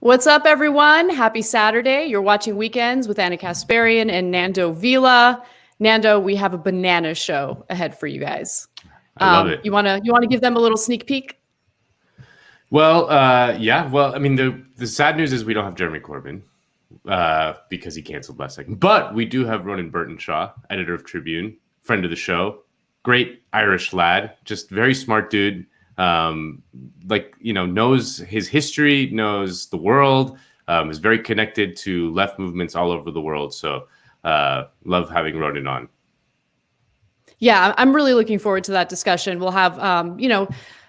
What's up, everyone? Happy Saturday. You're watching Weekends with Kasparian and Nando Vila. Nando, we have a banana show ahead for you guys. I love it. You wanna give them a little sneak peek? Well, yeah. Well, I mean, the sad news is we don't have Jeremy Corbyn because he canceled last second. But we do have Ronan Burtenshaw, editor of Tribune, friend of the show, great Irish lad, just very smart dude. Knows his history, knows the world, is very connected to left movements all over the world. So love having Ronan on. Yeah, I'm really looking forward to that discussion. We'll have,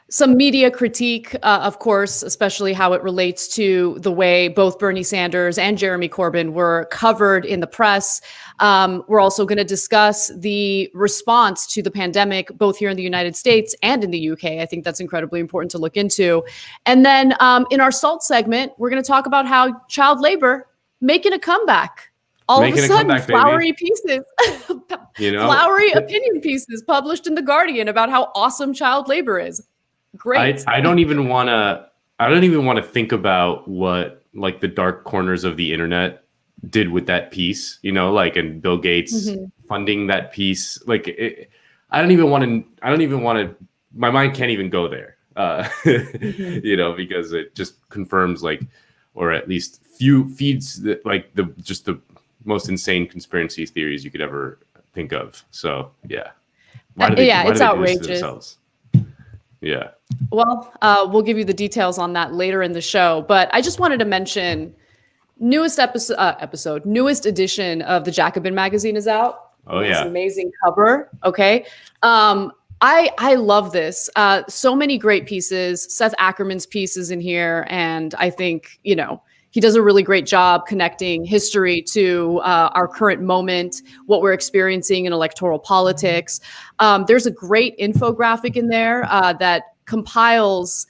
some media critique, of course, especially how it relates to the way both Bernie Sanders and Jeremy Corbyn were covered in the press. We're also going to discuss the response to the pandemic, both here in the United States and in the UK. I think that's incredibly important to look into. And then in our SALT segment, we're going to talk about how child labor making a comeback. All of a sudden, flowery pieces, flowery opinion pieces published in The Guardian about how awesome child labor is. Great. I don't even want to think about what like the dark corners of the internet did with that piece, and Bill Gates funding that piece. I don't even want to, my mind can't even go there, because it just confirms or at least feeds the most insane conspiracy theories you could ever think of. So yeah. It's outrageous. Yeah. Well, we'll give you the details on that later in the show. But I just wanted to mention newest edition of the Jacobin magazine is out. Oh, yeah. It's an amazing cover. Okay. I love this. So many great pieces. Seth Ackerman's pieces in here. And I think, he does a really great job connecting history to our current moment, what we're experiencing in electoral politics. There's a great infographic in there that compiles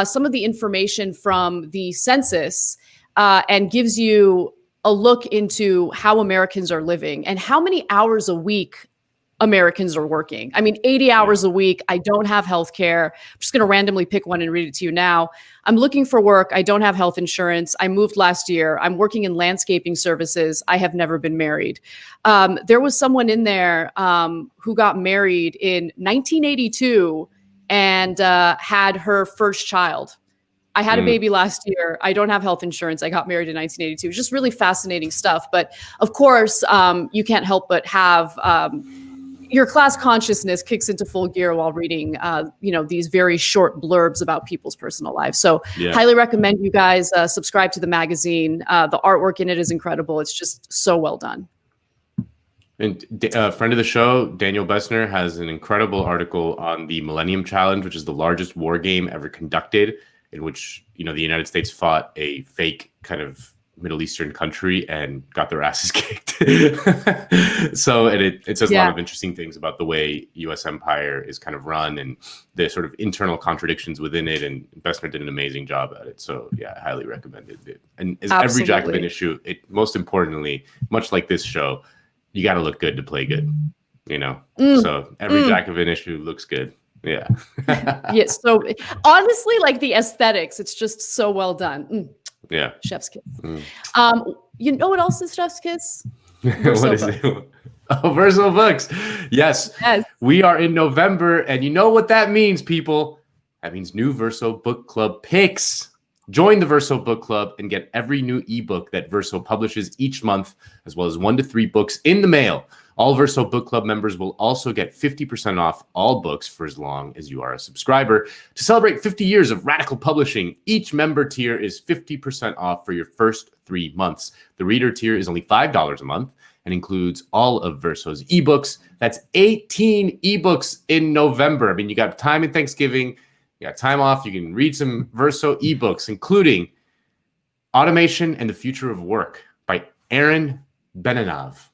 some of the information from the census and gives you a look into how Americans are living and how many hours a week Americans are working. I mean, 80 hours a week. I don't have health care. I'm just going to randomly pick one and read it to you now. I'm looking for work. I don't have health insurance. I moved last year. I'm working in landscaping services. I have never been married. There was someone in there who got married in 1982 and had her first child. I had a baby last year. I don't have health insurance. I got married in 1982. It's just really fascinating stuff. But of course, you can't help but have your class consciousness kicks into full gear while reading, these very short blurbs about people's personal lives. So highly recommend you guys subscribe to the magazine. The artwork in it is incredible. It's just so well done. And a friend of the show, Daniel Bessner, has an incredible article on the Millennium Challenge, which is the largest war game ever conducted, in which, the United States fought a fake kind of Middle Eastern country and got their asses kicked. So it says a lot of interesting things about the way U.S. empire is kind of run and the sort of internal contradictions within it. And Bessner did an amazing job at it. So yeah, I highly recommend it. And as every Jacobin issue, most importantly, much like this show, you got to look good to play good, So every Jacobin issue looks good. Yeah. Yes. So honestly, the aesthetics, it's just so well done. Yeah. Chef's kiss. You know what else is chef's kiss? What is it? Oh, Verso Books. Yes. We are in November, and you know what that means, people. That means new Verso Book Club picks. Join the Verso Book Club and get every new ebook that Verso publishes each month, as well as 1 to 3 books in the mail. All Verso Book Club members will also get 50% off all books for as long as you are a subscriber. To celebrate 50 years of radical publishing, each member tier is 50% off for your first 3 months. The reader tier is only $5 a month and includes all of Verso's ebooks. That's 18 ebooks in November. I mean, you got time in Thanksgiving. You got time off. You can read some Verso ebooks, including Automation and the Future of Work by Aaron Benanov.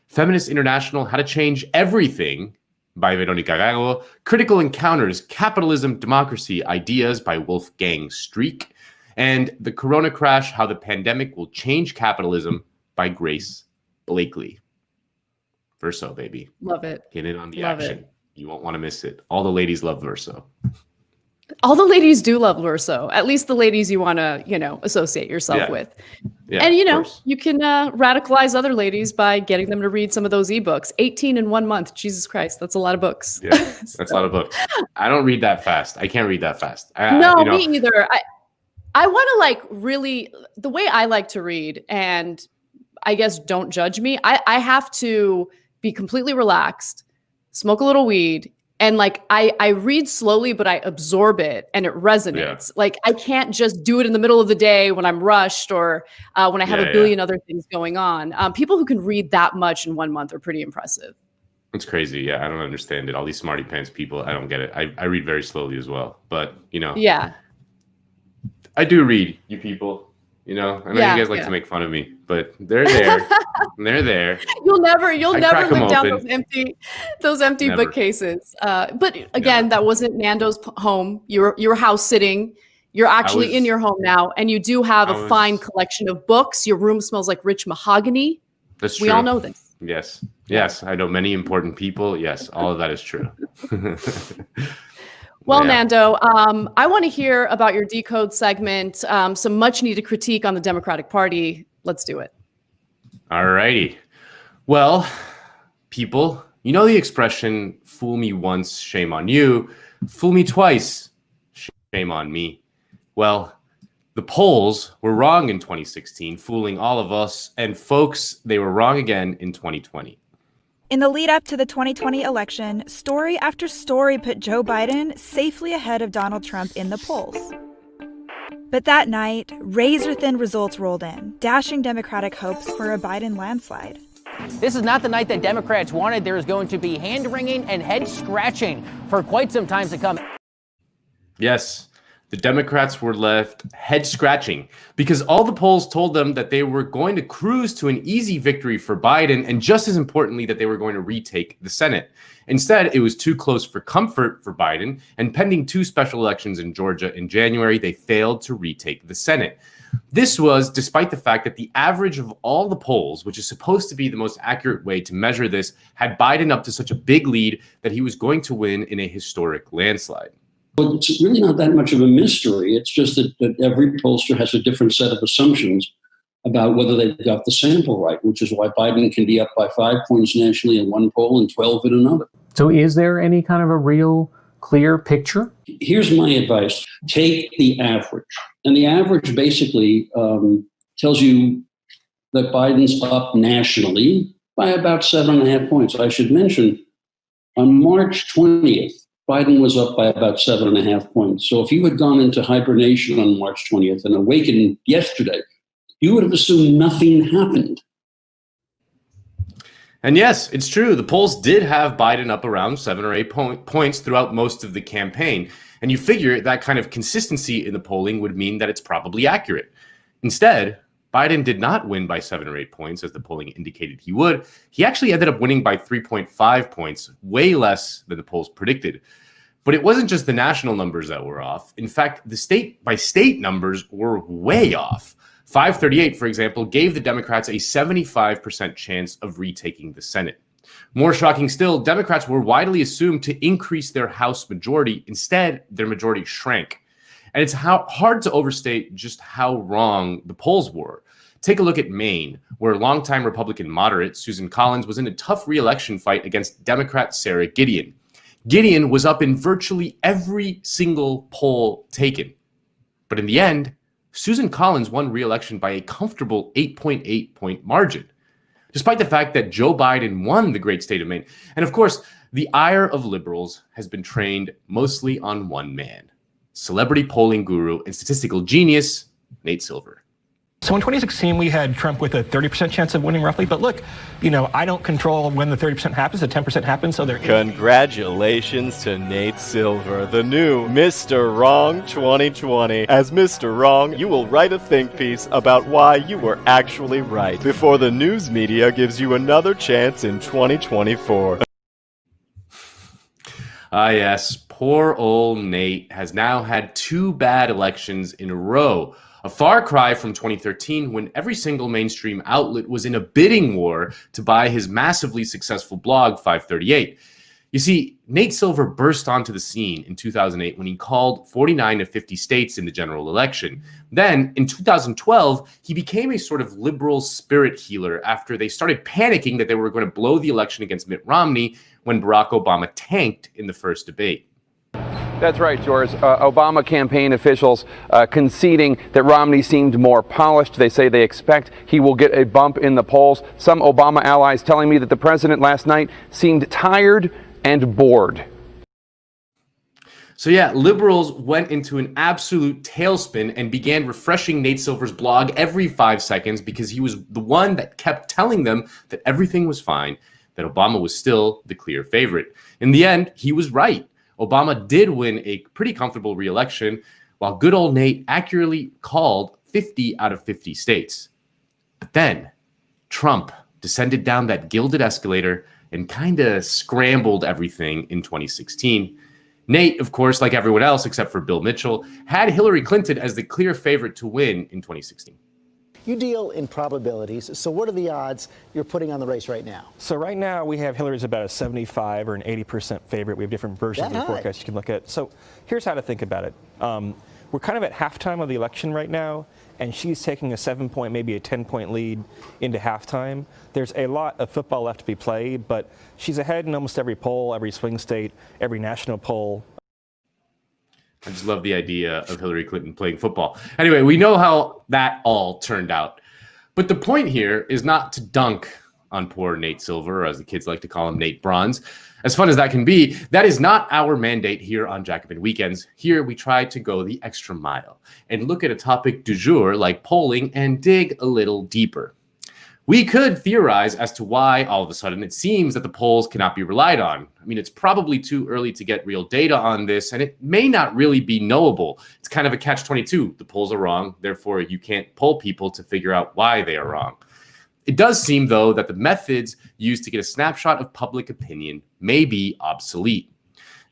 Feminist International, How to Change Everything by Veronica Gago. Critical Encounters, Capitalism, Democracy, Ideas by Wolfgang Streeck. And The Corona Crash, How the Pandemic Will Change Capitalism by Grace Blakely. Verso, baby. Love it. Get in on the Love action. it. You won't want to miss it. All the ladies love Verso. All the ladies do love Verso, at least the ladies you want to, associate yourself with. Yeah, and, you can radicalize other ladies by getting them to read some of those ebooks. 18 in 1 month. Jesus Christ. That's a lot of books. Yeah, that's a lot of books. I don't read that fast. I can't read that fast. Me either. I want to really, the way I like to read, and I guess don't judge me. I have to be completely relaxed, smoke a little weed, and I read slowly, but I absorb it and it resonates. Yeah. I can't just do it in the middle of the day when I'm rushed or when I have a billion other things going on. People who can read that much in 1 month are pretty impressive. It's crazy. Yeah, I don't understand it. All these smarty pants people, I don't get it. I read very slowly as well, but Yeah. I do read, you people. I know you guys like to make fun of me, but they're there. They're there. You'll never live down those empty bookcases. But again, that wasn't Nando's home. You were house sitting. You're actually in your home now, and you do have a fine collection of books. Your room smells like rich mahogany. That's true. We all know this. Yes. I know many important people. Yes, all of that is true. Well, Nando, I want to hear about your Decode segment, some much needed critique on the Democratic Party. Let's do it. All righty. Well, people, you know the expression, fool me once, shame on you. Fool me twice, shame on me. Well, the polls were wrong in 2016, fooling all of us. And folks, they were wrong again in 2020. In the lead up to the 2020 election, story after story put Joe Biden safely ahead of Donald Trump in the polls. But that night, razor-thin results rolled in, dashing Democratic hopes for a Biden landslide. This is not the night that Democrats wanted. There is going to be hand-wringing and head-scratching for quite some time to come. Yes. The Democrats were left head-scratching because all the polls told them that they were going to cruise to an easy victory for Biden, and just as importantly, that they were going to retake the Senate. Instead, it was too close for comfort for Biden, and pending 2 special elections in Georgia in January, they failed to retake the Senate. This was despite the fact that the average of all the polls, which is supposed to be the most accurate way to measure this, had Biden up to such a big lead that he was going to win in a historic landslide. Well, it's really not that much of a mystery. It's just that every pollster has a different set of assumptions about whether they've got the sample right, which is why Biden can be up by 5 points nationally in one poll and 12 in another. So is there any kind of a real clear picture? Here's my advice. Take the average. And the average basically tells you that Biden's up nationally by about 7.5 points. I should mention, on March 20th, Biden was up by about 7.5 points. So if you had gone into hibernation on March 20th and awakened yesterday, you would have assumed nothing happened. And yes, it's true. The polls did have Biden up around 7 or 8 points throughout most of the campaign. And you figure that kind of consistency in the polling would mean that it's probably accurate. Instead, Biden did not win by 7 or 8 points, as the polling indicated he would. He actually ended up winning by 3.5 points, way less than the polls predicted. But it wasn't just the national numbers that were off. In fact, the state-by-state numbers were way off. 538, for example, gave the Democrats a 75% chance of retaking the Senate. More shocking still, Democrats were widely assumed to increase their House majority. Instead, their majority shrank. And it's hard to overstate just how wrong the polls were. Take a look at Maine, where longtime Republican moderate Susan Collins was in a tough re-election fight against Democrat Sarah Gideon. Gideon was up in virtually every single poll taken. But in the end, Susan Collins won re-election by a comfortable 8.8 point margin, despite the fact that Joe Biden won the great state of Maine. And of course, the ire of liberals has been trained mostly on one man, celebrity polling guru and statistical genius, Nate Silver. So in 2016, we had Trump with a 30% chance of winning roughly. But look, I don't control when the 30% happens. The 10% happens. So Congratulations to Nate Silver, the new Mr. Wrong 2020. As Mr. Wrong, you will write a think piece about why you were actually right before the news media gives you another chance in 2024. Yes, poor old Nate has now had 2 bad elections in a row. A far cry from 2013, when every single mainstream outlet was in a bidding war to buy his massively successful blog, 538. You see, Nate Silver burst onto the scene in 2008 when he called 49 of 50 states in the general election. Then, in 2012, he became a sort of liberal spirit healer after they started panicking that they were going to blow the election against Mitt Romney when Barack Obama tanked in the first debate. That's right, George. Obama campaign officials conceding that Romney seemed more polished. They say they expect he will get a bump in the polls. Some Obama allies telling me that the president last night seemed tired and bored. So yeah, liberals went into an absolute tailspin and began refreshing Nate Silver's blog every 5 seconds because he was the one that kept telling them that everything was fine, that Obama was still the clear favorite. In the end, he was right. Obama did win a pretty comfortable re-election, while good old Nate accurately called 50 out of 50 states. But then Trump descended down that gilded escalator and kind of scrambled everything in 2016. Nate, of course, like everyone else except for Bill Mitchell, had Hillary Clinton as the clear favorite to win in 2016. You deal in probabilities, so what are the odds you're putting on the race right now? So right now we have Hillary's about a 75 or an 80% favorite. We have different versions of the forecast you can look at. So here's how to think about it. We're kind of at halftime of the election right now, and she's taking a 7-point, maybe a 10-point lead into halftime. There's a lot of football left to be played, but she's ahead in almost every poll, every swing state, every national poll. I just love the idea of Hillary Clinton playing football. Anyway, we know how that all turned out. But the point here is not to dunk on poor Nate Silver, or as the kids like to call him, Nate Bronze. As fun as that can be, that is not our mandate here on Jacobin Weekends. Here we try to go the extra mile and look at a topic du jour like polling and dig a little deeper. We could theorize as to why all of a sudden it seems that the polls cannot be relied on. I mean, it's probably too early to get real data on this, and it may not really be knowable. It's kind of a catch-22. The polls are wrong, therefore you can't poll people to figure out why they are wrong. It does seem, though, that the methods used to get a snapshot of public opinion may be obsolete.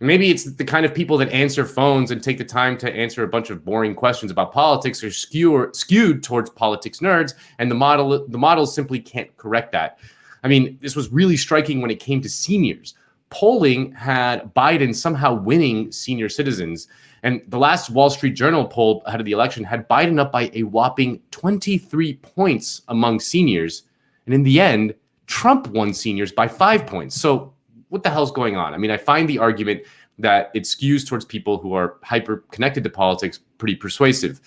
Maybe it's the kind of people that answer phones and take the time to answer a bunch of boring questions about politics are skewed towards politics nerds, and the models simply can't correct that. I mean, this was really striking when it came to seniors. Polling had Biden somehow winning senior citizens, and the last Wall Street Journal poll ahead of the election had Biden up by a whopping 23 points among seniors, and in the end, Trump won seniors by 5 points. So what the hell's going on? I mean, I find the argument that it skews towards people who are hyper connected to politics pretty persuasive.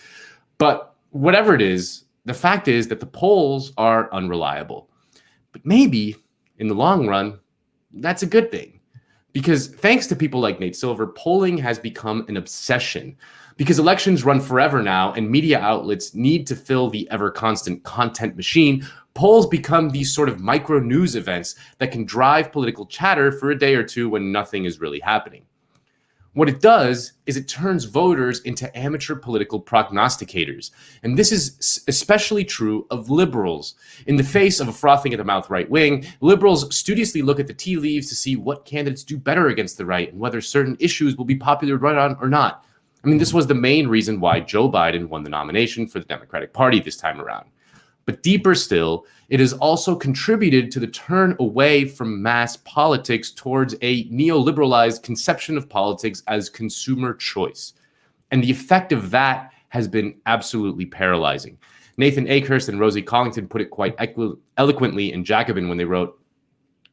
But whatever it is, the fact is that the polls are unreliable. But maybe in the long run, that's a good thing. Because thanks to people like Nate Silver, polling has become an obsession. Because elections run forever now and media outlets need to fill the ever constant content machine, polls become these sort of micro news events that can drive political chatter for a day or two when nothing is really happening. What it does is it turns voters into amateur political prognosticators. And this is especially true of liberals. In the face of a frothing at the mouth right wing, liberals studiously look at the tea leaves to see what candidates do better against the right and whether certain issues will be popular right on or not. I mean, this was the main reason why Joe Biden won the nomination for the Democratic Party this time around. But deeper still, it has also contributed to the turn away from mass politics towards a neoliberalized conception of politics as consumer choice. And the effect of that has been absolutely paralyzing. Nathan Akehurst and Rosie Collington put it quite eloquently in Jacobin when they wrote,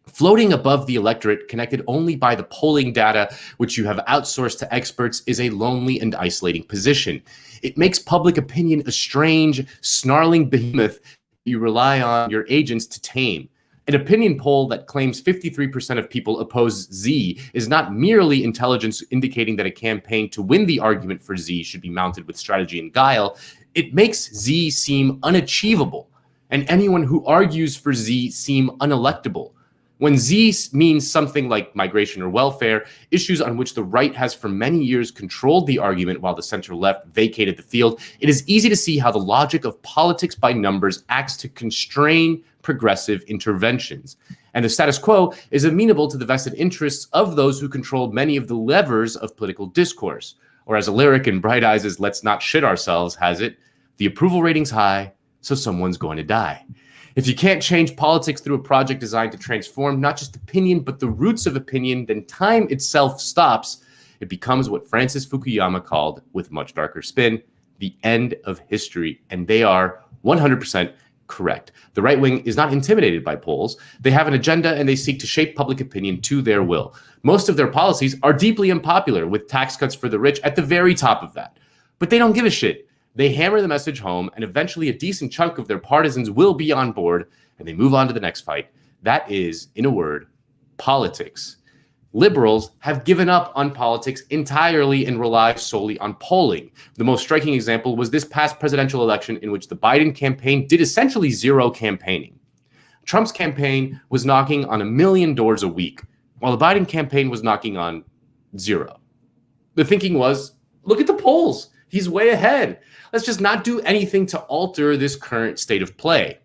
"Floating above the electorate, connected only by the polling data, which you have outsourced to experts, is a lonely and isolating position. It makes public opinion a strange, snarling behemoth you rely on your agents to tame. An opinion poll that claims 53% of people oppose Z is not merely intelligence indicating that a campaign to win the argument for Z should be mounted with strategy and guile. It makes Z seem unachievable, and anyone who argues for Z seem unelectable. When Z means something like migration or welfare, issues on which the right has for many years controlled the argument while the center-left vacated the field, it is easy to see how the logic of politics by numbers acts to constrain progressive interventions. And the status quo is amenable to the vested interests of those who control many of the levers of political discourse. Or as a lyric in Bright Eyes' Let's Not Shit Ourselves has it, the approval rating's high, so someone's going to die. If you can't change politics through a project designed to transform not just opinion, but the roots of opinion, then time itself stops. It becomes what Francis Fukuyama called, with much darker spin, the end of history. And they are 100% correct. The right wing is not intimidated by polls. They have an agenda and they seek to shape public opinion to their will. Most of their policies are deeply unpopular, with tax cuts for the rich at the very top of that. But they don't give a shit. They hammer the message home, and eventually a decent chunk of their partisans will be on board, and they move on to the next fight. That is, in a word, politics. Liberals have given up on politics entirely and rely solely on polling. The most striking example was this past presidential election, in which the Biden campaign did essentially zero campaigning. Trump's campaign was knocking on 1 million doors a week, while the Biden campaign was knocking on 0. The thinking was, look at the polls. He's way ahead. Let's just not do anything to alter this current state of play.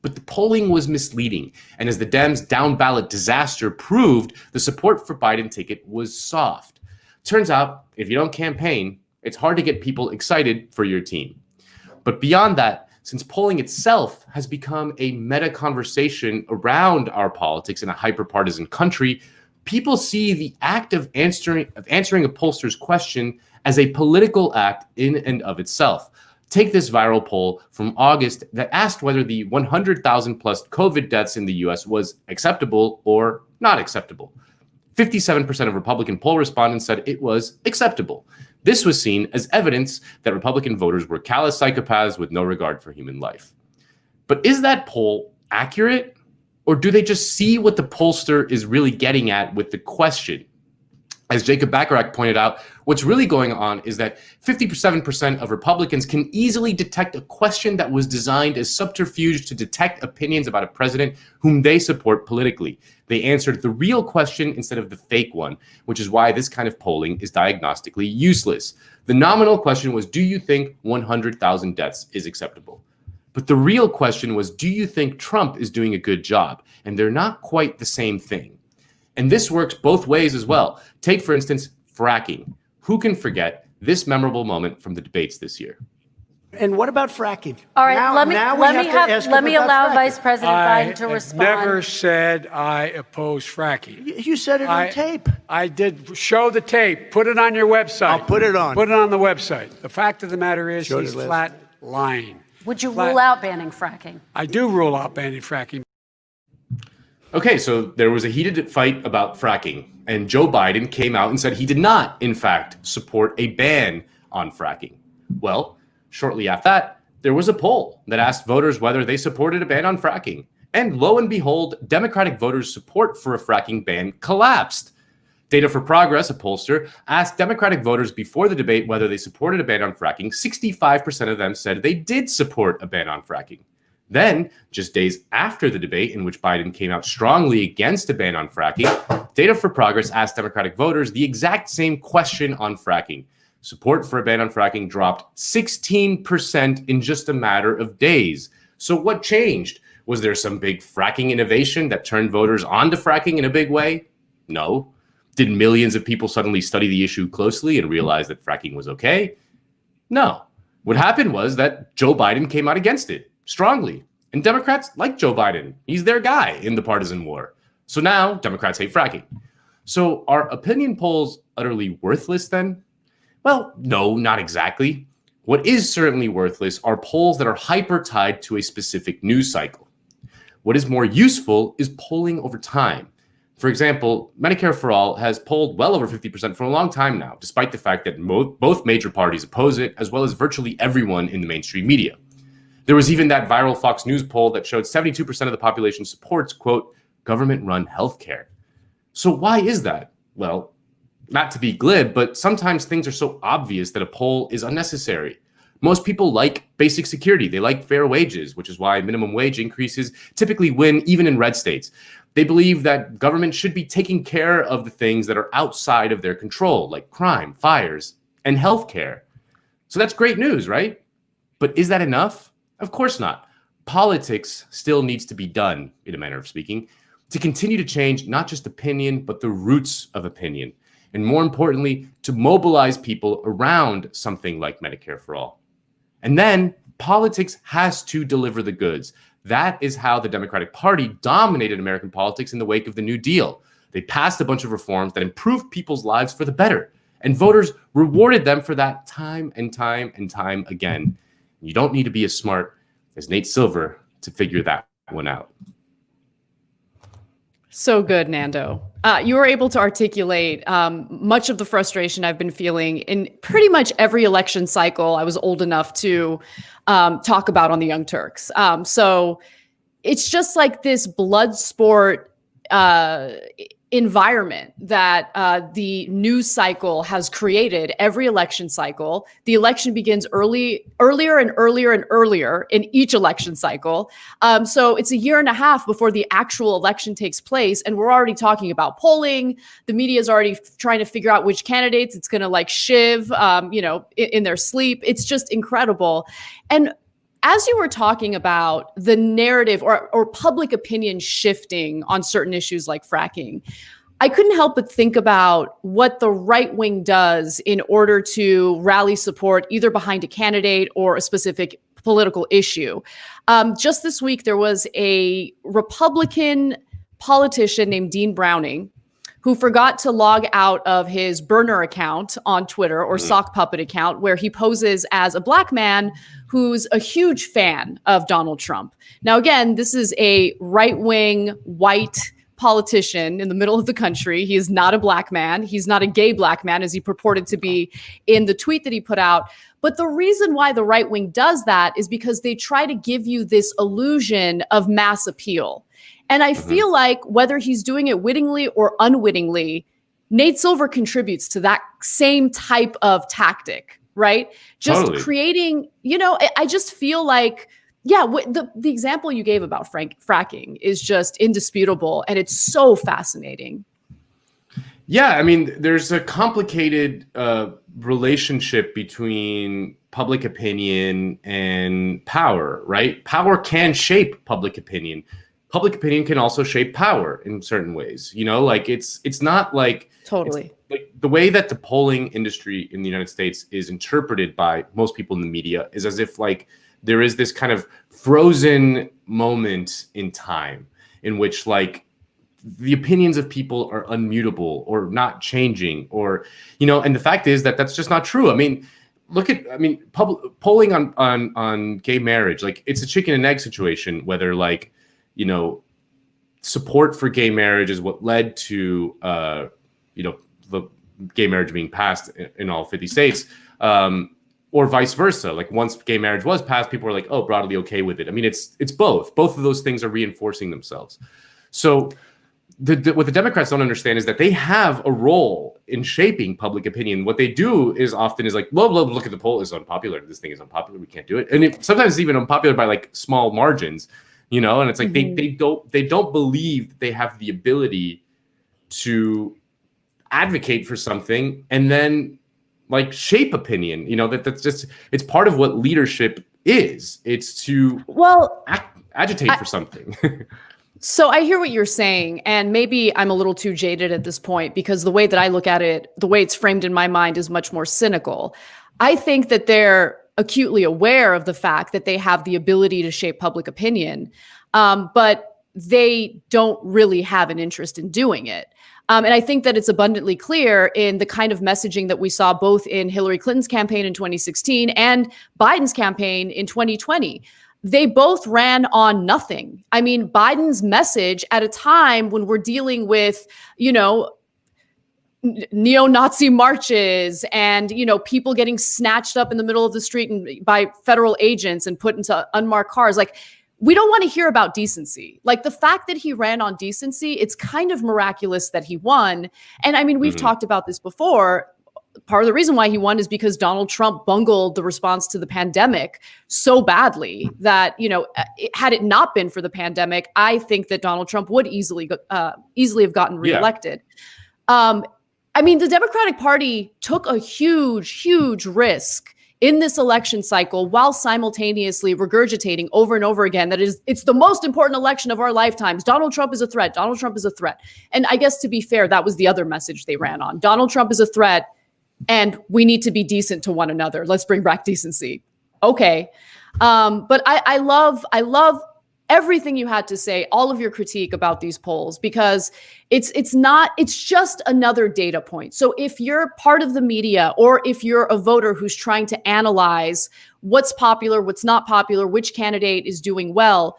But the polling was misleading. And as the Dems' down-ballot disaster proved, the support for Biden ticket was soft. Turns out, if you don't campaign, it's hard to get people excited for your team. But beyond that, since polling itself has become a meta conversation around our politics in a hyper-partisan country, people see the act of answering a pollster's question as a political act in and of itself. Take this viral poll from August that asked whether the 100,000 plus COVID deaths in the US was acceptable or not acceptable. 57% of Republican poll respondents said it was acceptable. This was seen as evidence that Republican voters were callous psychopaths with no regard for human life. But is that poll accurate? Or do they just see what the pollster is really getting at with the question? As Jacob Bacharach pointed out, what's really going on is that 57% of Republicans can easily detect a question that was designed as subterfuge to detect opinions about a president whom they support politically. They answered the real question instead of the fake one, which is why this kind of polling is diagnostically useless. The nominal question was, do you think 100,000 deaths is acceptable? But the real question was, do you think Trump is doing a good job? And they're not quite the same thing. And this works both ways as well. Take, for instance, fracking. Who can forget this memorable moment from the debates this year? And what about fracking? All right, let me allow Vice President Biden to respond. I never said I oppose fracking. You said it on tape. I did. Show the tape. Put it on your website. I'll put it on. Put it on the website. The fact of the matter is he's flat lying. Would you rule out banning fracking? I do rule out banning fracking. Okay, so there was a heated fight about fracking, and Joe Biden came out and said he did not, in fact, support a ban on fracking. Well, shortly after that, there was a poll that asked voters whether they supported a ban on fracking. And lo and behold, Democratic voters' support for a fracking ban collapsed. Data for Progress, a pollster, asked Democratic voters before the debate whether they supported a ban on fracking. 65% of them said they did support a ban on fracking. Then, just days after the debate in which Biden came out strongly against a ban on fracking, Data for Progress asked Democratic voters the exact same question on fracking. Support for a ban on fracking dropped 16% in just a matter of days. So what changed? Was there some big fracking innovation that turned voters onto fracking in a big way? No. Did millions of people suddenly study the issue closely and realize that fracking was okay? No. What happened was that Joe Biden came out against it strongly. And Democrats like Joe Biden. He's their guy in the partisan war. So now Democrats hate fracking. So are opinion polls utterly worthless then? Well, no, not exactly. What is certainly worthless are polls that are hyper tied to a specific news cycle. What is more useful is polling over time. For example, Medicare for All has polled well over 50% for a long time now, despite the fact that both major parties oppose it, as well as virtually everyone in the mainstream media. There was even that viral Fox News poll that showed 72% of the population supports, quote, government-run healthcare. So why is that? Well, not to be glib, but sometimes things are so obvious that a poll is unnecessary. Most people like basic security. They like fair wages, which is why minimum wage increases typically win even in red states. They believe that government should be taking care of the things that are outside of their control, like crime, fires, and healthcare. So that's great news, right? But is that enough? Of course not. Politics still needs to be done, in a manner of speaking, to continue to change not just opinion, but the roots of opinion. And more importantly, to mobilize people around something like Medicare for All. And then politics has to deliver the goods. That is how the Democratic Party dominated American politics in the wake of the New Deal. They passed a bunch of reforms that improved people's lives for the better. And voters rewarded them for that time and time and time again. You don't need to be as smart as Nate Silver to figure that one out. So good, Nando. You were able to articulate much of the frustration I've been feeling in pretty much every election cycle I was old enough to talk about on the Young Turks. So it's just like this blood sport environment that the news cycle has created every election cycle. The election begins earlier and earlier and earlier in each election cycle. So it's a year and a half before the actual election takes place. And we're already talking about polling. The media is already trying to figure out which candidates it's going to like shiv, in their sleep. It's just incredible. And as you were talking about the narrative or public opinion shifting on certain issues like fracking, I couldn't help but think about what the right wing does in order to rally support either behind a candidate or a specific political issue. Just this week, there was a Republican politician named Dean Browning who forgot to log out of his burner account on Twitter or sock puppet account, where he poses as a black man who's a huge fan of Donald Trump. Now, again, this is a right-wing white politician in the middle of the country. He is not a black man. He's not a gay black man, as he purported to be in the tweet that he put out. But the reason why the right wing does that is because they try to give you this illusion of mass appeal. And I feel like whether he's doing it wittingly or unwittingly, Nate Silver contributes to that same type of tactic, right? Just totally. Creating, I just feel like, the example you gave about fracking is just indisputable. And it's so fascinating. Yeah, I mean, there's a complicated relationship between public opinion and power, right? Power can shape public opinion. Public opinion can also shape power in certain ways. It's not like totally like the way that the polling industry in the United States is interpreted by most people in the media is as if like there is this kind of frozen moment in time in which like the opinions of people are unmutable or not changing, or and the fact is that that's just not true. I mean, polling on gay marriage, like it's a chicken and egg situation, whether like support for gay marriage is what led to the gay marriage being passed in all 50 states, or vice versa. Like once gay marriage was passed, people were like, oh, broadly okay with it. I mean, it's both. Both of those things are reinforcing themselves. So what the Democrats don't understand is that they have a role in shaping public opinion. What they do is often is like, well, look at the poll, is unpopular. This thing is unpopular. We can't do it. And sometimes it's even unpopular by like small margins, and it's like they don't believe that they have the ability to advocate for something and then like shape opinion. That's just, it's part of what leadership is. It's to agitate for something. So I hear what you're saying, and maybe I'm a little too jaded at this point because the way that I look at it, the way it's framed in my mind is much more cynical. I think that they're acutely aware of the fact that they have the ability to shape public opinion, but they don't really have an interest in doing it. And I think that it's abundantly clear in the kind of messaging that we saw both in Hillary Clinton's campaign in 2016 and Biden's campaign in 2020. They both ran on nothing. I mean, Biden's message at a time when we're dealing with, neo-Nazi marches and, people getting snatched up in the middle of the street by federal agents and put into unmarked cars. Like, we don't want to hear about decency. Like the fact that he ran on decency, it's kind of miraculous that he won. And I mean, we've talked about this before. part of the reason why he won is because Donald Trump bungled the response to the pandemic so badly that, had it not been for the pandemic, I think that Donald Trump would easily have gotten reelected. The Democratic Party took a huge, huge risk in this election cycle while simultaneously regurgitating over and over again that it's the most important election of our lifetimes. Donald Trump is a threat. Donald Trump is a threat. And I guess, to be fair, that was the other message they ran on. Donald Trump is a threat and we need to be decent to one another. Let's bring back decency. Okay. But I love everything you had to say, all of your critique about these polls, because it's just another data point. So if you're part of the media, or if you're a voter who's trying to analyze what's popular, what's not popular, which candidate is doing well,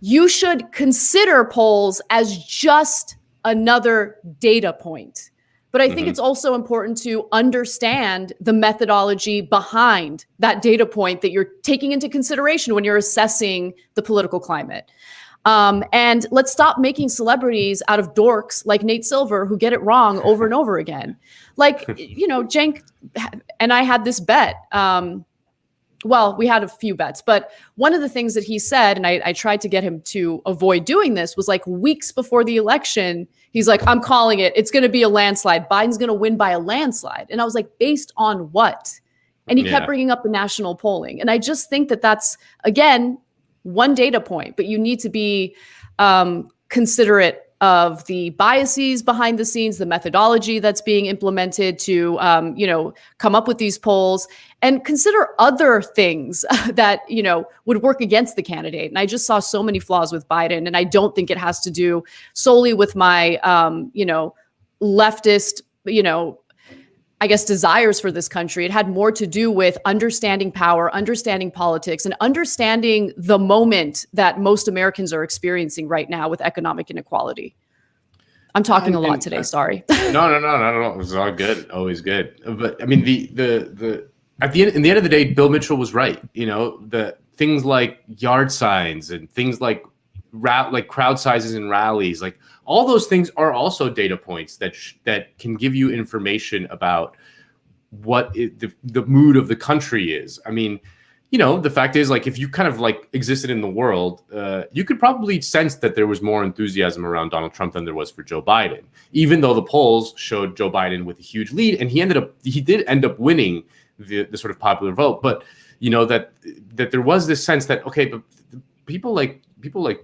you should consider polls as just another data point. But I think it's also important to understand the methodology behind that data point that you're taking into consideration when you're assessing the political climate. And let's stop making celebrities out of dorks like Nate Silver who get it wrong over and over again. Like, Cenk and I had this bet. Well, we had a few bets, but one of the things that he said, and I tried to get him to avoid doing this, was like weeks before the election, he's like, I'm calling it. It's going to be a landslide. Biden's going to win by a landslide. And I was like, based on what? And he kept bringing up the national polling. And I just think that that's, again, one data point, but you need to be considerate of the biases behind the scenes, the methodology that's being implemented to, come up with these polls, and consider other things that, would work against the candidate. And I just saw so many flaws with Biden, and I don't think it has to do solely with my, leftist, desires for this country. It had more to do with understanding power, understanding politics, and understanding the moment that most Americans are experiencing right now with economic inequality. I'm talking a lot today. Sorry. No, not at all. It was all good. Always good. But I mean, in the end of the day, Bill Mitchell was right. The things like yard signs and things like crowd sizes and rallies, like all those things are also data points that can give you information about what the mood of the country is. I mean, the fact is, like, if you kind of like existed in the world, you could probably sense that there was more enthusiasm around Donald Trump than there was for Joe Biden, even though the polls showed Joe Biden with a huge lead, and he did end up winning the sort of popular vote. But that there was this sense that, okay, but people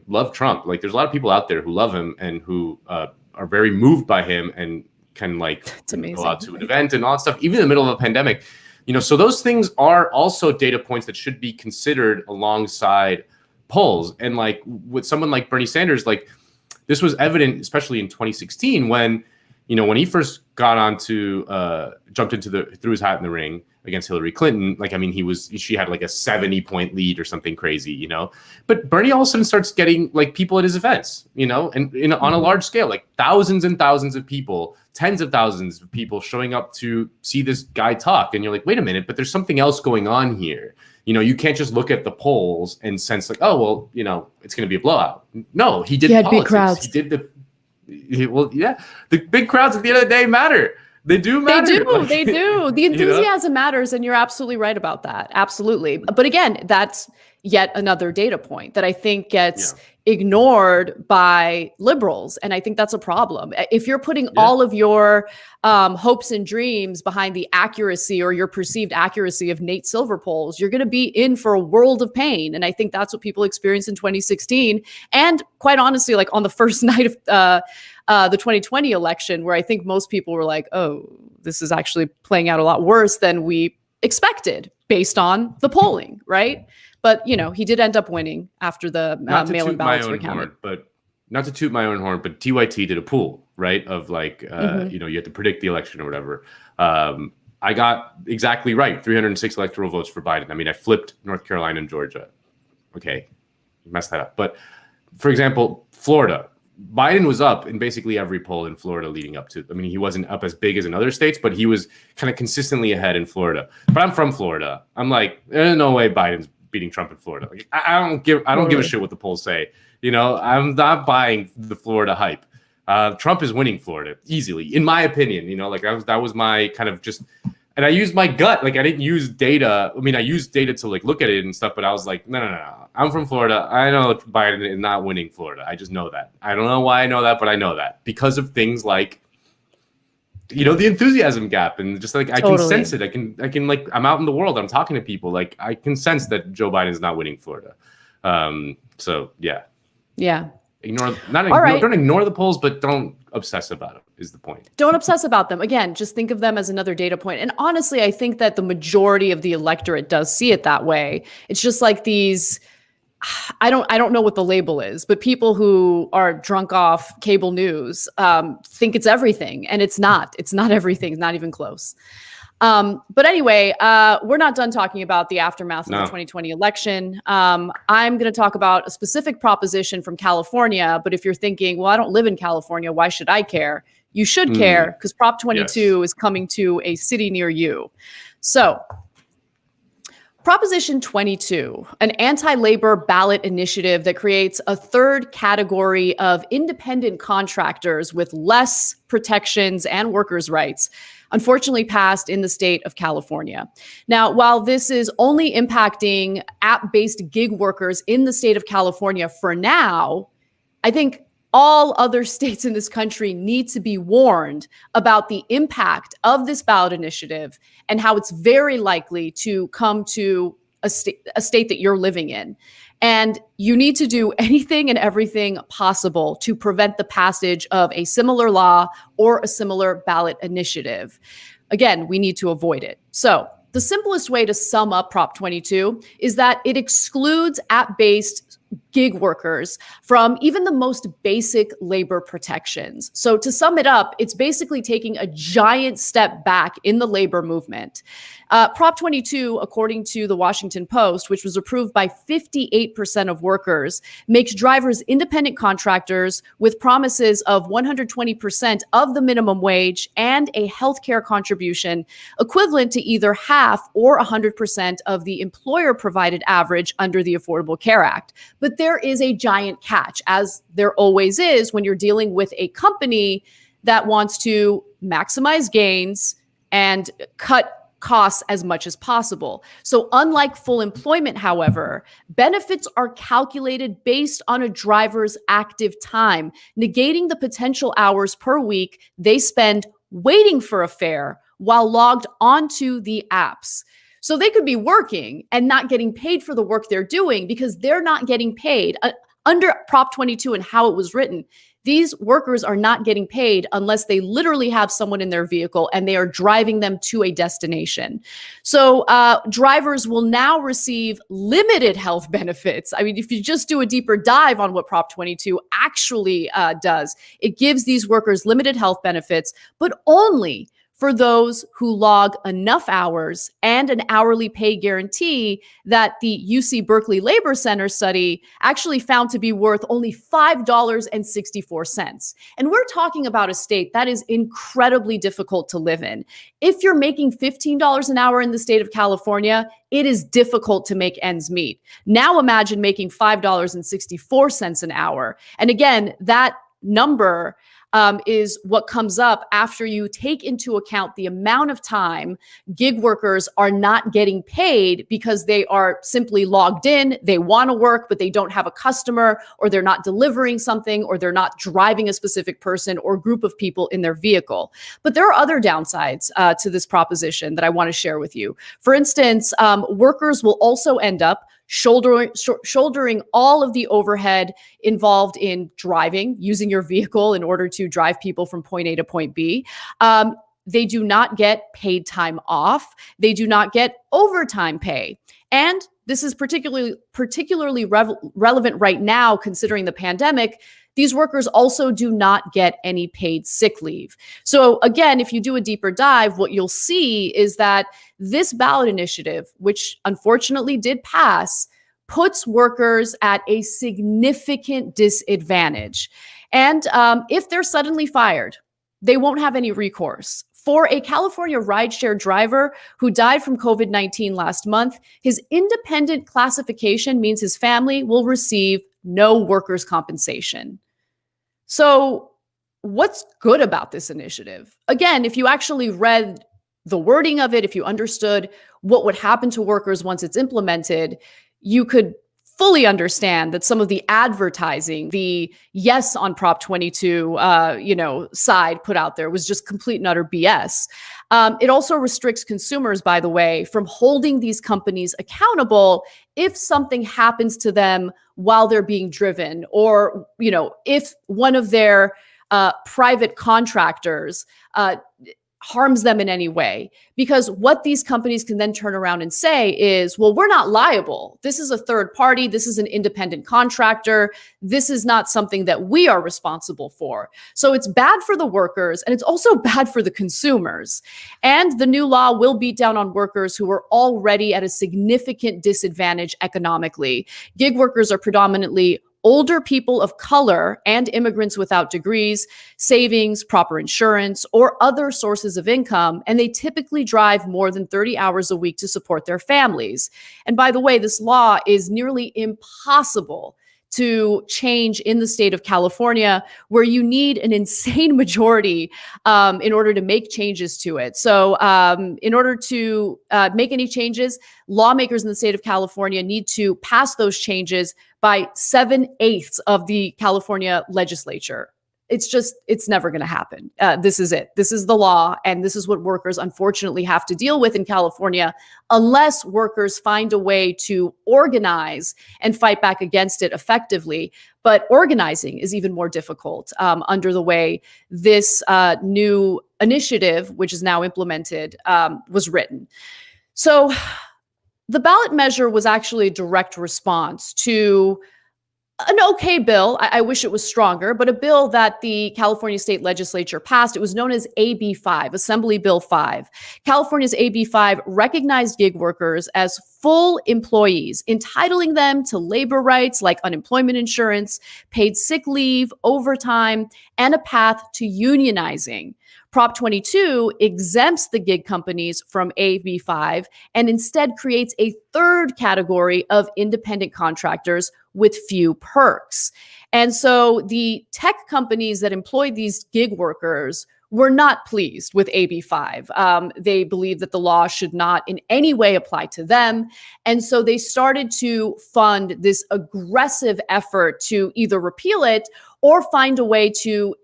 love Trump. Like, there's a lot of people out there who love him and who are very moved by him and can go out to an event and all that stuff, even in the middle of a pandemic. So those things are also data points that should be considered alongside polls. And like with someone like Bernie Sanders, like this was evident, especially in 2016, when he first got jumped threw his hat in the ring against Hillary Clinton. Like, I mean, she had like a 70-point lead or something crazy, but Bernie all of a sudden starts getting like people at his events, and on a large scale, like thousands and thousands of people, tens of thousands of people showing up to see this guy talk. And you're like, wait a minute, but there's something else going on here. You can't just look at the polls and sense like, oh, well, it's going to be a blowout. No, he did politics. Big crowds. He did the big crowds at the end of the day matter. They do matter. They do. The enthusiasm matters, and you're absolutely right about that. Absolutely. But again, that's yet another data point that I think gets ignored by liberals, and I think that's a problem. If you're putting all of your hopes and dreams behind the accuracy or your perceived accuracy of Nate Silver polls, you're going to be in for a world of pain. And I think that's what people experienced in 2016. And quite honestly, like on the first night of the 2020 election, where I think most people were like, oh, this is actually playing out a lot worse than we expected based on the polling, right? But, he did end up winning after the mail-in ballots were counted. Not to toot my own horn, but TYT did a pool, right? Of like, you have to predict the election or whatever. I got exactly right. 306 electoral votes for Biden. I mean, I flipped North Carolina and Georgia. Okay, messed that up. But for example, Florida, Biden was up in basically every poll in Florida leading up to. I mean, he wasn't up as big as in other states, but he was kind of consistently ahead in Florida. But I'm from Florida. I'm like, there's no way Biden's beating Trump in Florida. Like, I don't give a shit what the polls say. I'm not buying the Florida hype. Trump is winning Florida easily, in my opinion. You know, like that was my kind of just, and I used my gut. Like I didn't use data. I mean, I used data to like look at it and stuff, but I was like, no. I'm from Florida. I know Biden is not winning Florida. I just know that. I don't know why I know that, but I know that because of things like, you know, the enthusiasm gap, and just like I can sense it. I can like, I'm out in the world. I'm talking to people. Like I can sense that Joe Biden is not winning Florida. So yeah. Don't ignore the polls, but don't obsess about them is the point. Don't obsess about them. Again, just think of them as another data point. And honestly, I think that the majority of the electorate does see it that way. It's just like these, I don't know what the label is, but people who are drunk off cable news think it's everything, and it's not. It's not everything. It's not even close. But anyway, we're not done talking about the aftermath of the 2020 election. I'm going to talk about a specific proposition from California. But if you're thinking, well, I don't live in California, why should I care? You should care, because Prop 22 is coming to a city near you. So Proposition 22, an anti-labor ballot initiative that creates a third category of independent contractors with less protections and workers' rights, unfortunately passed in the state of California. Now, while this is only impacting app-based gig workers in the state of California for now, I think all other states in this country need to be warned about the impact of this ballot initiative and how it's very likely to come to a state that you're living in. And you need to do anything and everything possible to prevent the passage of a similar law or a similar ballot initiative. Again, we need to avoid it. So the simplest way to sum up Prop 22 is that it excludes app-based gig workers from even the most basic labor protections. So to sum it up, it's basically taking a giant step back in the labor movement. Prop 22, according to the Washington Post, which was approved by 58% of workers, makes drivers independent contractors with promises of 120% of the minimum wage and a healthcare contribution equivalent to either half or 100% of the employer-provided average under the Affordable Care Act. But there is a giant catch, as there always is when you're dealing with a company that wants to maximize gains and cut costs as much as possible. So unlike full employment, however, benefits are calculated based on a driver's active time, negating the potential hours per week they spend waiting for a fare while logged onto the apps. So they could be working and not getting paid for the work they're doing because they're not getting paid. Under Prop 22 and how it was written, these workers are not getting paid unless they literally have someone in their vehicle and they are driving them to a destination. So drivers will now receive limited health benefits. I mean, if you just do a deeper dive on what Prop 22 actually does, it gives these workers limited health benefits, but only for those who log enough hours and an hourly pay guarantee that the UC Berkeley Labor Center study actually found to be worth only $5.64. And we're talking about a state that is incredibly difficult to live in. If you're making $15 an hour in the state of California, it is difficult to make ends meet. Now imagine making $5.64 an hour. And again, that number is what comes up after you take into account the amount of time gig workers are not getting paid because they are simply logged in, they want to work, but they don't have a customer, or they're not delivering something, or they're not driving a specific person or group of people in their vehicle. But there are other downsides to this proposition that I want to share with you. For instance, workers will also end up shouldering all of the overhead involved in driving, using your vehicle in order to drive people from point A to point B. They do not get paid time off. They do not get overtime pay. And this is particularly relevant right now, considering the pandemic. These workers also do not get any paid sick leave. So again, if you do a deeper dive, what you'll see is that this ballot initiative, which unfortunately did pass, puts workers at a significant disadvantage. And if they're suddenly fired, they won't have any recourse. For a California rideshare driver who died from COVID-19 last month, his independent classification means his family will receive no workers' compensation. So what's good about this initiative? Again, if you actually read the wording of it, if you understood what would happen to workers once it's implemented, you could fully understand that some of the advertising, the yes on Prop 22, side put out there was just complete and utter BS. It also restricts consumers, by the way, from holding these companies accountable if something happens to them while they're being driven, or, if one of their private contractors harms them in any way. Because what these companies can then turn around and say is, well, we're not liable. This is a third party. This is an independent contractor. This is not something that we are responsible for. So it's bad for the workers, and it's also bad for the consumers. And the new law will beat down on workers who are already at a significant disadvantage economically. Gig workers are predominantly older people of color and immigrants without degrees, savings, proper insurance, or other sources of income, and they typically drive more than 30 hours a week to support their families. And by the way, this law is nearly impossible to change in the state of California, where you need an insane majority in order to make changes to it. So in order to make any changes, lawmakers in the state of California need to pass those changes by 7/8 of the California legislature. It's never going to happen. This is it. This is the law. And this is what workers unfortunately have to deal with in California, unless workers find a way to organize and fight back against it effectively. But organizing is even more difficult under the way this new initiative, which is now implemented, was written. So the ballot measure was actually a direct response to an okay bill. I wish it was stronger, but a bill that the California state legislature passed. It was known as AB 5, Assembly Bill 5. California's AB 5 recognized gig workers as full employees, entitling them to labor rights like unemployment insurance, paid sick leave, overtime, and a path to unionizing. Prop 22 exempts the gig companies from AB 5 and instead creates a third category of independent contractors with few perks. And so the tech companies that employed these gig workers were not pleased with AB 5. They believed that the law should not in any way apply to them. And so they started to fund this aggressive effort to either repeal it or find a way to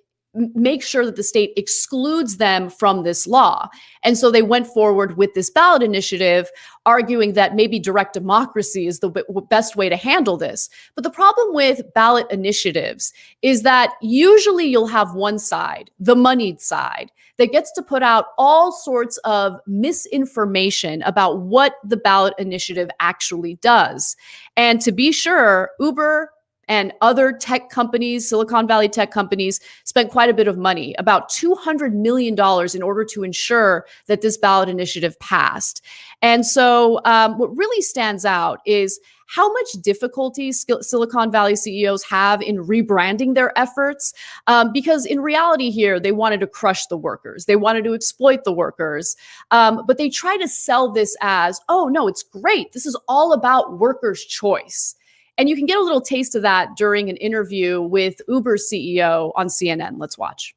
make sure that the state excludes them from this law. And so they went forward with this ballot initiative, arguing that maybe direct democracy is the best way to handle this. But the problem with ballot initiatives is that usually you'll have one side, the moneyed side, that gets to put out all sorts of misinformation about what the ballot initiative actually does. And to be sure, Uber and other tech companies, Silicon Valley tech companies, spent quite a bit of money, about $200 million, in order to ensure that this ballot initiative passed. And so what really stands out is how much difficulty Silicon Valley CEOs have in rebranding their efforts, because in reality here, they wanted to crush the workers. They wanted to exploit the workers, but they try to sell this as, oh, no, it's great. This is all about workers' choice. And you can get a little taste of that during an interview with Uber's CEO on CNN. Let's watch.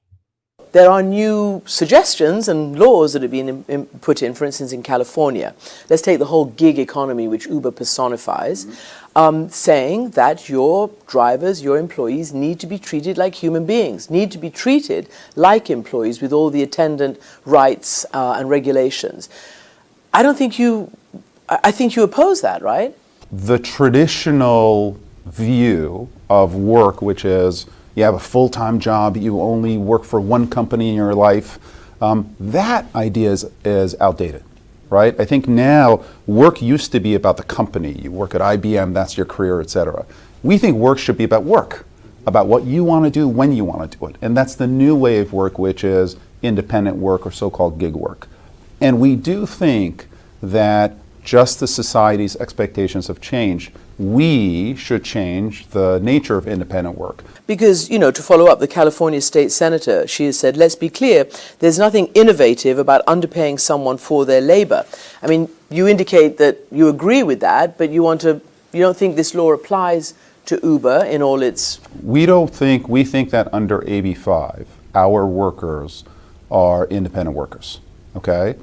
There are new suggestions and laws that have been put in, for instance, in California. Let's take the whole gig economy, which Uber personifies, saying that your drivers, your employees need to be treated like human beings, need to be treated like employees with all the attendant rights and regulations. I think you oppose that, right? The traditional view of work, which is you have a full-time job, you only work for one company in your life, that idea is outdated, right? I think now work used to be about the company. You work at IBM, that's your career, etc. We think work should be about work, about what you want to do when you want to do it. And that's the new way of work, which is independent work or so-called gig work. And we do think that just as society's expectations have changed, we should change the nature of independent work. Because, to follow up, the California state senator, she has said, let's be clear, there's nothing innovative about underpaying someone for their labor. I mean, you indicate that you agree with that, but you don't think this law applies to Uber in all its... We think that under AB 5, our workers are independent workers, okay?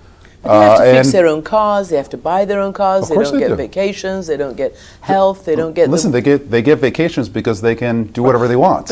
They have to fix their own cars, they have to buy their own cars, they don't get vacations, they don't get health, they don't get... Listen, they get vacations because they can do whatever they want.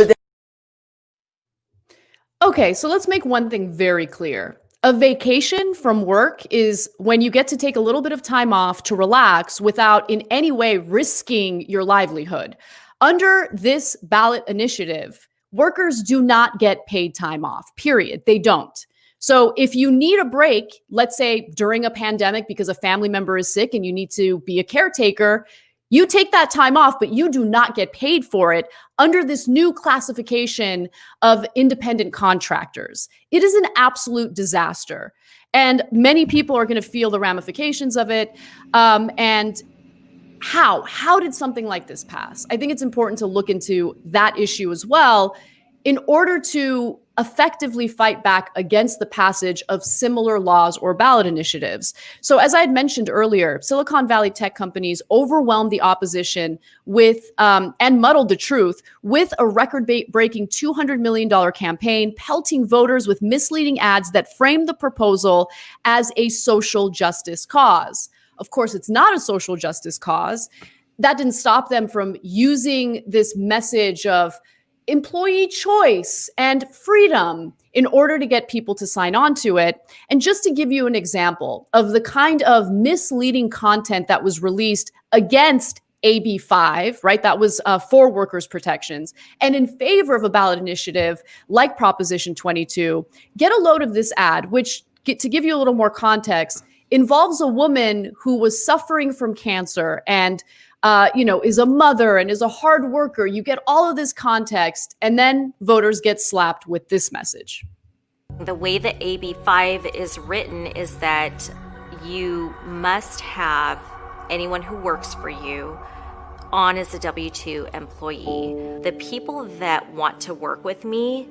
Okay, so let's make one thing very clear. A vacation from work is when you get to take a little bit of time off to relax without in any way risking your livelihood. Under this ballot initiative, workers do not get paid time off, period. They don't. So if you need a break, let's say during a pandemic because a family member is sick and you need to be a caretaker, you take that time off, but you do not get paid for it under this new classification of independent contractors. It is an absolute disaster. And many people are going to feel the ramifications of it. And how did something like this pass? I think it's important to look into that issue as well in order to effectively fight back against the passage of similar laws or ballot initiatives. So as I had mentioned earlier, Silicon Valley tech companies overwhelmed the opposition with, and muddled the truth with a record-breaking $200 million campaign, pelting voters with misleading ads that framed the proposal as a social justice cause. Of course, it's not a social justice cause. That didn't stop them from using this message of employee choice and freedom in order to get people to sign on to it. And just to give you an example of the kind of misleading content that was released against AB 5, right? That was for workers' protections and in favor of a ballot initiative like Proposition 22. Get a load of this ad, which, to give you a little more context, involves a woman who was suffering from cancer and is a mother and is a hard worker. You get all of this context, and then voters get slapped with this message. The way that AB 5 is written is that you must have anyone who works for you on as a W-2 employee. The people that want to work with me,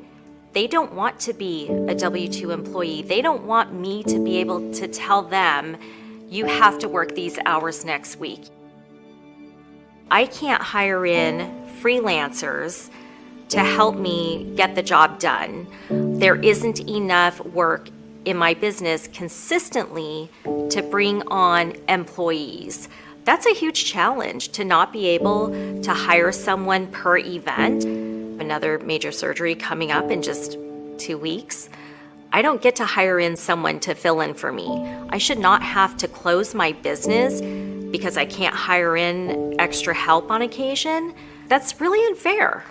they don't want to be a W-2 employee. They don't want me to be able to tell them, you have to work these hours next week. I can't hire in freelancers to help me get the job done. There isn't enough work in my business consistently to bring on employees. That's a huge challenge to not be able to hire someone per event. Another major surgery coming up in just 2 weeks. I don't get to hire in someone to fill in for me. I should not have to close my business because I can't hire in extra help on occasion. That's really unfair.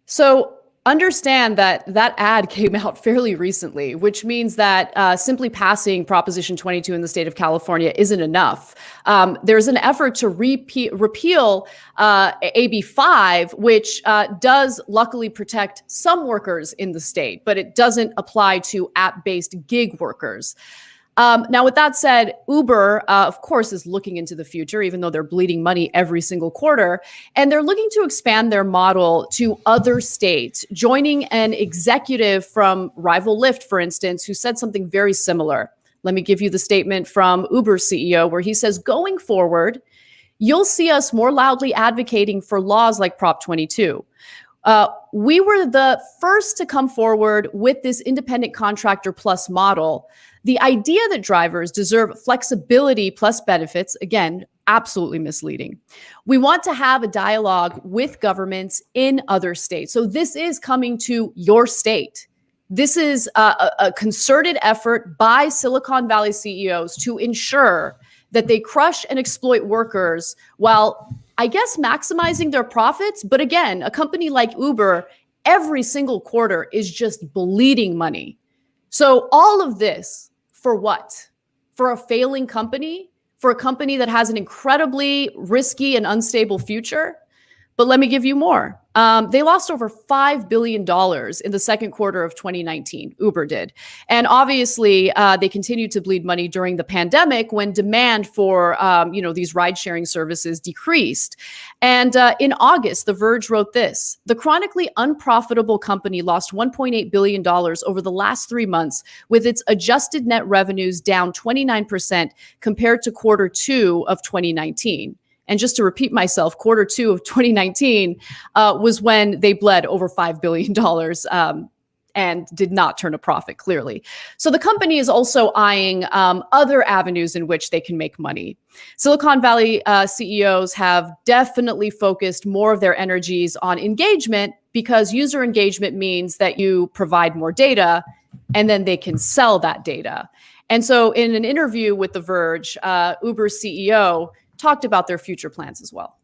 So understand that that ad came out fairly recently, which means that simply passing Proposition 22 in the state of California isn't enough. There's an effort to repeal AB 5, which does luckily protect some workers in the state, but it doesn't apply to app-based gig workers. Now, with that said, Uber, of course, is looking into the future, even though they're bleeding money every single quarter. And they're looking to expand their model to other states, joining an executive from rival Lyft, for instance, who said something very similar. Let me give you the statement from Uber's CEO, where he says, going forward, you'll see us more loudly advocating for laws like Prop 22. We were the first to come forward with this independent contractor plus model. The idea that drivers deserve flexibility plus benefits, again, absolutely misleading. We want to have a dialogue with governments in other states. So this is coming to your state. This is a concerted effort by Silicon Valley CEOs to ensure that they crush and exploit workers while, I guess, maximizing their profits. But again, a company like Uber, every single quarter is just bleeding money. So all of this, for what? For a failing company? For a company that has an incredibly risky and unstable future? But let me give you more. They lost over $5 billion in the second quarter of 2019, Uber did. And obviously, they continued to bleed money during the pandemic when demand for these ride-sharing services decreased. And in August, The Verge wrote this: the chronically unprofitable company lost $1.8 billion over the last 3 months, with its adjusted net revenues down 29% compared to quarter two of 2019. And just to repeat myself, Q2 of 2019 was when they bled over $5 billion and did not turn a profit, clearly. So the company is also eyeing other avenues in which they can make money. Silicon Valley CEOs have definitely focused more of their energies on engagement, because user engagement means that you provide more data and then they can sell that data. And so in an interview with The Verge, Uber's CEO talked about their future plans as well.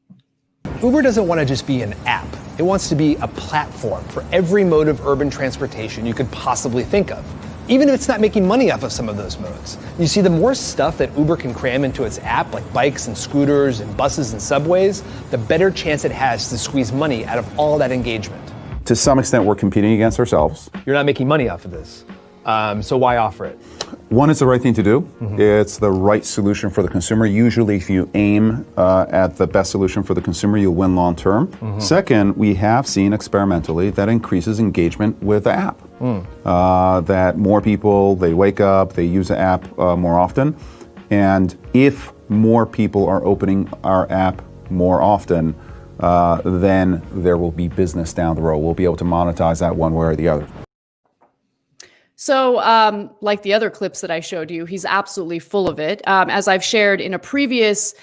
Uber doesn't want to just be an app. It wants to be a platform for every mode of urban transportation you could possibly think of, even if it's not making money off of some of those modes. You see, the more stuff that Uber can cram into its app, like bikes and scooters and buses and subways, the better chance it has to squeeze money out of all that engagement. To some extent, we're competing against ourselves. You're not making money off of this, so why offer it? One, it's the right thing to do. It's the right solution for the consumer. Usually, if you aim at the best solution for the consumer, you'll win long term. Second, we have seen experimentally that increases engagement with the app. That more people, they wake up, they use the app more often. And if more people are opening our app more often, then there will be business down the road. We'll be able to monetize that one way or the other. So like the other clips that I showed you, he's absolutely full of it. As I've shared in a previous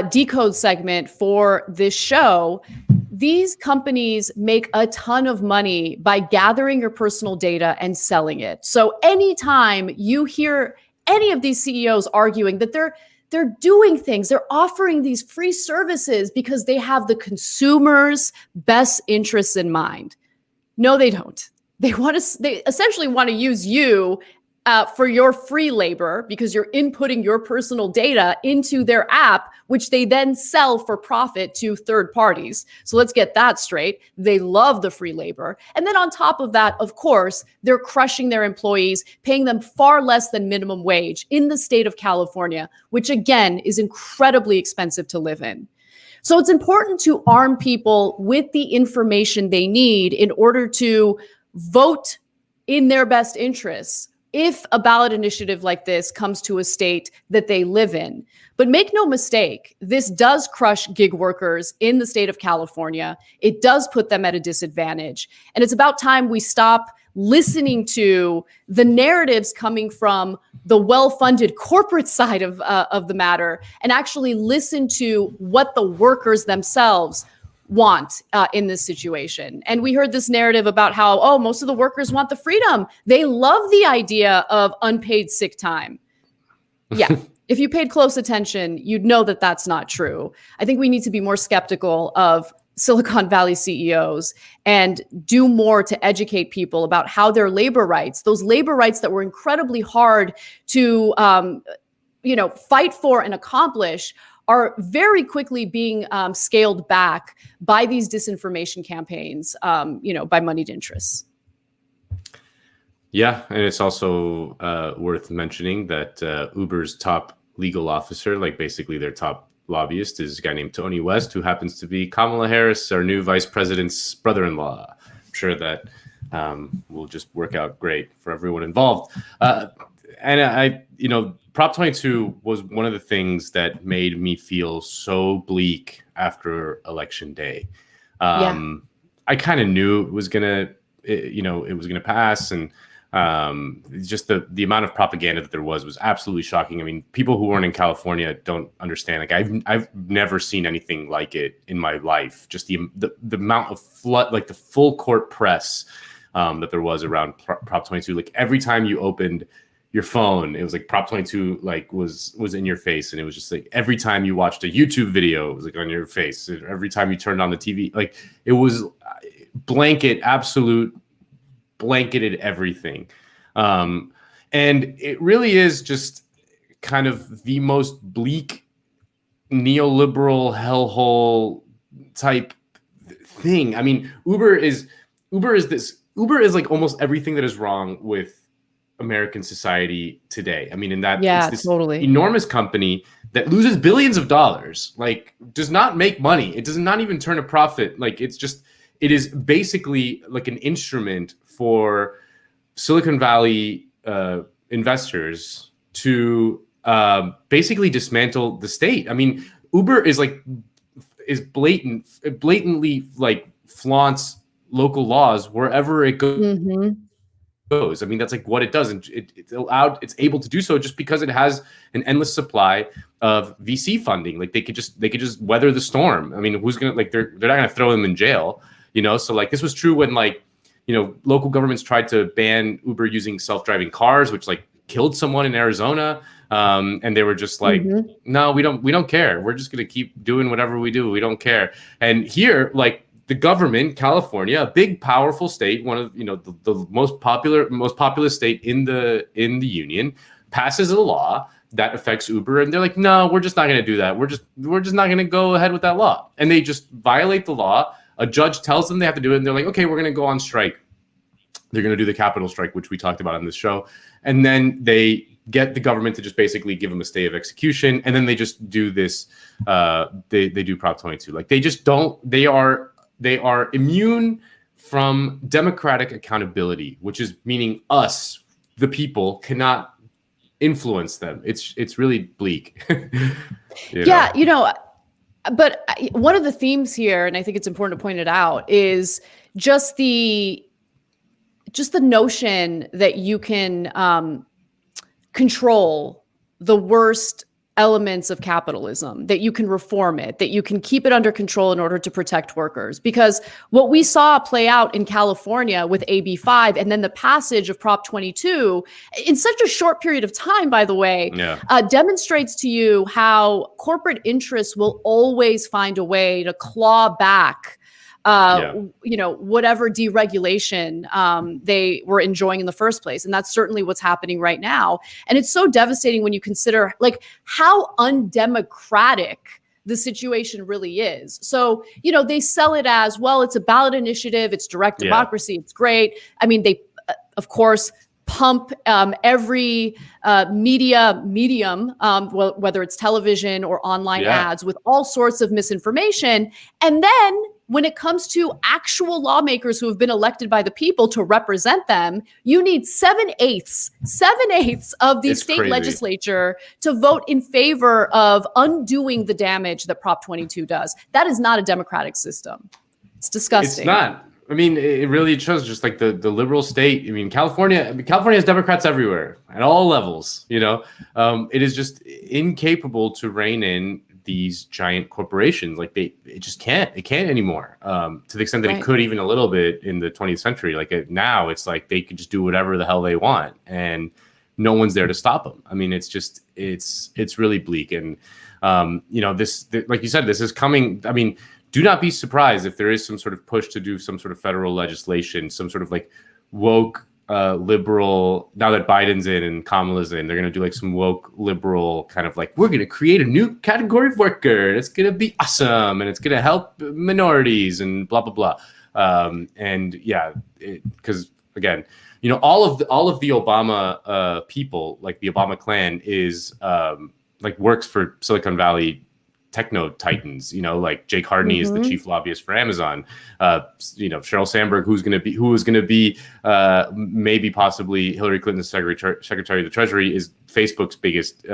Decode segment for this show, these companies make a ton of money by gathering your personal data and selling it. So anytime you hear any of these CEOs arguing that they're doing things, they're offering these free services because they have the consumer's best interests in mind. No, they don't. They essentially want to use you for your free labor, because you're inputting your personal data into their app, which they then sell for profit to third parties. So let's get that straight. They love the free labor. And then on top of that, of course, they're crushing their employees, paying them far less than minimum wage in the state of California, which again is incredibly expensive to live in. So it's important to arm people with the information they need in order to vote in their best interests if a ballot initiative like this comes to a state that they live in. But make no mistake, this does crush gig workers in the state of California. It does put them at a disadvantage. And it's about time we stop listening to the narratives coming from the well-funded corporate side of the matter and actually listen to what the workers themselves want in this situation. And we heard this narrative about how, most of the workers want the freedom. They love the idea of unpaid sick time. Yeah. If you paid close attention, you'd know that that's not true. I think we need to be more skeptical of Silicon Valley CEOs and do more to educate people about how their labor rights, those labor rights that were incredibly hard to, fight for and accomplish, are very quickly being scaled back by these disinformation campaigns, by moneyed interests. Yeah, and it's also worth mentioning that Uber's top legal officer, like basically their top lobbyist, is a guy named Tony West, who happens to be Kamala Harris, our new vice president's brother-in-law. I'm sure that will just work out great for everyone involved. And Prop 22 was one of the things that made me feel so bleak after Election Day. I kind of knew it was gonna pass, and just the amount of propaganda that there was absolutely shocking. I mean, people who weren't in California don't understand. Like I've never seen anything like it in my life. Just the amount of flood, like the full court press that there was around Prop 22. Like every time you opened your phone, it was like Prop 22 was in your face, and it was just like every time you watched a YouTube video, it was like on your face. Every time you turned on the TV, like it was blanketed everything. And it really is just kind of the most bleak neoliberal hellhole type thing. I mean, Uber is like almost everything that is wrong with American society today. I mean, it's this totally enormous company that loses billions of dollars, like does not make money. It does not even turn a profit. Like it is basically like an instrument for Silicon Valley investors to basically dismantle the state. I mean, Uber is blatantly like flaunts local laws wherever it goes. I mean, that's like what it does, and it's able to do so just because it has an endless supply of VC funding. Like they could just weather the storm. I mean, who's gonna they're not gonna throw them in jail, you know? So like this was true when local governments tried to ban Uber using self-driving cars, which like killed someone in Arizona. And they were just like, no, we don't care. We're just gonna keep doing whatever we do. We don't care. And here, like, the government, California, a big, powerful state, one of the most populous state in the union, passes a law that affects Uber, and they're like, no, we're just not going to do that. We're just not going to go ahead with that law, and they just violate the law. A judge tells them they have to do it, and they're like, okay, we're going to go on strike. They're going to do the Capitol strike, which we talked about on this show, and then they get the government to just basically give them a stay of execution, and then they just do this. They do Prop 22. Like they just don't. They are immune from democratic accountability, which is meaning us, the people, cannot influence them. It's really bleak. But one of the themes here, and I think it's important to point it out, is just the notion that you can control the worst elements of capitalism, that you can reform it, that you can keep it under control in order to protect workers. Because what we saw play out in California with AB 5 and then the passage of Prop 22 in such a short period of time, by the way, demonstrates to you how corporate interests will always find a way to claw back whatever deregulation they were enjoying in the first place. And that's certainly what's happening right now. And it's so devastating when you consider like how undemocratic the situation really is. So, they sell it as, well, it's a ballot initiative. It's direct democracy. It's great. I mean, they, of course, pump every media medium, whether it's television or online ads, with all sorts of misinformation. And then when it comes to actual lawmakers who have been elected by the people to represent them, you need 7/8 of the state legislature to vote in favor of undoing the damage that Prop 22 does. That is not a democratic system. It's disgusting. It's not. I mean, it really shows just like the liberal state. I mean, California has Democrats everywhere at all levels. It is just incapable to rein in these giant corporations. Like it can't anymore. To the extent that it could even a little bit in the 20th century. Like now it's like they could just do whatever the hell they want and no one's there to stop them. I mean, it's really bleak. And, this like you said, this is coming. I mean, do not be surprised if there is some sort of push to do some sort of federal legislation, some sort of like woke liberal, now that Biden's in and Kamala's in, they're going to do like some woke liberal kind of like, we're going to create a new category of worker. And it's going to be awesome. And it's going to help minorities and blah, blah, blah. Because again, all of the Obama people, like the Obama clan is like works for Silicon Valley techno titans, like Jake Hardney is the chief lobbyist for Amazon. Sheryl Sandberg, who was going to be maybe possibly Hillary Clinton's secretary of the Treasury, is Facebook's biggest,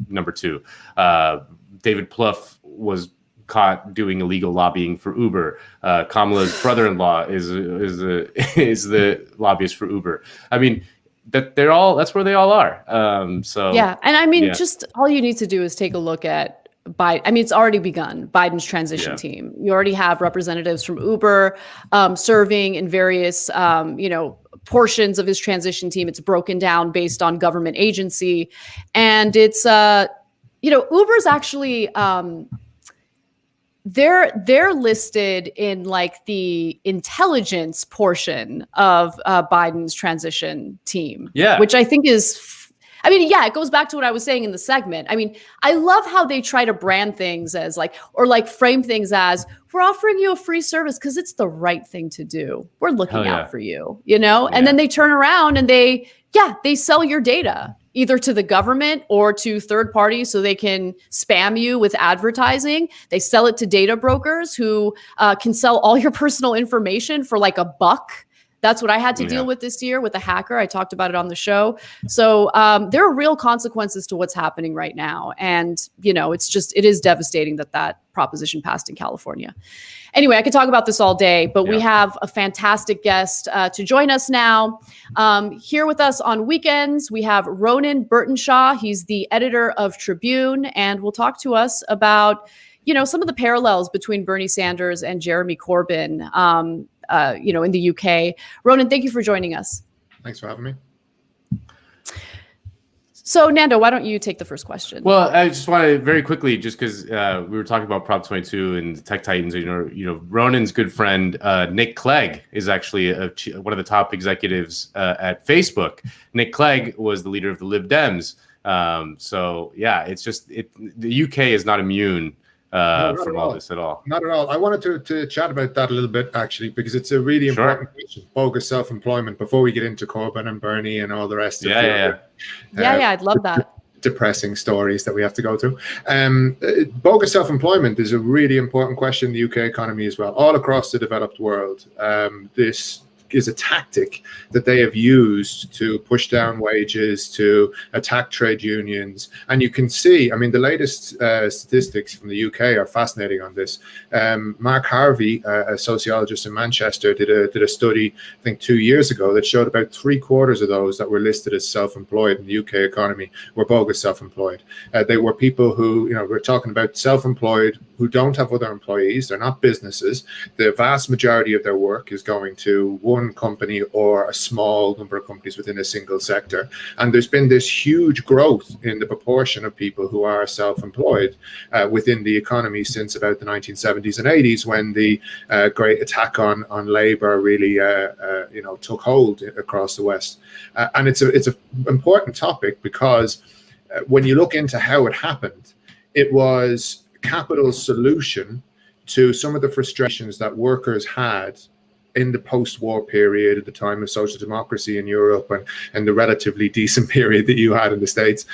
number 2. David Plouffe was caught doing illegal lobbying for Uber. Kamala's brother-in-law is the lobbyist for Uber. I mean, that's where they all are. Just all you need to do is take a look at it's already begun, Biden's transition team. You already have representatives from Uber serving in various, portions of his transition team. It's broken down based on government agency. And it's, Uber's actually, they're listed in like the intelligence portion of Biden's transition team, which I think is it goes back to what I was saying in the segment. I mean, I love how they try to brand things as frame things as, we're offering you a free service because it's the right thing to do. We're looking out for you, And then they turn around and they sell your data either to the government or to third parties so they can spam you with advertising. They sell it to data brokers who can sell all your personal information for like $1. That's what I had to deal with this year with a hacker. I talked about it on the show. So there are real consequences to what's happening right now. And, it is devastating that proposition passed in California. Anyway, I could talk about this all day, but we have a fantastic guest to join us now. Here with us on weekends, we have Ronan Burtenshaw. He's the editor of Tribune, and will talk to us about, some of the parallels between Bernie Sanders and Jeremy Corbyn, in the UK. Ronan, thank you for joining us. Thanks for having me. So, Nando, why don't you take the first question? Well, I just want to very quickly, just because we were talking about Prop 22 and Tech Titans, Ronan's good friend, Nick Clegg, is actually one of the top executives at Facebook. Nick Clegg was the leader of the Lib Dems. It's just the UK is not immune from all this at all. Not at all. I wanted to chat about that a little bit, actually, because it's a really important question. Bogus self-employment, before we get into Corbyn and Bernie and all the rest of I'd love that. Depressing stories that we have to go through. Bogus self-employment is a really important question in the UK economy as well, all across the developed world. This is a tactic that they have used to push down wages, to attack trade unions. And you can see, the latest statistics from the UK are fascinating on this. Mark Harvey, a sociologist in Manchester, did a study, I think 2 years ago, that showed about 3/4 of those that were listed as self-employed in the UK economy were bogus self-employed. They were people who, we're talking about self-employed who don't have other employees. They're not businesses. The vast majority of their work is going to one company or a small number of companies within a single sector. And there's been this huge growth in the proportion of people who are self-employed within the economy since about the 1970s and 80s, when the great attack on labor really took hold across the West. And it's an important topic because when you look into how it happened, it was capital's solution to some of the frustrations that workers had in the post-war period, at the time of social democracy in Europe, and the relatively decent period that you had in the States.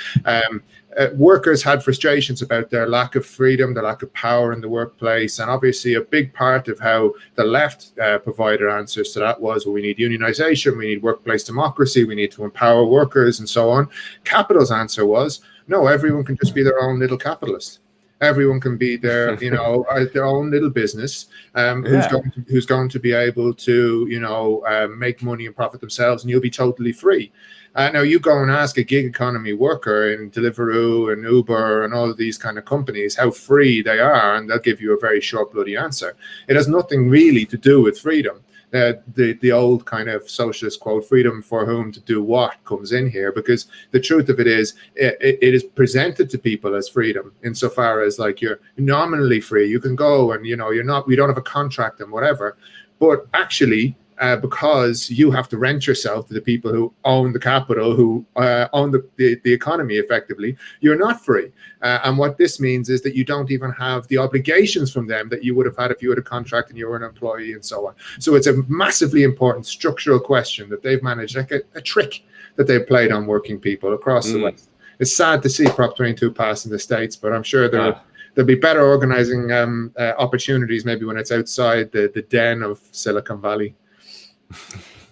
Workers had frustrations about their lack of freedom, their lack of power in the workplace. And obviously a big part of how the left provided answers to that was, well, we need unionization, we need workplace democracy, we need to empower workers and so on. Capital's answer was, no, everyone can just be their own little capitalist. Everyone can be their, their own little business, who's going to be able to, make money and profit themselves, and you'll be totally free. Now you go and ask a gig economy worker in Deliveroo and Uber and all of these kind of companies how free they are, and they'll give you a very short, bloody answer. It has nothing really to do with freedom. The old kind of socialist quote, freedom for whom to do what, comes in here, because the truth of it is, it is presented to people as freedom insofar as like you're nominally free. You can go and, we don't have a contract and whatever, but actually, because you have to rent yourself to the people who own the capital, who own the economy effectively, you're not free. And what this means is that you don't even have the obligations from them that you would have had if you had a contract and you were an employee and so on. So it's a massively important structural question that they've managed, like a trick that they've played on working people across the West. It's sad to see Prop 22 pass in the States, but I'm sure there'll be better organizing opportunities maybe when it's outside the den of Silicon Valley.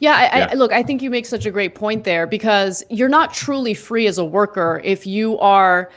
Look, I think you make such a great point there, because you're not truly free as a worker if you are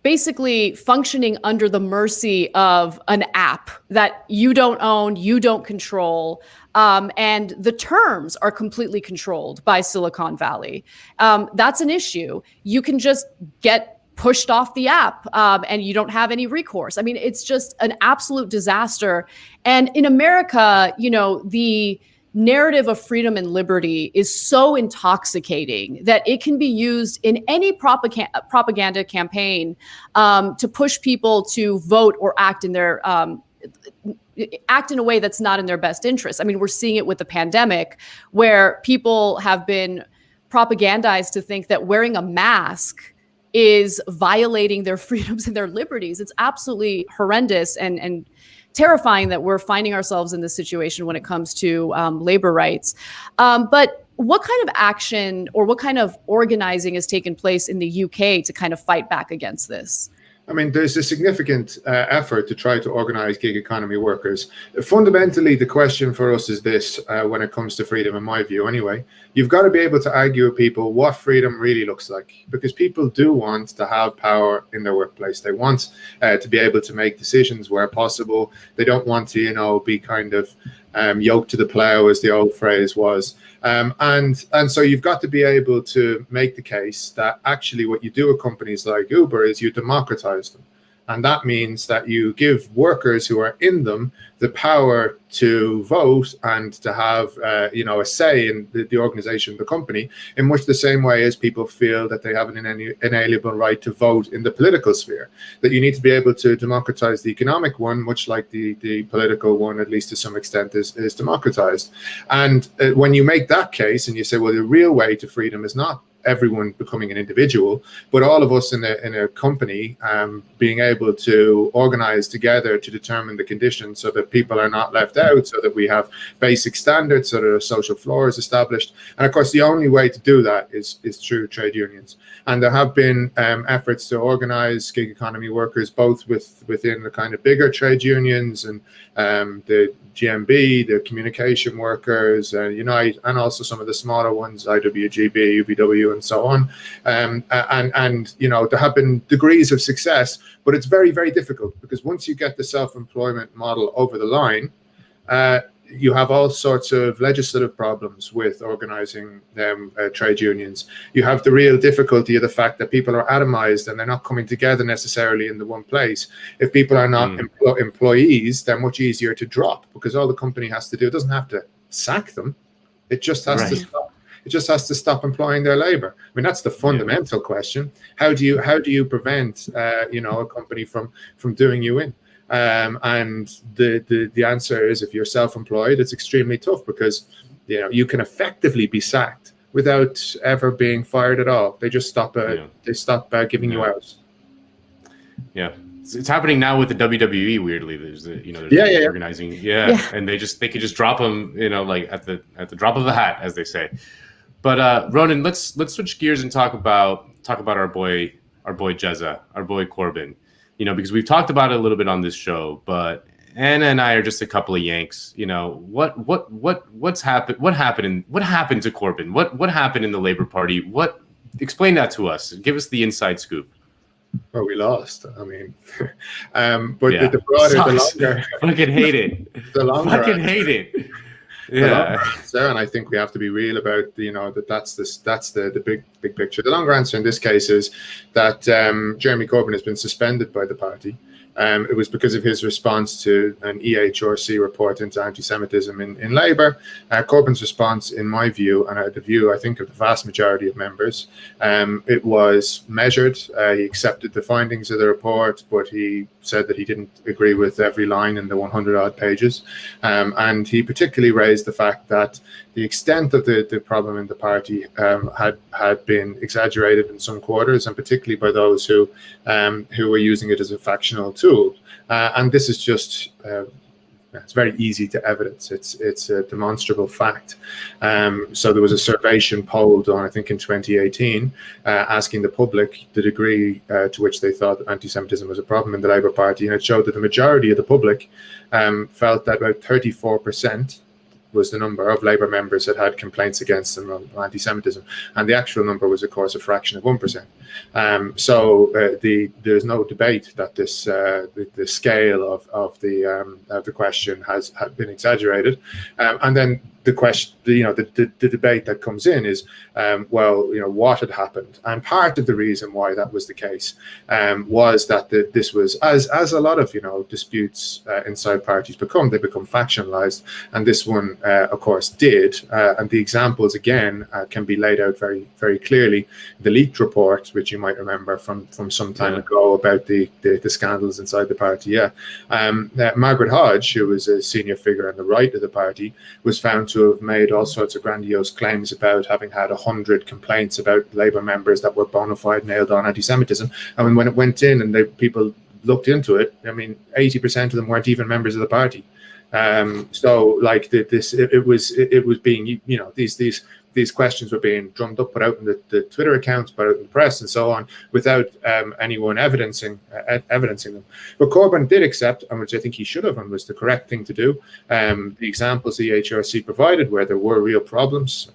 basically functioning under the mercy of an app that you don't own, you don't control, and the terms are completely controlled by Silicon Valley. That's an issue. You can just get pushed off the app and you don't have any recourse. I mean, it's just an absolute disaster. And in America, the narrative of freedom and liberty is so intoxicating that it can be used in any propaganda campaign to push people to vote or act in a way that's not in their best interest. I mean, we're seeing it with the pandemic, where people have been propagandized to think that wearing a mask is violating their freedoms and their liberties. It's absolutely horrendous and terrifying that we're finding ourselves in this situation when it comes to labor rights. But what kind of action or what kind of organizing has taken place in the UK to kind of fight back against this? I mean, there's a significant effort to try to organize gig economy workers. Fundamentally, the question for us is this, when it comes to freedom, in my view anyway, you've got to be able to argue with people what freedom really looks like, because people do want to have power in their workplace. They want to be able to make decisions where possible. They don't want to, be kind of yoked to the plow, as the old phrase was. And so you've got to be able to make the case that actually what you do with companies like Uber is you democratize them. And that means that you give workers who are in them the power to vote and to have, a say in the organization of the company, in much the same way as people feel that they have an inalienable right to vote in the political sphere. That you need to be able to democratize the economic one, much like the political one, at least to some extent, is democratized. And when you make that case and you say, well, the real way to freedom is not everyone becoming an individual, but all of us in a company being able to organize together to determine the conditions so that people are not left out, so that we have basic standards, so that a social floor is established. And of course, the only way to do that is through trade unions. And there have been efforts to organize gig economy workers, both within the kind of bigger trade unions and the GMB, the communication workers, Unite, and also some of the smaller ones, IWGB, UBW, and so on. And there have been degrees of success, but it's very, very difficult, because once you get the self-employment model over the line, you have all sorts of legislative problems with organizing trade unions. You have the real difficulty of the fact that people are atomized and they're not coming together necessarily in the one place. If people are not employees, they're much easier to drop, because all the company has to do, it doesn't have to sack them. It just has to stop. It just has to stop employing their labor. I mean, that's the fundamental question. How do you prevent a company from doing you in? And the answer is, if you're self-employed, it's extremely tough, because you can effectively be sacked without ever being fired at all. They just stop giving you hours. Yeah, it's happening now with the WWE. Weirdly, there's organizing. And they could just drop them, like at the drop of a hat, as they say. But Ronan, let's switch gears and talk about our boy Jezza, our boy Corbyn. Because we've talked about it a little bit on this show, but Anna and I are just a couple of Yanks. What's happened? What happened to Corbyn? What happened in the Labour Party? Explain that to us. Give us the inside scoop. Well, we lost. I mean, the longer, fucking hate it. The longer, fucking hate it. Yeah, and I think we have to be real about that's the big picture. The longer answer in this case is that Jeremy Corbyn has been suspended by the party. It was because of his response to an EHRC report into anti-Semitism in Labour. Corbyn's response, in my view, and the view, I think, of the vast majority of members, it was measured. He accepted the findings of the report, but he said that he didn't agree with every line in the 100-odd pages. And he particularly raised the fact that the extent of the problem in the party had been exaggerated in some quarters, and particularly by those who were using it as a factional tool. And this is just it's very easy to evidence. It's a demonstrable fact. So there was a Survation poll done, I think, in 2018, asking the public the degree to which they thought anti-Semitism was a problem in the Labour Party, and it showed that the majority of the public felt that about 34% was the number of Labour members that had complaints against them of anti-Semitism, and the actual number was, of course, a fraction of 1%. So there's no debate that the scale of the question had been exaggerated, and then the question, the debate that comes in is, what had happened? And part of the reason why that was the case was that this was, as a lot of disputes inside parties become factionalized, and this one, of course, did. And the examples again can be laid out very, very clearly. The leaked report, which you might remember from some time ago, about the scandals inside the party. Margaret Hodge, who was a senior figure on the right of the party, was found to have made all sorts of grandiose claims about having had 100 complaints about Labour members that were bona fide nailed on anti-Semitism. I mean, when it went in and people looked into it, I mean, 80% of them weren't even members of the party. So like it was being, these these questions were being drummed up, put out in the Twitter accounts, put out in the press, and so on, without anyone evidencing them. But Corbyn did accept, and which I think he should have, and was the correct thing to do. The examples the HRC provided where there were real problems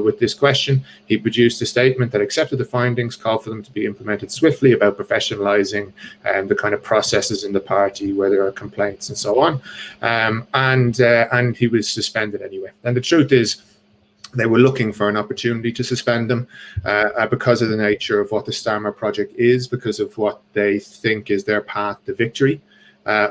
with this question, he produced a statement that accepted the findings, called for them to be implemented swiftly, about professionalising the kind of processes in the party where there are complaints and so on. And he was suspended anyway. And the truth is, they were looking for an opportunity to suspend them because of the nature of what the Starmer project is, because of what they think is their path to victory,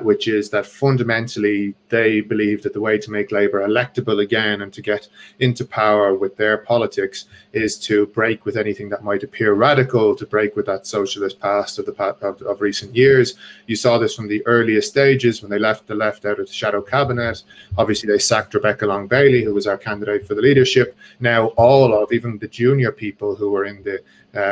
which is that fundamentally they believe that the way to make Labour electable again and to get into power with their politics is to break with anything that might appear radical, to break with that socialist past of recent years. You saw this from the earliest stages when they left the left out of the shadow cabinet. Obviously, they sacked Rebecca Long-Bailey, who was our candidate for the leadership. Now, all of even the junior people who were in the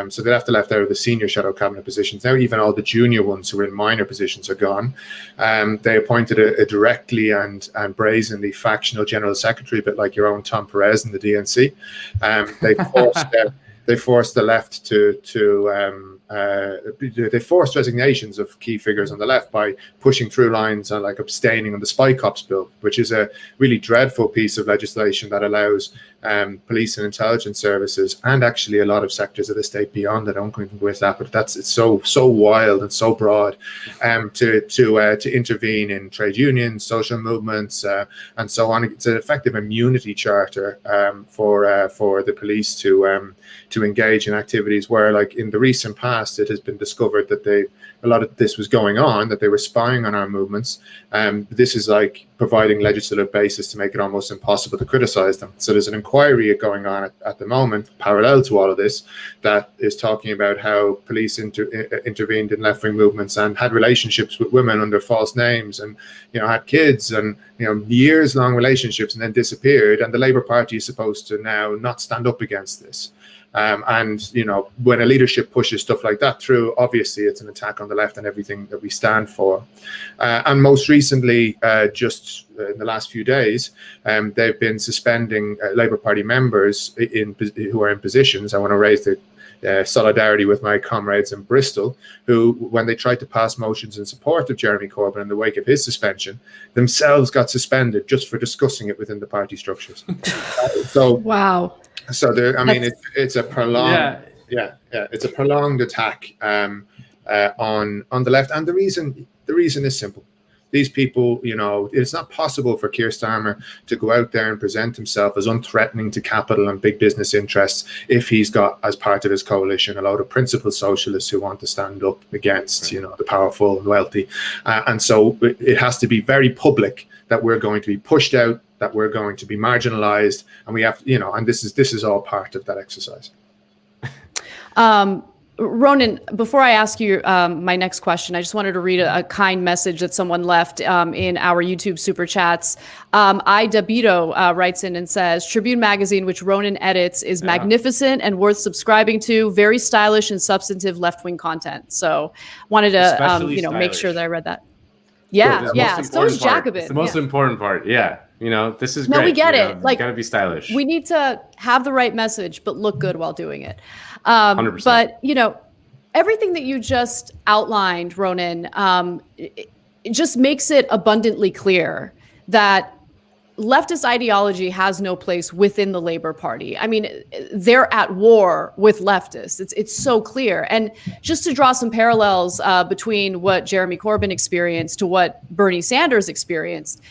so they left out of the senior shadow cabinet positions. Now even all the junior ones who were in minor positions are gone. They appointed a directly and brazenly factional general secretary, a bit like your own Tom Perez in the DNC. They forced the left they forced resignations of key figures on the left by pushing through lines on like abstaining on the Spy Cops bill, which is a really dreadful piece of legislation that allows police and intelligence services, and actually a lot of sectors of the state beyond that. I don't go with that, but it's so wild and so broad to intervene in trade unions, social movements, and so on. It's an effective immunity charter for the police to engage in activities where, like in the recent past, it has been discovered that a lot of this was going on, that they were spying on our movements. This is like providing legislative basis to make it almost impossible to criticize them. So there's an inquiry going on at the moment, parallel to all of this, that is talking about how police intervened in left-wing movements and had relationships with women under false names, and had kids, and years-long relationships, and then disappeared. And the Labour Party is supposed to now not stand up against this. And when a leadership pushes stuff like that through, obviously it's an attack on the left and everything that we stand for. And most recently, just in the last few days, they've been suspending Labour Party members who are in positions. I want to raise the solidarity with my comrades in Bristol, who, when they tried to pass motions in support of Jeremy Corbyn in the wake of his suspension, themselves got suspended just for discussing it within the party structures. Wow. So it's a prolonged, it's a prolonged attack on the left, and the reason is simple. These people, it's not possible for Keir Starmer to go out there and present himself as unthreatening to capital and big business interests if he's got, as part of his coalition, a load of principled socialists who want to stand up against, the powerful and wealthy. And so it has to be very public that we're going to be pushed out, that we're going to be marginalized, and we have, and this is all part of that exercise. Ronan, before I ask you my next question, I just wanted to read a kind message that someone left in our YouTube super chats. Idabito writes in and says, Tribune Magazine, which Ronan edits, is magnificent and worth subscribing to. Very stylish and substantive left-wing content. So wanted to make sure that I read that. Yeah. So is Jacobin. It's the most important part. Yeah. This is great. No, we get it. Like, gotta be stylish. We need to have the right message, but look good while doing it. 100%. But, everything that you just outlined, Ronan, it just makes it abundantly clear that leftist ideology has no place within the Labour Party. I mean, they're at war with leftists. It's so clear. And just to draw some parallels between what Jeremy Corbyn experienced to what Bernie Sanders experienced,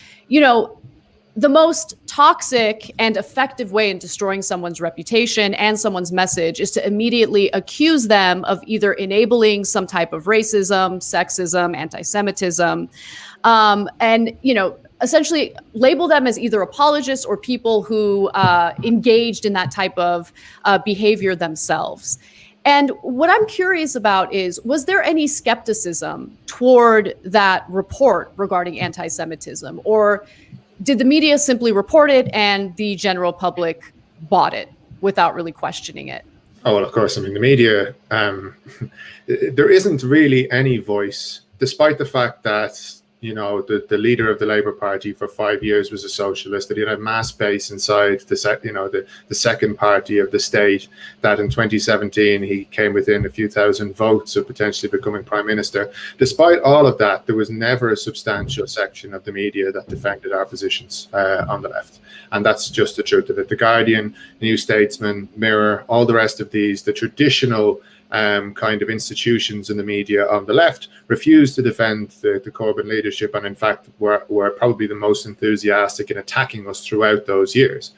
the most toxic and effective way in destroying someone's reputation and someone's message is to immediately accuse them of either enabling some type of racism, sexism, anti-Semitism, and, essentially label them as either apologists or people who engaged in that type of behavior themselves. And what I'm curious about is, was there any skepticism toward that report regarding anti-Semitism, or did the media simply report it and the general public bought it without really questioning it? Oh, well, of course. I mean, the media, there isn't really any voice, despite the fact that, the leader of the Labour Party for 5 years was a socialist, that he had a mass base inside the second party of the state, that in 2017 he came within a few thousand votes of potentially becoming prime minister. Despite all of that, there was never a substantial section of the media that defended our positions on the left. And that's just the truth of it. The Guardian, New Statesman, Mirror, all the rest of these, the traditional kind of institutions in the media on the left, refused to defend the Corbyn leadership, and in fact were probably the most enthusiastic in attacking us throughout those years.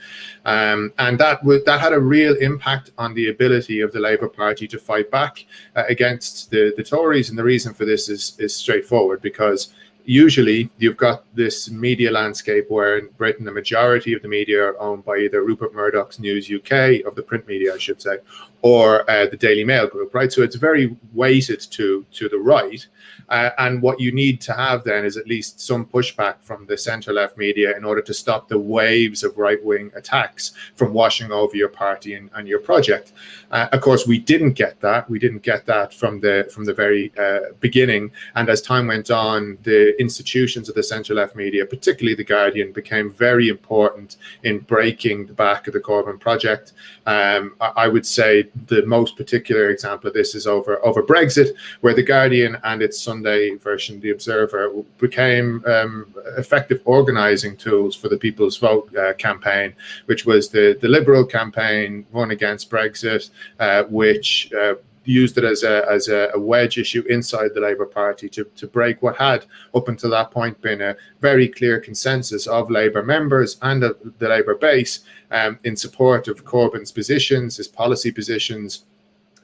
And that had a real impact on the ability of the Labour Party to fight back against the Tories. And the reason for this is straightforward, because usually you've got this media landscape where in Britain the majority of the media are owned by either Rupert Murdoch's News UK, of the print media I should say, or the Daily Mail group, right? So it's very weighted to the right. And what you need to have then is at least some pushback from the centre-left media in order to stop the waves of right-wing attacks from washing over your party and your project. Of course, we didn't get that. We didn't get that from the very beginning. And as time went on, the institutions of the centre-left media, particularly The Guardian, became very important in breaking the back of the Corbyn project. I would say the most particular example of this is over Brexit, where The Guardian and its Sunday version, The Observer, became effective organising tools for the People's Vote campaign, which was the Liberal campaign run against Brexit, which used it as a wedge issue inside the Labour Party to break what had up until that point been a very clear consensus of Labour members and of the Labour base in support of Corbyn's positions, his policy positions,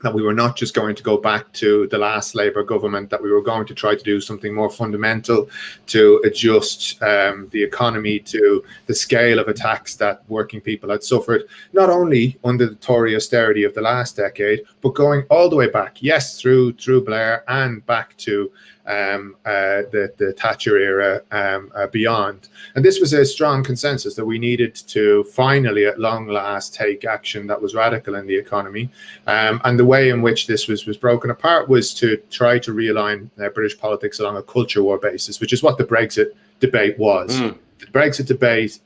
that we were not just going to go back to the last Labour government, that we were going to try to do something more fundamental to adjust the economy to the scale of attacks that working people had suffered, not only under the Tory austerity of the last decade, but going all the way back, yes, through Blair and back to the Thatcher era beyond. And this was a strong consensus that we needed to finally, at long last, take action that was radical in the economy. And the way in which this was broken apart was to try to realign British politics along a culture war basis, which is what the Brexit debate was. The Brexit debate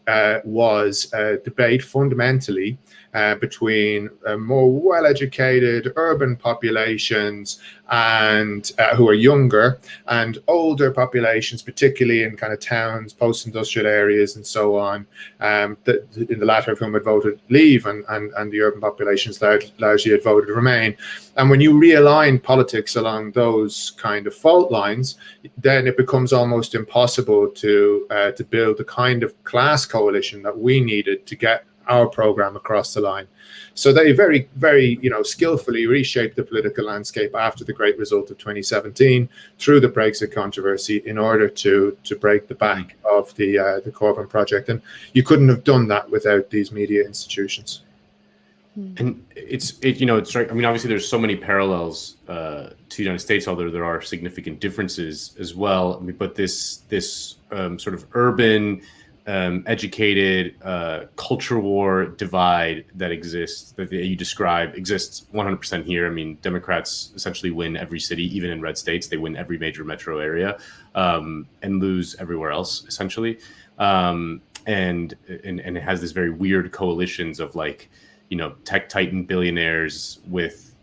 was a debate fundamentally between more well-educated urban populations and who are younger, and older populations, particularly in kind of towns, post-industrial areas, and so on. In the latter of whom had voted Leave, and the urban populations largely had voted Remain. And when you realign politics along those kind of fault lines, then it becomes almost impossible to build the kind of class coalition that we needed to get our program across the line. So they very, very, skillfully reshaped the political landscape after the great result of 2017 through the Brexit controversy in order to break the back of the Corbyn project. And you couldn't have done that without these media institutions. And it's right. I mean, obviously, there's so many parallels to the United States, although there are significant differences as well. I mean, but this sort of urban, educated culture war divide that exists, that you describe, exists 100% here. I mean, Democrats essentially win every city, even in red states. They win every major metro area and lose everywhere else, essentially. And it has this very weird coalitions of tech titan billionaires with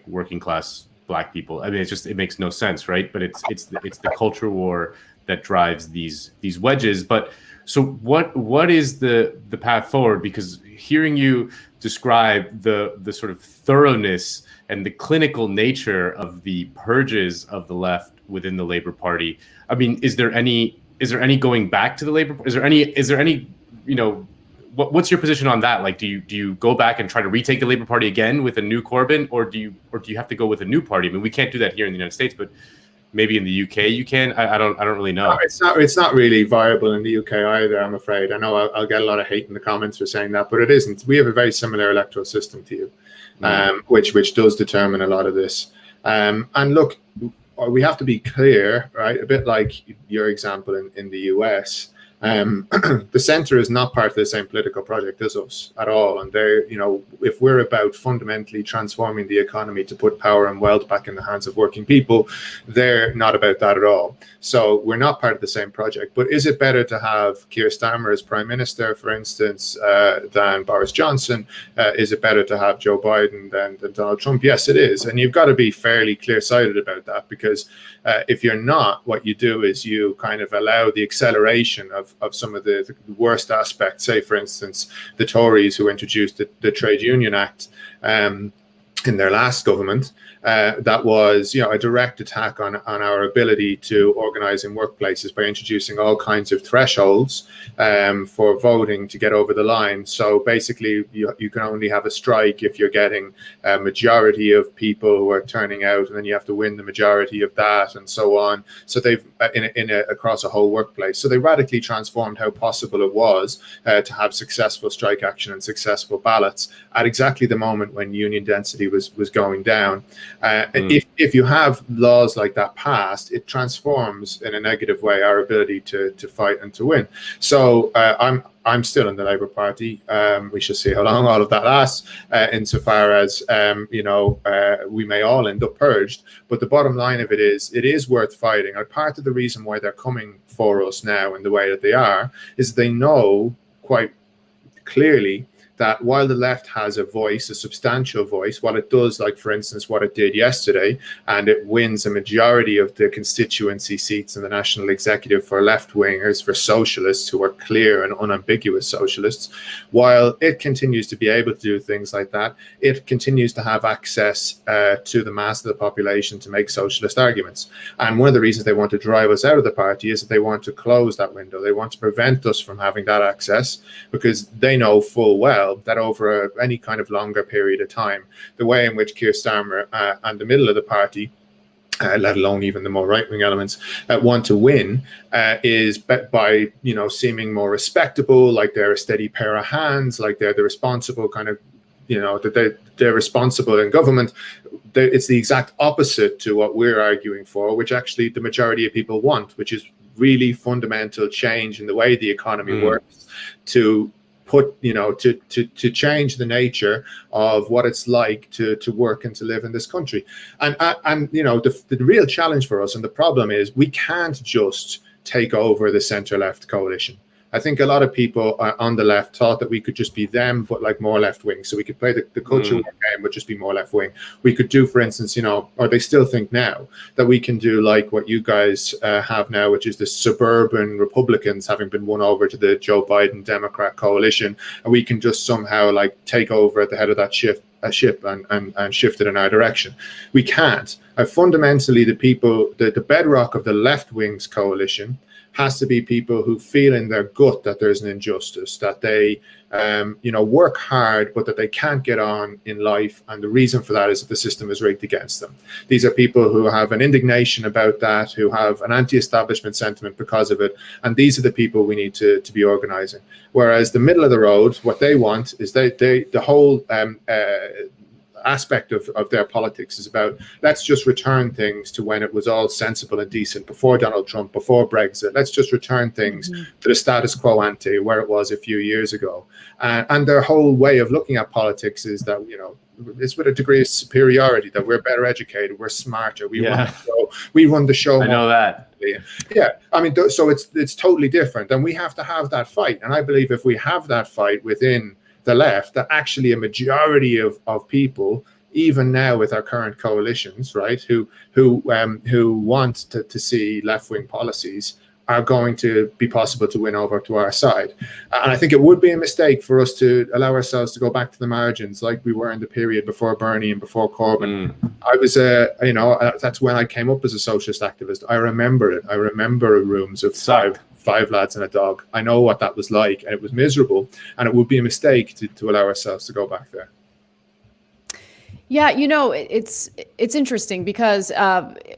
working class Black people. I mean, it makes no sense, right? But it's the culture war that drives these wedges. But so what is the path forward? Because hearing you describe the sort of thoroughness and the clinical nature of the purges of the left within the Labour Party, I mean, is there any going back to the Labour? Is there any what's your position on that? Do you go back and try to retake the Labour Party again with a new Corbyn, or do you have to go with a new party? I mean, we can't do that here in the United States, but maybe in the UK you can. I don't really know. No, it's not really viable in the UK either, I'm afraid. I know I'll get a lot of hate in the comments for saying that, but it isn't. We have a very similar electoral system to you, which does determine a lot of this. And look, we have to be clear, right? A bit like your example in the US. The centre is not part of the same political project as us at all. And they, if we're about fundamentally transforming the economy to put power and wealth back in the hands of working people, they're not about that at all. So we're not part of the same project. But is it better to have Keir Starmer as Prime Minister, for instance, than Boris Johnson? Is it better to have Joe Biden than Donald Trump? Yes, it is. And you've got to be fairly clear-sighted about that, because if you're not, what you do is you kind of allow the acceleration of some of the worst aspects. Say, for instance, the Tories who introduced the Trade Union Act in their last government. That was, a direct attack on our ability to organise in workplaces by introducing all kinds of thresholds for voting to get over the line. So basically, you can only have a strike if you're getting a majority of people who are turning out, and then you have to win the majority of that, and so on. So they've across a whole workplace. So they radically transformed how possible it was to have successful strike action and successful ballots at exactly the moment when union density was going down. If you have laws like that passed, it transforms in a negative way our ability to fight and to win. So I'm still in the Labour Party. We shall see how long all of that lasts, insofar as we may all end up purged. But the bottom line of it is worth fighting. And part of the reason why they're coming for us now in the way that they are is they know quite clearly that while the left has a voice, a substantial voice, while it does, like, for instance, what it did yesterday, and it wins a majority of the constituency seats in the National Executive for left-wingers, for socialists who are clear and unambiguous socialists, while it continues to be able to do things like that, it continues to have access to the mass of the population to make socialist arguments. And one of the reasons they want to drive us out of the party is that they want to close that window. They want to prevent us from having that access, because they know full well that over any kind of longer period of time, the way in which Keir Starmer and the middle of the party, let alone even the more right-wing elements, want to win is by seeming more respectable, like they're a steady pair of hands, like they're the responsible kind of, that they're responsible in government. It's the exact opposite to what we're arguing for, which actually the majority of people want, which is really fundamental change in the way the economy works, to put, to change the nature of what it's like to work and to live in this country. And the real challenge for us, and the problem is, we can't just take over the centre-left coalition. I think a lot of people on the left thought that we could just be them, but like more left-wing. So we could play the culture war game, but just be more left-wing. We could do, for instance, or they still think now, that we can do like what you guys have now, which is the suburban Republicans having been won over to the Joe Biden Democrat coalition. And we can just somehow like take over at the head of that ship and shift it in our direction. We can't. Fundamentally, the bedrock of the left-wing's coalition has to be people who feel in their gut that there's an injustice, that they work hard, but that they can't get on in life. And the reason for that is that the system is rigged against them. These are people who have an indignation about that, who have an anti-establishment sentiment because of it. And these are the people we need to be organizing. Whereas the middle of the road, what they want is the whole aspect of their politics is about, let's just return things to when it was all sensible and decent, before Donald Trump, before Brexit. Let's just return things to the status quo ante, where it was a few years ago. And their whole way of looking at politics is that, it's with a degree of superiority, that we're better educated, we're smarter, we run the show. I know that. Yeah, I mean, so it's totally different, and we have to have that fight. And I believe if we have that fight within the left, that actually a majority of people, even now with our current coalitions, right, who want to see left-wing policies, are going to be possible to win over to our side. And I think it would be a mistake for us to allow ourselves to go back to the margins like we were in the period before Bernie and before Corbyn. I was, that's when I came up as a socialist activist. I remember it. I remember rooms of five lads and a dog. I know what that was like, and it was miserable. And it would be a mistake to allow ourselves to go back there. Yeah, it's interesting because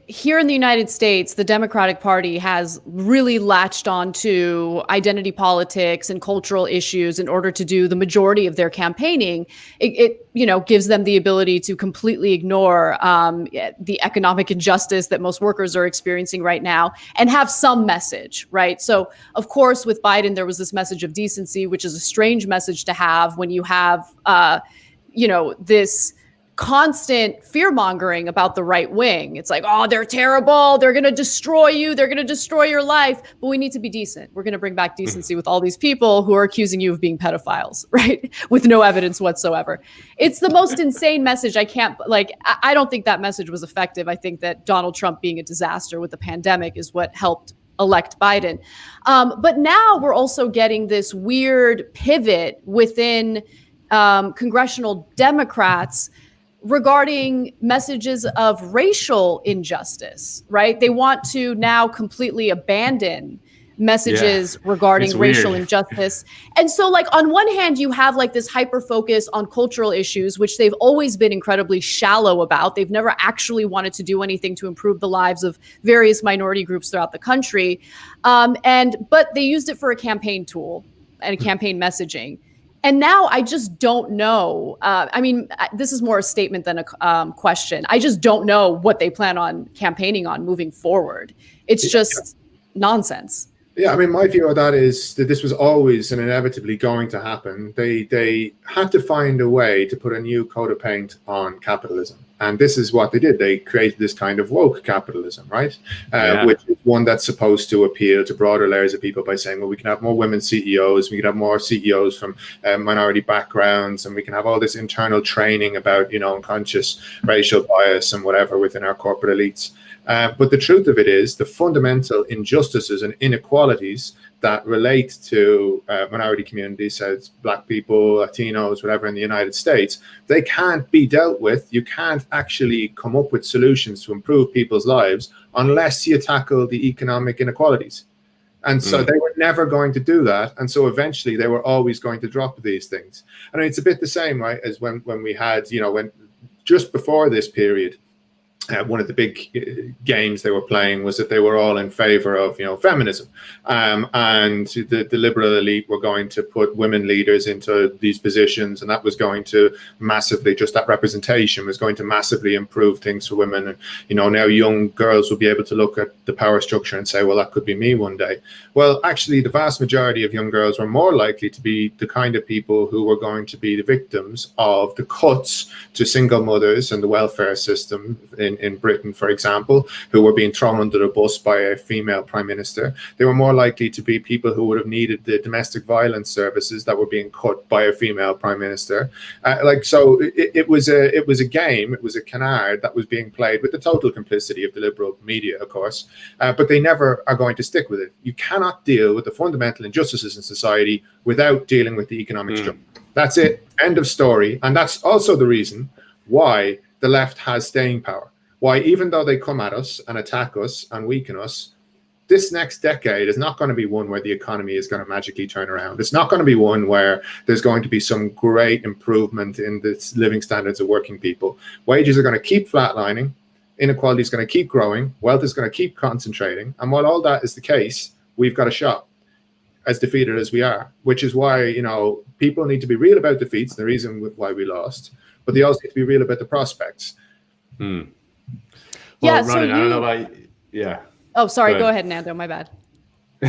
here in the United States, the Democratic Party has really latched onto identity politics and cultural issues in order to do the majority of their campaigning. It gives them the ability to completely ignore the economic injustice that most workers are experiencing right now and have some message, right? So, of course, with Biden, there was this message of decency, which is a strange message to have when you have, this constant fear mongering about the right wing. It's like, oh, they're terrible. They're going to destroy you. They're going to destroy your life. But we need to be decent. We're going to bring back decency with all these people who are accusing you of being pedophiles, right? With no evidence whatsoever. It's the most insane message. I don't think that message was effective. I think that Donald Trump being a disaster with the pandemic is what helped elect Biden. But now we're also getting this weird pivot within congressional Democrats regarding messages of racial injustice, right? They want to now completely abandon messages regarding racial injustice. And so on one hand, you have this hyper focus on cultural issues, which they've always been incredibly shallow about. They've never actually wanted to do anything to improve the lives of various minority groups throughout the country. But they used it for a campaign tool and a campaign messaging. And now I just don't know. This is more a statement than a question. I just don't know what they plan on campaigning on moving forward. It's just nonsense. Yeah, my view of that is that this was always and inevitably going to happen. They had to find a way to put a new coat of paint on capitalism. And this is what they did. They created this kind of woke capitalism, right? Which is one that's supposed to appeal to broader layers of people by saying, well, we can have more women CEOs, we can have more CEOs from minority backgrounds, and we can have all this internal training about, unconscious racial bias and whatever within our corporate elites. But the truth of it is the fundamental injustices and inequalities that relate to minority communities, so it's Black people, Latinos, whatever, in the United States, they can't be dealt with. You can't actually come up with solutions to improve people's lives unless you tackle the economic inequalities. And so they were never going to do that. And so eventually they were always going to drop these things. It's a bit the same, right, as when we had, when just before this period, one of the big games they were playing was that they were all in favor of, feminism, and the liberal elite were going to put women leaders into these positions, and that was going to massively, just that representation was going to massively improve things for women. And now young girls will be able to look at the power structure and say, well, that could be me one day. Well, actually, the vast majority of young girls were more likely to be the kind of people who were going to be the victims of the cuts to single mothers and the welfare system in Britain, for example, who were being thrown under the bus by a female prime minister. They were more likely to be people who would have needed the domestic violence services that were being cut by a female prime minister. It was a game, it was a canard that was being played with the total complicity of the liberal media, of course, but they never are going to stick with it. You cannot deal with the fundamental injustices in society without dealing with the economic struggle. That's it. End of story. And that's also the reason why the left has staying power. Why, even though they come at us and attack us and weaken us, this next decade is not going to be one where the economy is going to magically turn around. It's not going to be one where there's going to be some great improvement in the living standards of working people. Wages are going to keep flatlining. Inequality is going to keep growing. Wealth is going to keep concentrating. And while all that is the case, we've got a shot, as defeated as we are, which is why, people need to be real about defeats, the reason why we lost, but they also need to be real about the prospects. Well, Ronan, I don't know about you. Yeah. Oh, sorry. Go ahead, Nando. My bad.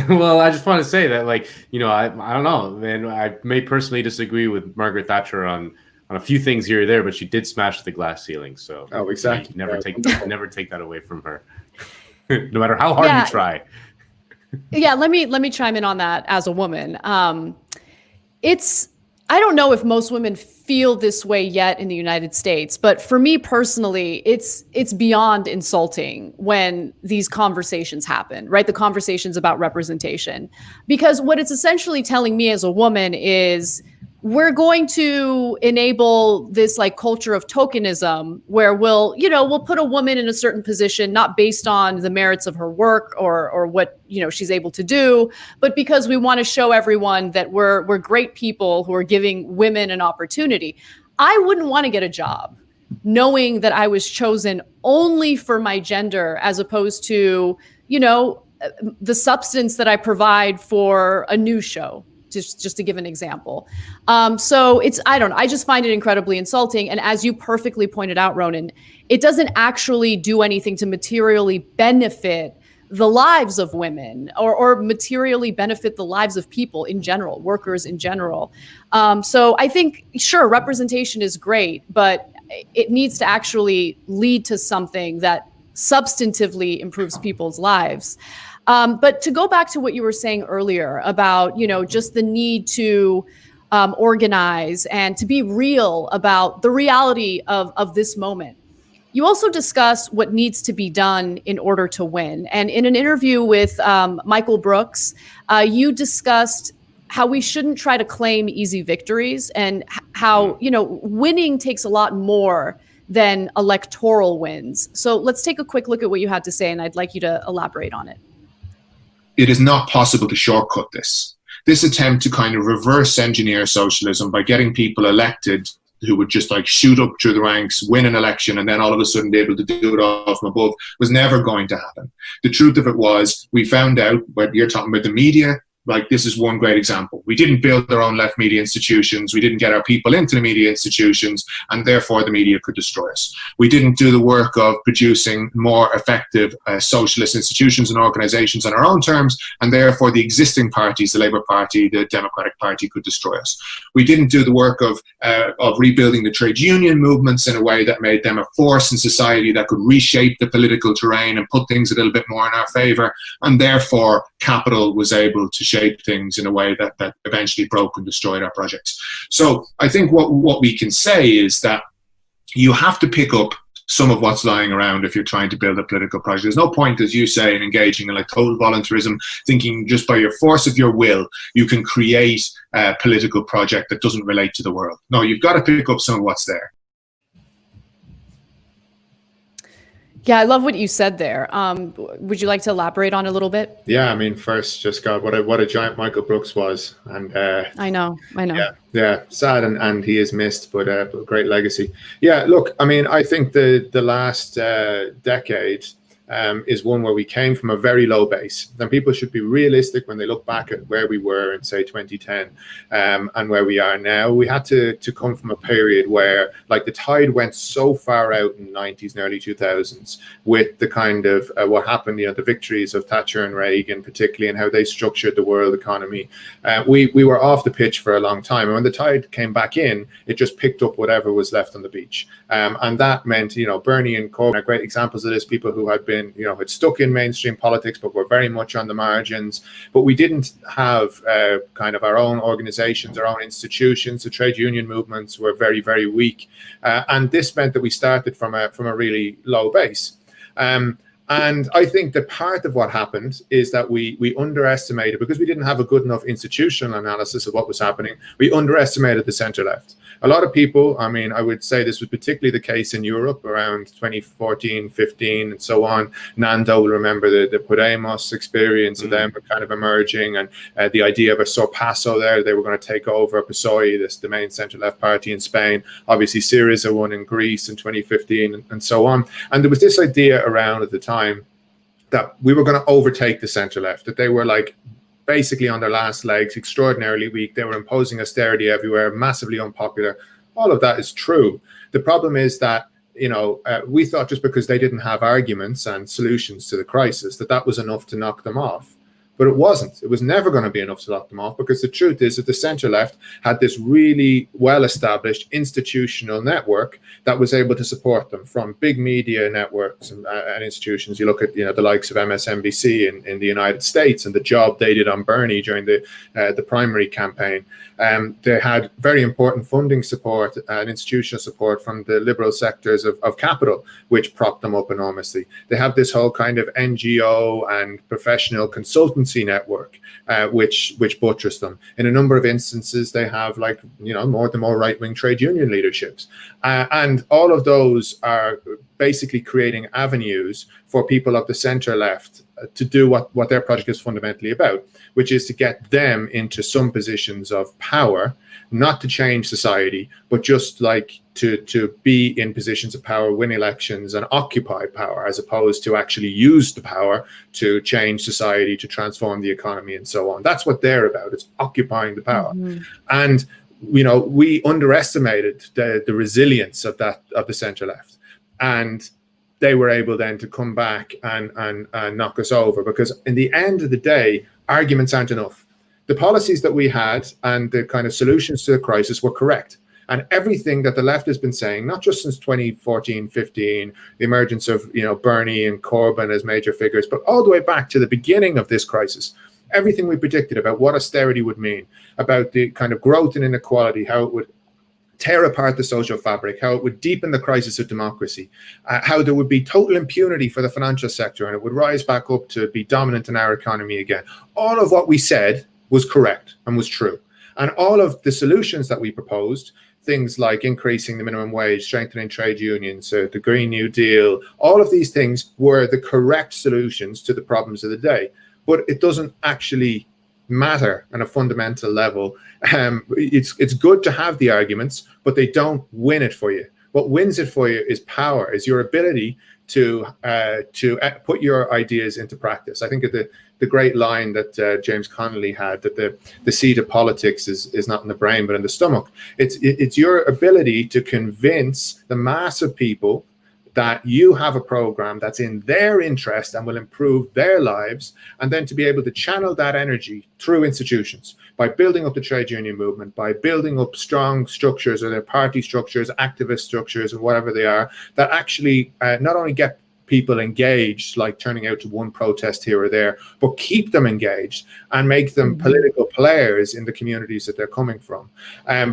Well, I just want to say that, I don't know, man. I may personally disagree with Margaret Thatcher on a few things here or there, but she did smash the glass ceiling. So exactly. Never take that away from her, no matter how hard you try. Yeah, let me chime in on that as a woman. I don't know if most women feel this way yet in the United States, but for me personally, it's beyond insulting when these conversations happen, right? The conversations about representation, because what it's essentially telling me as a woman is we're going to enable this culture of tokenism where we'll put a woman in a certain position, not based on the merits of her work or what, she's able to do, but because we want to show everyone that we're great people who are giving women an opportunity. I wouldn't want to get a job knowing that I was chosen only for my gender as opposed to, the substance that I provide for a news show, just to give an example. So I just find it incredibly insulting. And as you perfectly pointed out, Ronan, it doesn't actually do anything to materially benefit the lives of women or materially benefit the lives of people in general, workers in general. So I think, sure, representation is great, but it needs to actually lead to something that substantively improves people's lives. But to go back to what you were saying earlier about, just the need to organize and to be real about the reality of this moment. You also discuss what needs to be done in order to win. And in an interview with Michael Brooks, you discussed how we shouldn't try to claim easy victories and how, winning takes a lot more than electoral wins. So let's take a quick look at what you had to say, and I'd like you to elaborate on it. It is not possible to shortcut this. This attempt to kind of reverse engineer socialism by getting people elected who would just shoot up through the ranks, win an election, and then all of a sudden be able to do it all from above was never going to happen. The truth of it was, we found out, when you're talking about the media, this is one great example. We didn't build our own left media institutions. We didn't get our people into the media institutions, and therefore the media could destroy us. We didn't do the work of producing more effective socialist institutions and organizations on our own terms, and therefore the existing parties, the Labour Party, the Democratic Party, could destroy us. We didn't do the work of rebuilding the trade union movements in a way that made them a force in society that could reshape the political terrain and put things a little bit more in our favor, and therefore capital was able to shape things in a way that eventually broke and destroyed our projects. So I think what we can say is that you have to pick up some of what's lying around if you're trying to build a political project. There's no point, as you say, in engaging in total voluntarism, thinking just by your force of your will you can create a political project that doesn't relate to the world. No, you've got to pick up some of what's there. Yeah, I love what you said there. Would you like to elaborate on it a little bit? Yeah, I mean, first, just God, what a giant Michael Brooks was, and I know. Yeah, sad, and he is missed, but a great legacy. Yeah, look, I mean, I think the last decade is one where we came from a very low base. And people should be realistic when they look back at where we were in, say, 2010 and where we are now. We had to come from a period where the tide went so far out in the 90s and early 2000s with the kind of what happened, the victories of Thatcher and Reagan, particularly, and how they structured the world economy. We were off the pitch for a long time. And when the tide came back in, it just picked up whatever was left on the beach. And that meant, Bernie and Corbyn are great examples of this, people who had been had stuck in mainstream politics, but were very much on the margins. But we didn't have kind of our own organizations, our own institutions. The trade union movements were very, very weak. And this meant that we started from a really low base. And I think that part of what happened is that we underestimated, because we didn't have a good enough institutional analysis of what was happening, we underestimated the centre left. A lot of people, I mean, I would say this was particularly the case in Europe around 2014, 15, and so on. Nando will remember the Podemos experience of them kind of emerging, and the idea of a sorpaso there. They were going to take over PSOE, the main centre-left party in Spain. Obviously, Syriza won in Greece in 2015, and so on. And there was this idea around at the time that we were going to overtake the centre-left, that they were basically on their last legs, extraordinarily weak. They were imposing austerity everywhere, massively unpopular. All of that is true. The problem is that, we thought just because they didn't have arguments and solutions to the crisis, that was enough to knock them off. But it wasn't. It was never going to be enough to knock them off, because the truth is that the centre-left had this really well-established institutional network that was able to support them, from big media networks and institutions. You look at the likes of MSNBC in the United States and the job they did on Bernie during the primary campaign. They had very important funding support and institutional support from the liberal sectors of capital, which propped them up enormously. They have this whole kind of NGO and professional consultancy network, which buttress them. In a number of instances, they have more right-wing trade union leaderships, and all of those are basically creating avenues for people of the center left to do what their project is fundamentally about, which is to get them into some positions of power, not to change society, but just like to be in positions of power, win elections and occupy power, as opposed to actually use the power to change society, to transform the economy and so on. That's what they're about. It's occupying the power. And we underestimated the resilience of the center left, and they were able then to come back and knock us over, because in the end of the day, arguments aren't enough. The policies that we had and the kind of solutions to the crisis were correct. And everything that the left has been saying, not just since 2014, 15, the emergence of Bernie and Corbyn as major figures, but all the way back to the beginning of this crisis, everything we predicted about what austerity would mean, about the kind of growth and inequality, how it would tear apart the social fabric, how it would deepen the crisis of democracy, how there would be total impunity for the financial sector and it would rise back up to be dominant in our economy again. All of what we said was correct and was true. And all of the solutions that we proposed, things like increasing the minimum wage, strengthening trade unions, the Green New Deal, all of these things were the correct solutions to the problems of the day. But it doesn't actually matter on a fundamental level. It's good to have the arguments, but they don't win it for you. What wins it for you is power, is your ability to put your ideas into practice. I think that the great line that James Connolly had, that the seat of politics is not in the brain but in the stomach. It's your ability to convince the mass of people that you have a program that's in their interest and will improve their lives, and then to be able to channel that energy through institutions by building up the trade union movement, by building up strong structures, or their party structures, activist structures, and whatever they are, that actually not only get people engaged, like turning out to one protest here or there, but keep them engaged and make them political players in the communities that they're coming from.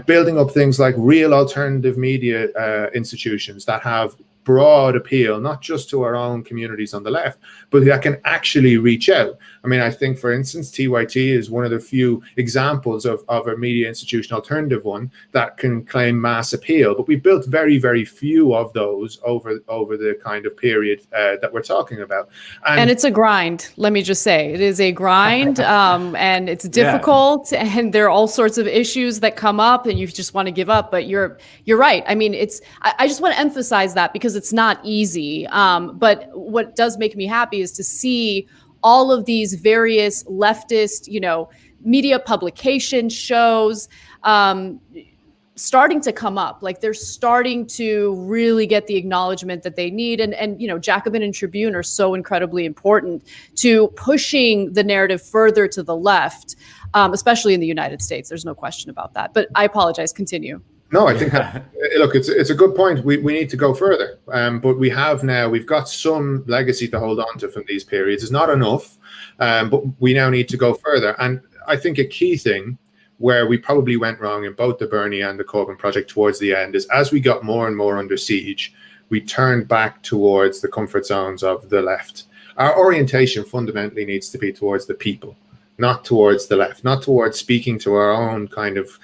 Building up things like real alternative media institutions that have broad appeal, not just to our own communities on the left, but that can actually reach out. I mean, I think, for instance, TYT is one of the few examples of a media institution alternative one that can claim mass appeal. But we built very, very few of those over the kind of period that we're talking about. And it's a grind. Let me just say, it is a grind, and it's difficult, and there are all sorts of issues that come up, and you just want to give up. But you're right. I mean, I just want to emphasize that, because it's not easy. But what does make me happy is to see all of these various leftist, media publication shows starting to come up. Like, they're starting to really get the acknowledgement that they need. And Jacobin and Tribune are so incredibly important to pushing the narrative further to the left, especially in the United States. There's no question about that. But I apologize. Continue. No, I think look, it's a good point. We need to go further, but we've got some legacy to hold on to from these periods. It's not enough, but we now need to go further. And I think a key thing where we probably went wrong in both the Bernie and the Corbyn project towards the end is, as we got more and more under siege, we turned back towards the comfort zones of the left. Our orientation fundamentally needs to be towards the people, not towards the left, not towards speaking to our own kind of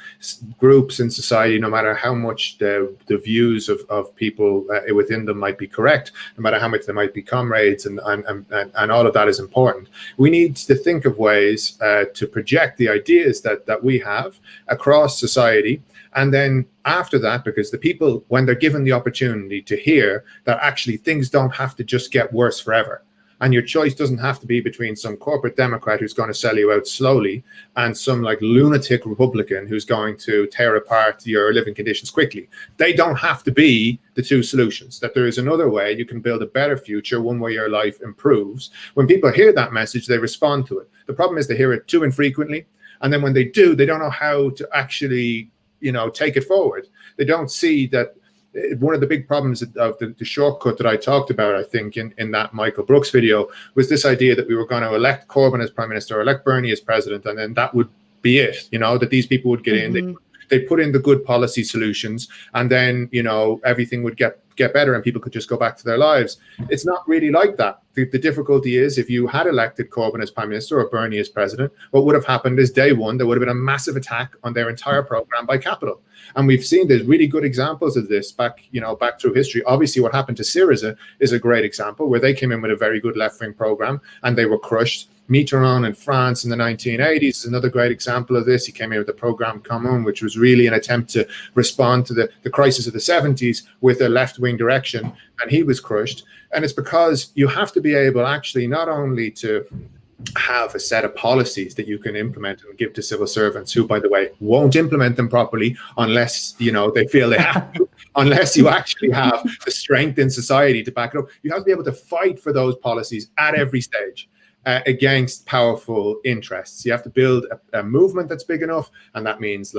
groups in society, no matter how much the views of people within them might be correct, no matter how much they might be comrades, and all of that is important. We need to think of ways to project the ideas that we have across society. And then after that, because the people, when they're given the opportunity to hear that actually things don't have to just get worse forever, and your choice doesn't have to be between some corporate Democrat who's going to sell you out slowly and some like lunatic Republican who's going to tear apart your living conditions quickly. They don't have to be the two solutions, that there is another way you can build a better future, one where your life improves. When people hear that message, they respond to it. The problem is they hear it too infrequently. And then when they do, they don't know how to actually, take it forward. They don't see that. One of the big problems of the shortcut that I talked about, I think, in that Michael Brooks video, was this idea that we were going to elect Corbyn as prime minister, or elect Bernie as president, and then that would be it, that these people would get in. They put in the good policy solutions, and then, everything would get get better and people could just go back to their lives. It's not really like that. The difficulty is if you had elected Corbyn as Prime Minister or Bernie as President, what would have happened is day one, there would have been a massive attack on their entire program by capital. And we've seen there's really good examples of this back through history. Obviously, what happened to Syriza is a great example where they came in with a very good left-wing program and they were crushed. Mitterrand in France in the 1980s is another great example of this. He came in with the Programme Commun, which was really an attempt to respond to the crisis of the 70s with a left-wing direction, and he was crushed. And it's because you have to be able actually not only to have a set of policies that you can implement and give to civil servants who, by the way, won't implement them properly unless they feel they have to, unless you actually have the strength in society to back it up. You have to be able to fight for those policies at every stage against powerful interests. You have to build a movement that's big enough, and that means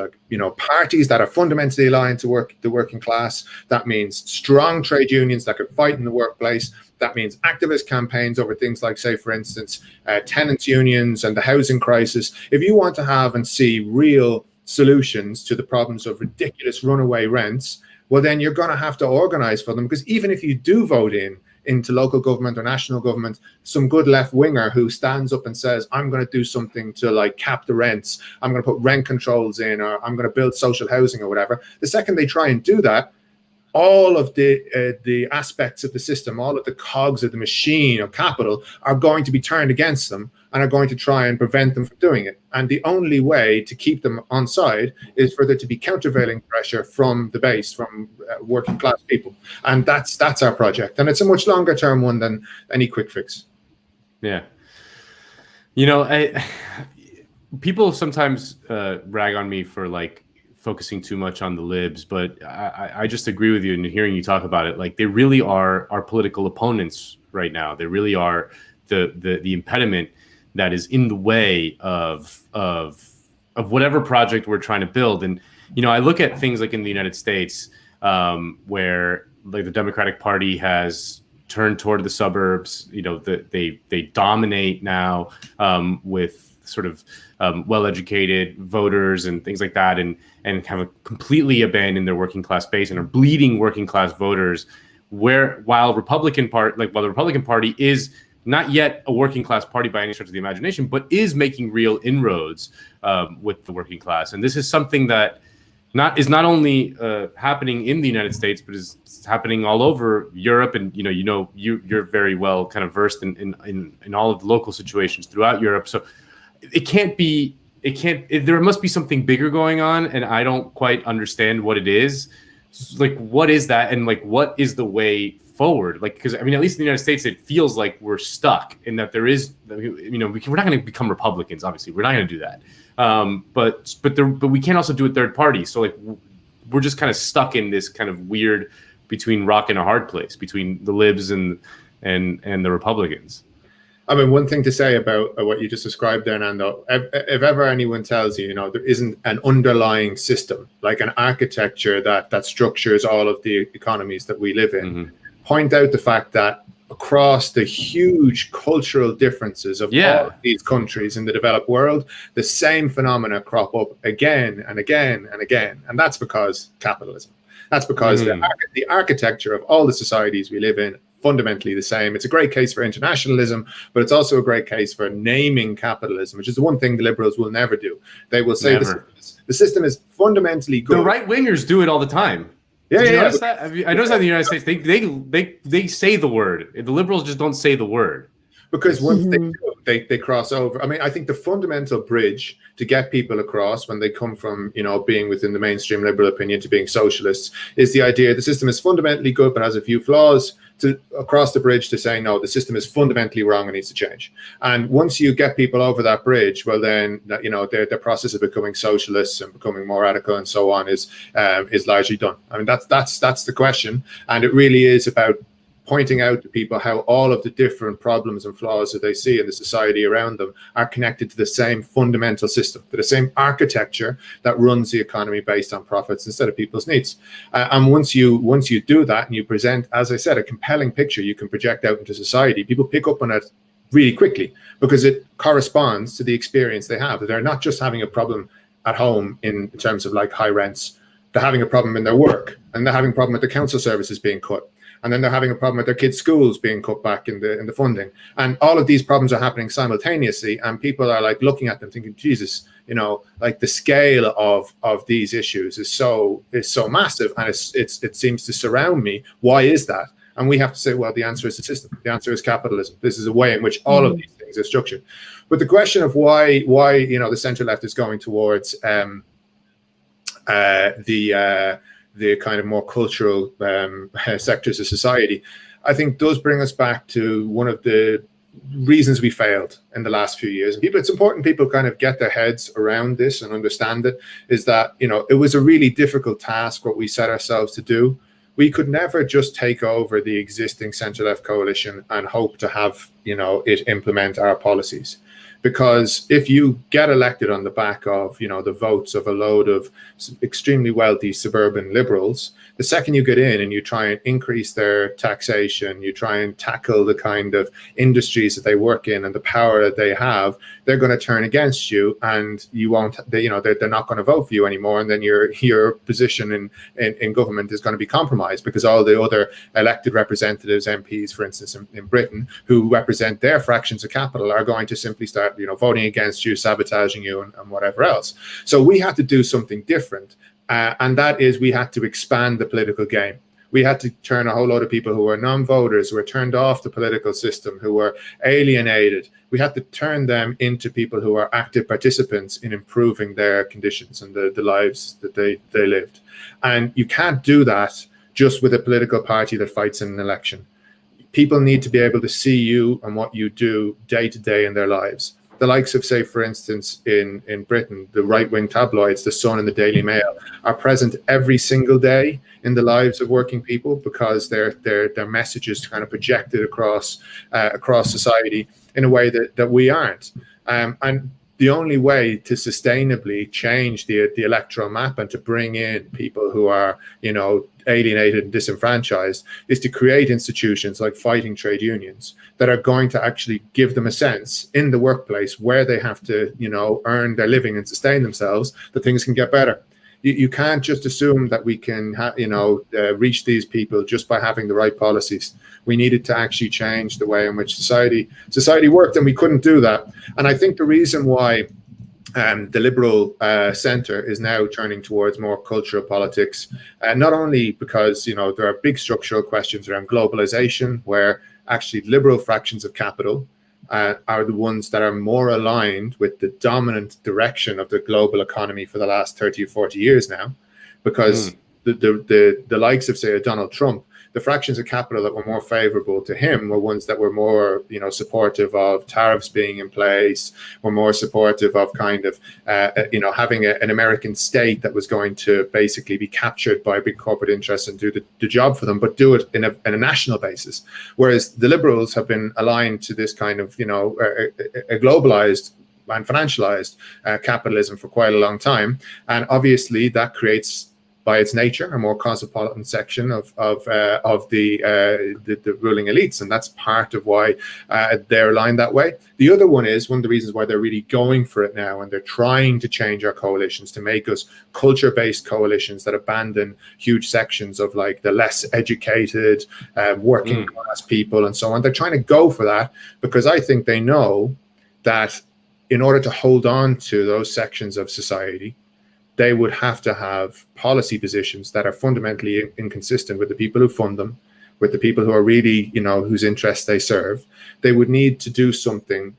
parties that are fundamentally aligned to the working class. That means strong trade unions that can fight in the workplace. That means activist campaigns over things like, say, for instance, tenants unions and the housing crisis. If you want to have and see real solutions to the problems of ridiculous runaway rents, well, then you're going to have to organize for them, because even if you do vote into local government or national government, some good left winger who stands up and says, I'm going to do something to cap the rents, I'm going to put rent controls in, or I'm going to build social housing or whatever. The second they try and do that, all of the aspects of the system, all of the cogs of the machine of capital are going to be turned against them and are going to try and prevent them from doing it. And the only way to keep them on side is for there to be countervailing pressure from the base, from working class people. And that's our project. And it's a much longer term one than any quick fix. Yeah. People sometimes rag on me for focusing too much on the libs, but I just agree with you. And hearing you talk about it, they really are our political opponents right now. They really are the impediment that is in the way of whatever project we're trying to build. And I look at things like in the United States, where the Democratic Party has turned toward the suburbs. They dominate now with sort of well-educated voters and things like that, and have completely abandoned their working class base and are bleeding working class voters. While the Republican Party is not yet a working class party by any stretch of the imagination, but is making real inroads with the working class. And this is something that is not only happening in the United States, but is happening all over Europe. And you're very well kind of versed in all of the local situations throughout Europe. So there must be something bigger going on, and I don't quite understand what it is. What is that, and what is the way forward? Because at least in the United States, it feels like we're stuck in that there is, we're not going to become Republicans. Obviously, we're not going to do that. But we can't also do a third party. So we're just kind of stuck in this kind of weird between rock and a hard place between the libs and the Republicans. One thing to say about what you just described there, Nando, if ever anyone tells you, there isn't an underlying system, like an architecture that structures all of the economies that we live in, point out the fact that across the huge cultural differences of all of these countries in the developed world, the same phenomena crop up again and again and again. And that's because capitalism. That's because the architecture of all the societies we live in fundamentally the same. It's a great case for internationalism, but it's also a great case for naming capitalism, which is the one thing the liberals will never do. They will say the system is fundamentally good. The right wingers do it all the time. Yeah, I noticed that in the United States, they say the word. The liberals just don't say the word. Because once they do, they cross over. I think the fundamental bridge to get people across when they come from, being within the mainstream liberal opinion to being socialists is the idea the system is fundamentally good but has a few flaws, to across the bridge to say, no, the system is fundamentally wrong and needs to change. And once you get people over that bridge, well, then, their process of becoming socialists and becoming more radical and so on is largely done. That's the question. And it really is about pointing out to people how all of the different problems and flaws that they see in the society around them are connected to the same fundamental system, to the same architecture that runs the economy based on profits instead of people's needs. And once you do that and you present, as I said, a compelling picture you can project out into society, people pick up on it really quickly because it corresponds to the experience they have. They're not just having a problem at home in terms of high rents they're having a problem in their work, and they're having a problem with the council services being cut. And then they're having a problem with their kids' schools being cut back in the funding. And all of these problems are happening simultaneously. And people are like looking at them thinking, Jesus, you know, like the scale of these issues is so massive, and it seems to surround me. Why is that? And we have to say, well, the answer is the system. The answer is capitalism. This is a way in which all of these things are structured. But the question of why you know the centre left is going towards the kind of more cultural sectors of society, I think does bring us back to one of the reasons we failed in the last few years. It's important people kind of get their heads around this and understand it, is that, you know, it was a really difficult task what we set ourselves to do. We could never just take over the existing centre-left coalition and hope to have, you know, it implement our policies. Because if you get elected on the back of, you know, the votes of a load of extremely wealthy suburban liberals, the second you get in and you try and increase their taxation, you try and tackle the kind of industries that they work in and the power that they have, they're going to turn against you, and you won't, you know, they're not going to vote for you anymore. And then your position in government is going to be compromised, because all the other elected representatives, MPs, for instance, in Britain, who represent their fractions of capital, are going to simply start, you know, voting against you, sabotaging you, and whatever else. So we had to do something different, and that is we had to expand the political game. We had to turn a whole lot of people who were non-voters, who were turned off the political system, who were alienated. We had to turn them into people who are active participants in improving their conditions and the lives that they lived. And you can't do that just with a political party that fights in an election. People need to be able to see you and what you do day to day in their lives. The likes of, say, for instance, in Britain, the right-wing tabloids, The Sun and the Daily Mail, are present every single day in the lives of working people, because their message is kind of projected across society in a way that we aren't. And the only way to sustainably change the electoral map and to bring in people who are, you know, alienated and disenfranchised is to create institutions like fighting trade unions that are going to actually give them a sense in the workplace where they have to, you know, earn their living and sustain themselves, that things can get better. You can't just assume that we can, reach these people just by having the right policies. We needed to actually change the way in which society worked, and we couldn't do that. And I think the reason why the liberal centre is now turning towards more cultural politics, not only because, you know, there are big structural questions around globalization, where actually liberal fractions of capital are the ones that are more aligned with the dominant direction of the global economy for the last 30 or 40 years now, because the likes of, say, Donald Trump, the fractions of capital that were more favorable to him were ones that were more, you know, supportive of tariffs being in place, were more supportive of kind of, having an American state that was going to basically be captured by big corporate interests and do the job for them, but do it in a national basis. Whereas the liberals have been aligned to this kind of, you know, a globalized and financialized capitalism for quite a long time. And obviously that creates, by its nature, a more cosmopolitan section of the ruling elites, and that's part of why they're aligned that way. The other one is one of the reasons why they're really going for it now, and they're trying to change our coalitions to make us culture-based coalitions that abandon huge sections of, like, the less educated, working class people and so on. They're trying to go for that because I think they know that in order to hold on to those sections of society, they would have to have policy positions that are fundamentally inconsistent with the people who fund them, with the people who are really, you know, whose interests they serve. They would need to do something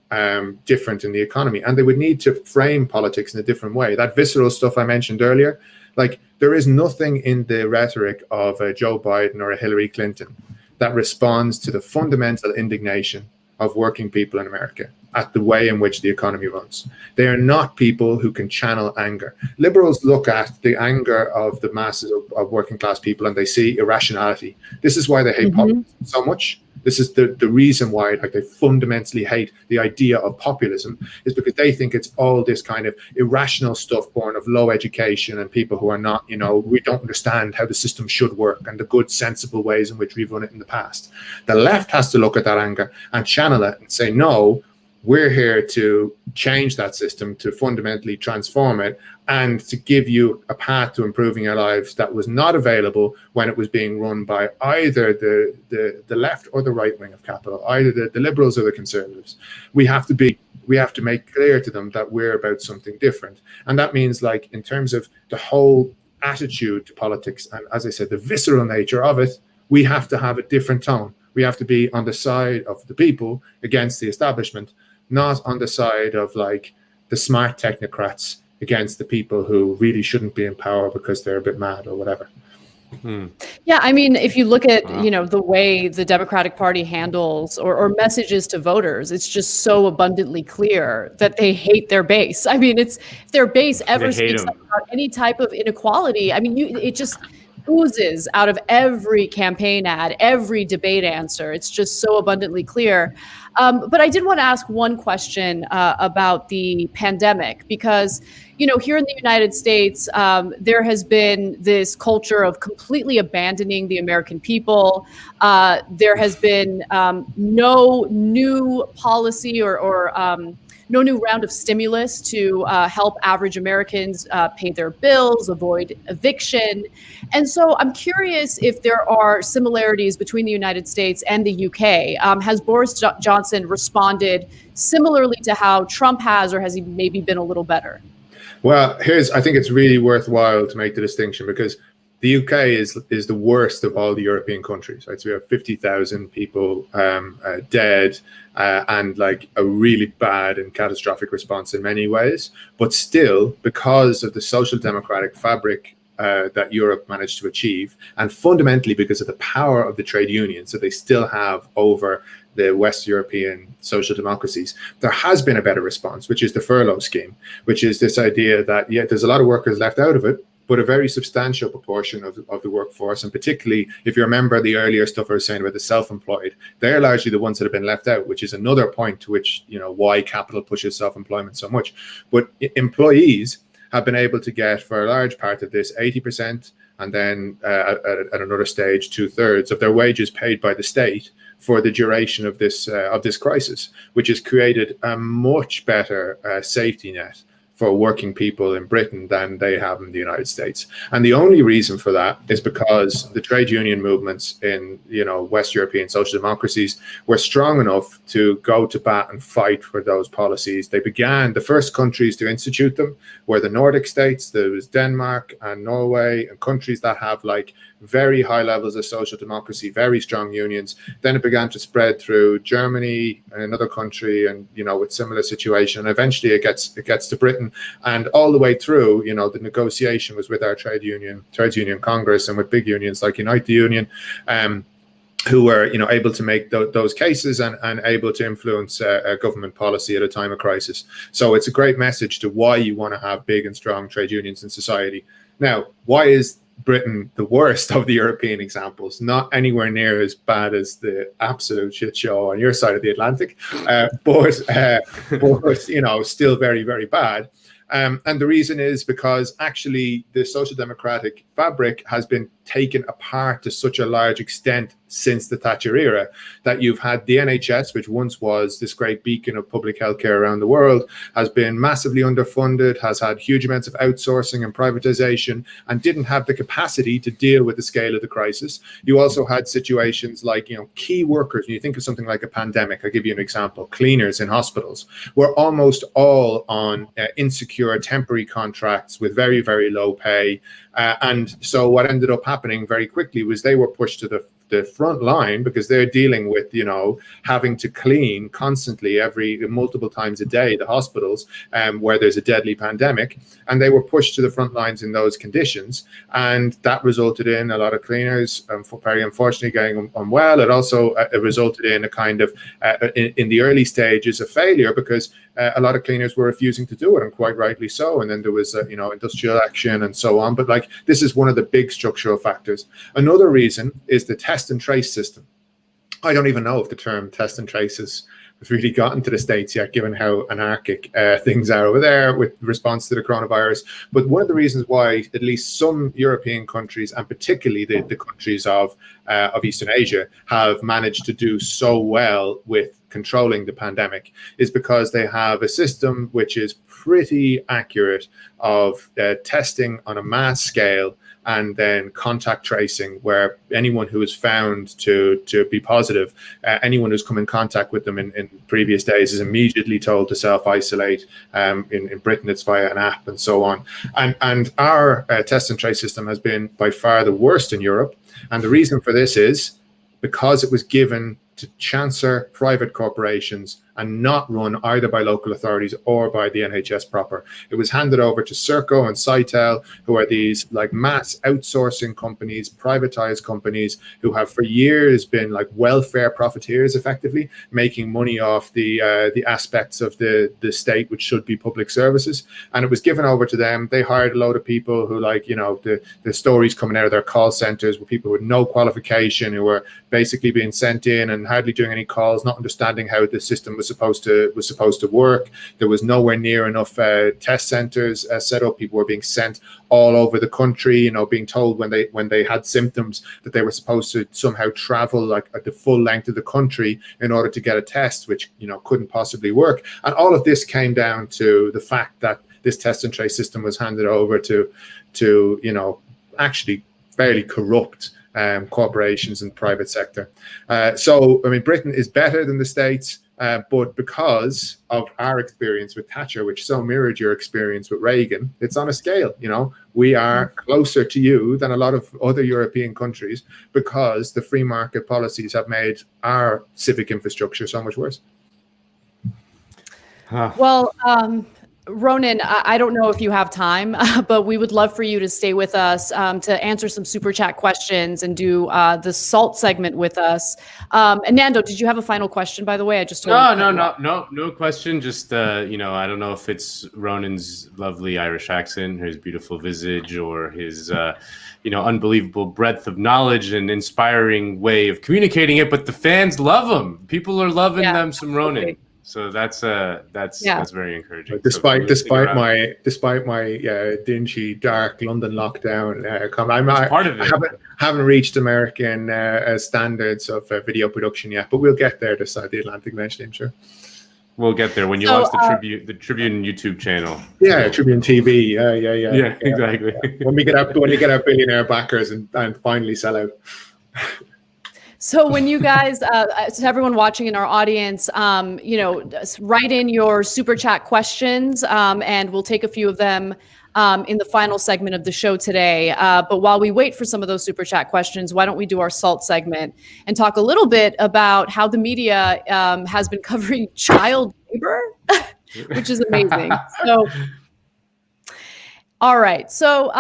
different in the economy, and they would need to frame politics in a different way. That visceral stuff I mentioned earlier, like, there is nothing in the rhetoric of a Joe Biden or a Hillary Clinton that responds to the fundamental indignation of working people in America at the way in which the economy runs. They are not people who can channel anger. Liberals look at the anger of the masses of working class people and they see irrationality. This is why they hate populism so much. This is the reason why, like, they fundamentally hate the idea of populism, is because they think it's all this kind of irrational stuff born of low education and people who are not, you know, we don't understand how the system should work and the good, sensible ways in which we've run it in the past. The left has to look at that anger and channel it and say, no, We're here to change that system, to fundamentally transform it, and to give you a path to improving your lives that was not available when it was being run by either the left or the right wing of capital, either the liberals or the conservatives. We have to make clear to them that we're about something different. And that means, like, in terms of the whole attitude to politics, and as I said, the visceral nature of it, we have to have a different tone. We have to be on the side of the people against the establishment, not on the side of, like, the smart technocrats against the people who really shouldn't be in power because they're a bit mad or whatever. Yeah, I mean, if you look at, the way the Democratic Party handles or messages to voters, it's just so abundantly clear that they hate their base. I mean, if their base ever speaks about any type of inequality, I mean, it just oozes out of every campaign ad, every debate answer. It's just so abundantly clear. But I did want to ask one question about the pandemic, because, here in the United States, there has been this culture of completely abandoning the American people. There has been no new policy or no new round of stimulus to help average Americans pay their bills, avoid eviction. And so I'm curious if there are similarities between the United States and the UK. Has Boris Johnson responded similarly to how Trump has, or has he maybe been a little better? Well, I think it's really worthwhile to make the distinction, because the UK is the worst of all the European countries, right? So we have 50,000 people dead and like a really bad and catastrophic response in many ways. But still, because of the social democratic fabric that Europe managed to achieve, and fundamentally because of the power of the trade unions that they still have over the West European social democracies, there has been a better response, which is the furlough scheme, which is this idea that, there's a lot of workers left out of it, but a very substantial proportion of the workforce, and particularly if you remember the earlier stuff I was saying about the self-employed, they're largely the ones that have been left out, which is another point to which, why capital pushes self-employment so much. But employees have been able to get, for a large part of this, 80%, and then at another stage, 2/3 of their wages paid by the state for the duration of this crisis, which has created a much better safety net for working people in Britain than they have in the United States. And the only reason for that is because the trade union movements in, West European social democracies were strong enough to go to bat and fight for those policies. They began, the first countries to institute them were the Nordic states. There was Denmark and Norway, and countries that have like very high levels of social democracy, very strong unions. Then it began to spread through Germany and another country, and with similar situation. Eventually it gets to Britain, and all the way through, the negotiation was with our trade union Congress, and with big unions like Unite the Union, who were able to make those cases and able to influence government policy at a time of crisis. So it's a great message to why you want to have big and strong trade unions in society. Now, why is Britain the worst of the European examples? Not anywhere near as bad as the absolute shit show on your side of the Atlantic, but still very, very bad. And the reason is because actually the social democratic fabric has been taken apart to such a large extent since the Thatcher era that you've had the NHS, which once was this great beacon of public healthcare around the world, has been massively underfunded, has had huge amounts of outsourcing and privatization, and didn't have the capacity to deal with the scale of the crisis. You also had situations like, key workers. When you think of something like a pandemic, I'll give you an example. Cleaners in hospitals were almost all on insecure temporary contracts with very, very low pay. And so what ended up happening very quickly was they were pushed to the front line, because they're dealing with, having to clean constantly multiple times a day, the hospitals where there's a deadly pandemic, and they were pushed to the front lines in those conditions. And that resulted in a lot of cleaners, very unfortunately, getting unwell. It also resulted in a kind of, in the early stages, a failure, because a lot of cleaners were refusing to do it, and quite rightly so. And then there was, industrial action and so on. But this is one of the big structural factors. Another reason is the test and trace system. I don't even know if the term test and trace is really gotten to the States yet, given how anarchic things are over there with response to the coronavirus. But one of the reasons why at least some European countries, and particularly the countries of Eastern Asia, have managed to do so well with controlling the pandemic is because they have a system which is pretty accurate of testing on a mass scale, and then contact tracing, where anyone who is found to be positive, anyone who's come in contact with them in previous days is immediately told to self-isolate. In Britain, it's via an app and so on. And our test and trace system has been by far the worst in Europe. And the reason for this is because it was given to chancer private corporations and not run either by local authorities or by the NHS proper. It was handed over to Serco and Cytel, who are these like mass outsourcing companies, privatized companies, who have for years been like welfare profiteers, effectively making money off the aspects of the state which should be public services. And it was given over to them. They hired a load of people who, like, you know, the stories coming out of their call centers were people with no qualification, who were basically being sent in and hardly doing any calls, not understanding how the system was supposed to work. There was nowhere near enough test centers set up. People were being sent all over the country, you know, being told when they had symptoms that they were supposed to somehow travel like at the full length of the country in order to get a test, which, you know, couldn't possibly work. And all of this came down to the fact that this test and trace system was handed over to you know, actually fairly corrupt corporations and private sector. So, I mean, Britain is better than the States, but because of our experience with Thatcher, which so mirrored your experience with Reagan, it's on a scale. You know, we are closer to you than a lot of other European countries because the free market policies have made our civic infrastructure so much worse. Well, Ronan, I don't know if you have time, but we would love for you to stay with us to answer some super chat questions and do the SALT segment with us. And Nando, did you have a final question, by the way? I just no question. Just you know, I don't know if it's Ronan's lovely Irish accent, his beautiful visage, or his you know, unbelievable breadth of knowledge and inspiring way of communicating it. But the fans love him. People are loving them some Ronan. Okay. So that's very encouraging. Despite my dingy, dark London lockdown, I haven't reached American standards of video production yet, but we'll get there this side the Atlantic eventually, I'm sure. We'll get there when you launch the Tribune YouTube channel. Yeah, Tribune TV. Yeah, exactly. Yeah. When we get our billionaire backers and finally sell out. So when you guys, to everyone watching in our audience, you know, write in your super chat questions, and we'll take a few of them in the final segment of the show today. But while we wait for some of those super chat questions, why don't we do our SALT segment and talk a little bit about how the media has been covering child labor, which is amazing. So, all right. So,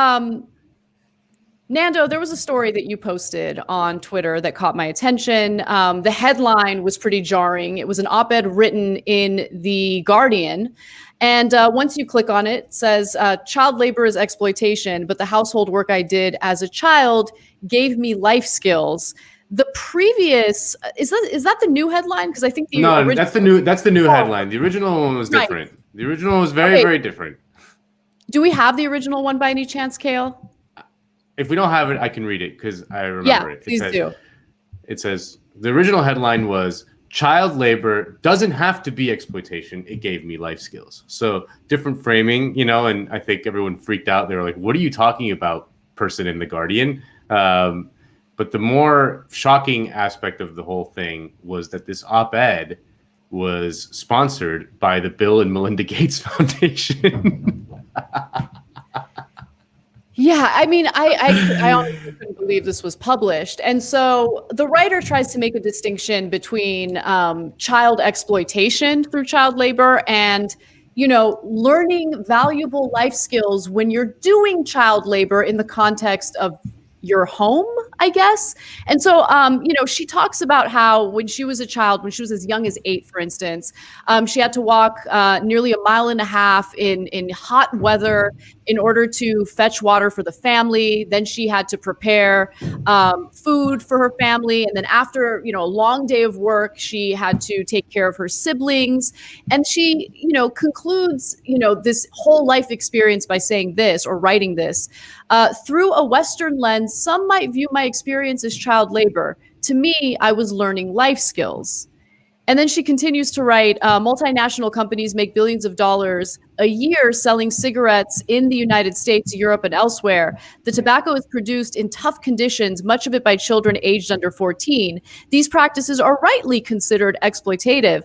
Nando, there was a story that you posted on Twitter that caught my attention. The headline was pretty jarring. It was an op-ed written in The Guardian. And once you click on it, it says, child labor is exploitation, but the household work I did as a child gave me life skills. The previous, is that the new headline? Because I think that's the new headline. The original one was different. Right. The original was very different. Do we have the original one by any chance, Kale? If we don't have it, I can read it because I remember it. Please do. It says, the original headline was, child labor doesn't have to be exploitation. It gave me life skills. So different framing, you know, and I think everyone freaked out. They were like, what are you talking about, person in The Guardian? But the more shocking aspect of the whole thing was that this op-ed was sponsored by the Bill and Melinda Gates Foundation. Yeah, I mean, I honestly couldn't believe this was published. And so the writer tries to make a distinction between child exploitation through child labor and, you know, learning valuable life skills when you're doing child labor in the context of your home. I guess. And so, she talks about how when she was a child, when she was as young as 8, for instance, she had to walk nearly 1.5 miles in hot weather in order to fetch water for the family. Then she had to prepare food for her family. And then after, a long day of work, she had to take care of her siblings. And she, concludes, this whole life experience by saying this or writing this. Through a Western lens, some might view my experience as child labor. To me, I was learning life skills. And then she continues to write, multinational companies make billions of dollars a year selling cigarettes in the United States, Europe, and elsewhere. The tobacco is produced in tough conditions, much of it by children aged under 14. These practices are rightly considered exploitative,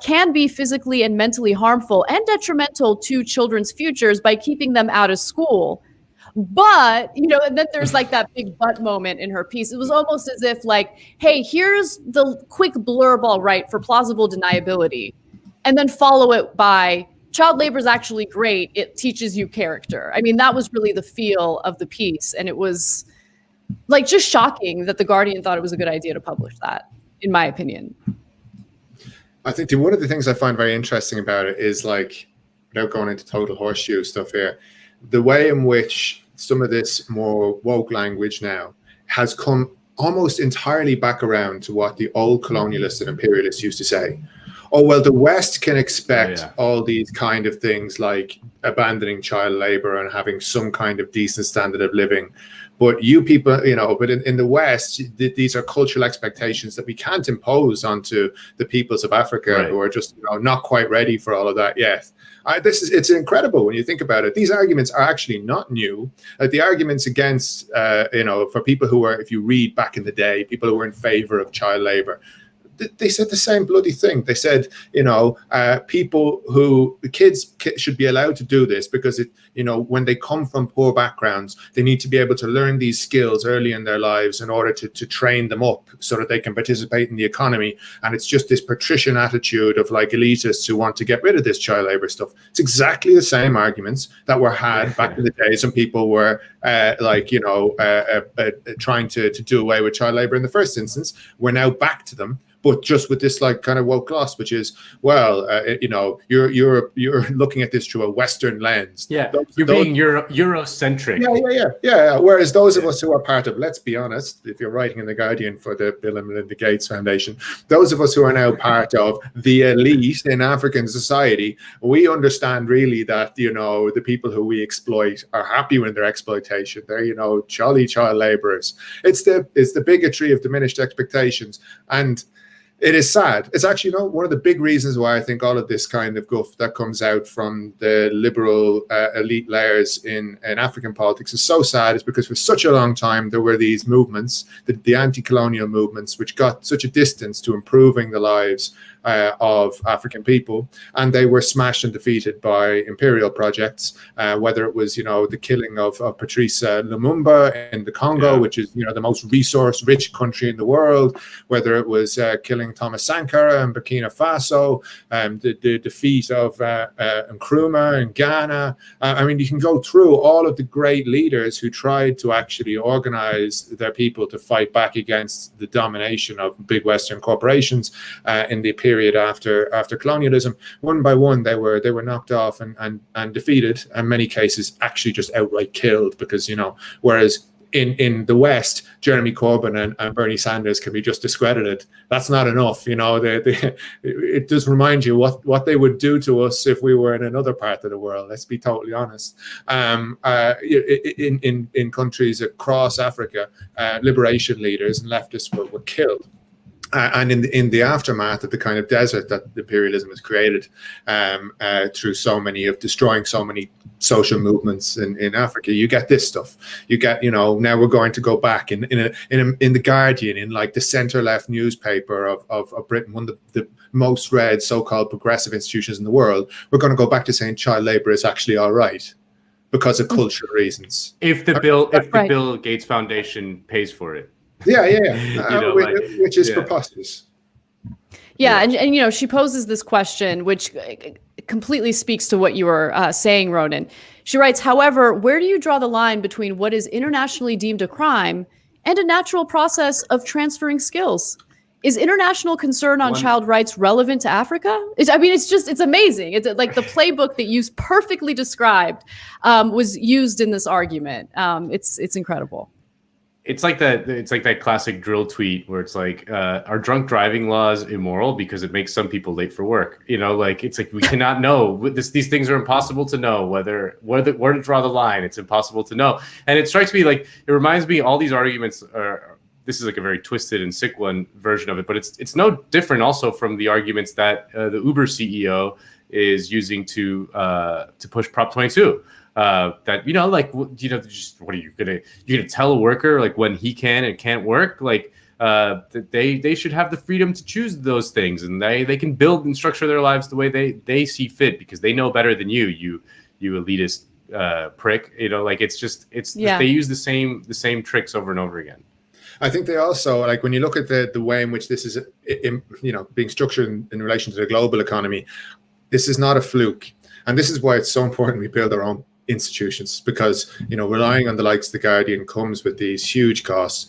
can be physically and mentally harmful and detrimental to children's futures by keeping them out of school. But, and then there's like that big but moment in her piece. It was almost as if like, hey, here's the quick blurb, all right, for plausible deniability. And then follow it by child labor is actually great. It teaches you character. I mean, that was really the feel of the piece. And it was like just shocking that The Guardian thought it was a good idea to publish that, in my opinion. I think one of the things I find very interesting about it is, like, without going into total horseshoe stuff here, the way in which some of this more woke language now has come almost entirely back around to what the old colonialists and imperialists used to say. Oh, well, the West can expect all these kind of things like abandoning child labor and having some kind of decent standard of living. But you people, but in the West, these are cultural expectations that we can't impose onto the peoples of Africa who are just not quite ready for all of that yet. It's incredible when you think about it. These arguments are actually not new. The arguments against, for people who are, if you read back in the day, people who were in favor of child labor, they said the same bloody thing. They said, kids should be allowed to do this because when they come from poor backgrounds, they need to be able to learn these skills early in their lives in order to train them up so that they can participate in the economy. And it's just this patrician attitude of like elitists who want to get rid of this child labor stuff. It's exactly the same arguments that were had back in the days when people were trying to do away with child labor in the first instance. We're now back to them, but just with this like kind of woke gloss, which is, you're looking at this through a Western lens. Yeah, you're being Eurocentric. Yeah. Whereas those of us who are part of, let's be honest, if you're writing in The Guardian for the Bill and Melinda Gates Foundation, those of us who are now part of the elite in African society, we understand really that, the people who we exploit are happy with their exploitation. They're, jolly child laborers. It's the bigotry of diminished expectations. And it is sad. It's actually one of the big reasons why I think all of this kind of guff that comes out from the liberal elite layers in African politics is so sad, is because for such a long time there were these movements, the anti-colonial movements, which got such a distance to improving the lives of African people, and they were smashed and defeated by imperial projects, whether it was the killing of Patrice Lumumba in the Congo, which is the most resource-rich country in the world, whether it was killing Thomas Sankara in Burkina Faso, the defeat of Nkrumah in Ghana. I mean, you can go through all of the great leaders who tried to actually organize their people to fight back against the domination of big Western corporations in the period after colonialism. One by one, they were knocked off and defeated, and in many cases actually just outright killed, because whereas in the West, Jeremy Corbyn and Bernie Sanders can be just discredited. That's not enough. It does remind you what they would do to us if we were in another part of the world. Let's be totally honest. In countries across Africa, liberation leaders and leftists were killed. And in the aftermath of the kind of desert that imperialism has created through destroying so many social movements in Africa, you get this stuff. You get, now we're going to go back in the Guardian, in like the center-left newspaper of Britain, one of the most read so-called progressive institutions in the world. We're going to go back to saying child labor is actually all right because of cultural reasons. If the Bill Gates Foundation pays for it. Which is preposterous. Yeah, and she poses this question, which completely speaks to what you were saying, Ronan. She writes, however, where do you draw the line between what is internationally deemed a crime and a natural process of transferring skills. Is international concern on child rights relevant to Africa? It's amazing. It's like the playbook that you perfectly described was used in this argument. It's incredible. It's like that classic drill tweet where it's like, are drunk driving laws immoral because it makes some people late for work? You know, like it's like we cannot know. These things are impossible to know where to draw the line. It's impossible to know. And it strikes me like it reminds me all these arguments are. This is like a very twisted and sick one version of it, but it's no different also from the arguments that the Uber CEO is using to push Prop 22. That just what are you gonna tell a worker like when he can and can't work? Like that they should have the freedom to choose those things, and they can build and structure their lives the way they see fit because they know better than you elitist prick. You know, like they use the same tricks over and over again. I think they also, like, when you look at the way in which this is, being structured in relation to the global economy, this is not a fluke. And this is why it's so important we build our own institutions, because, relying on the likes of The Guardian comes with these huge costs.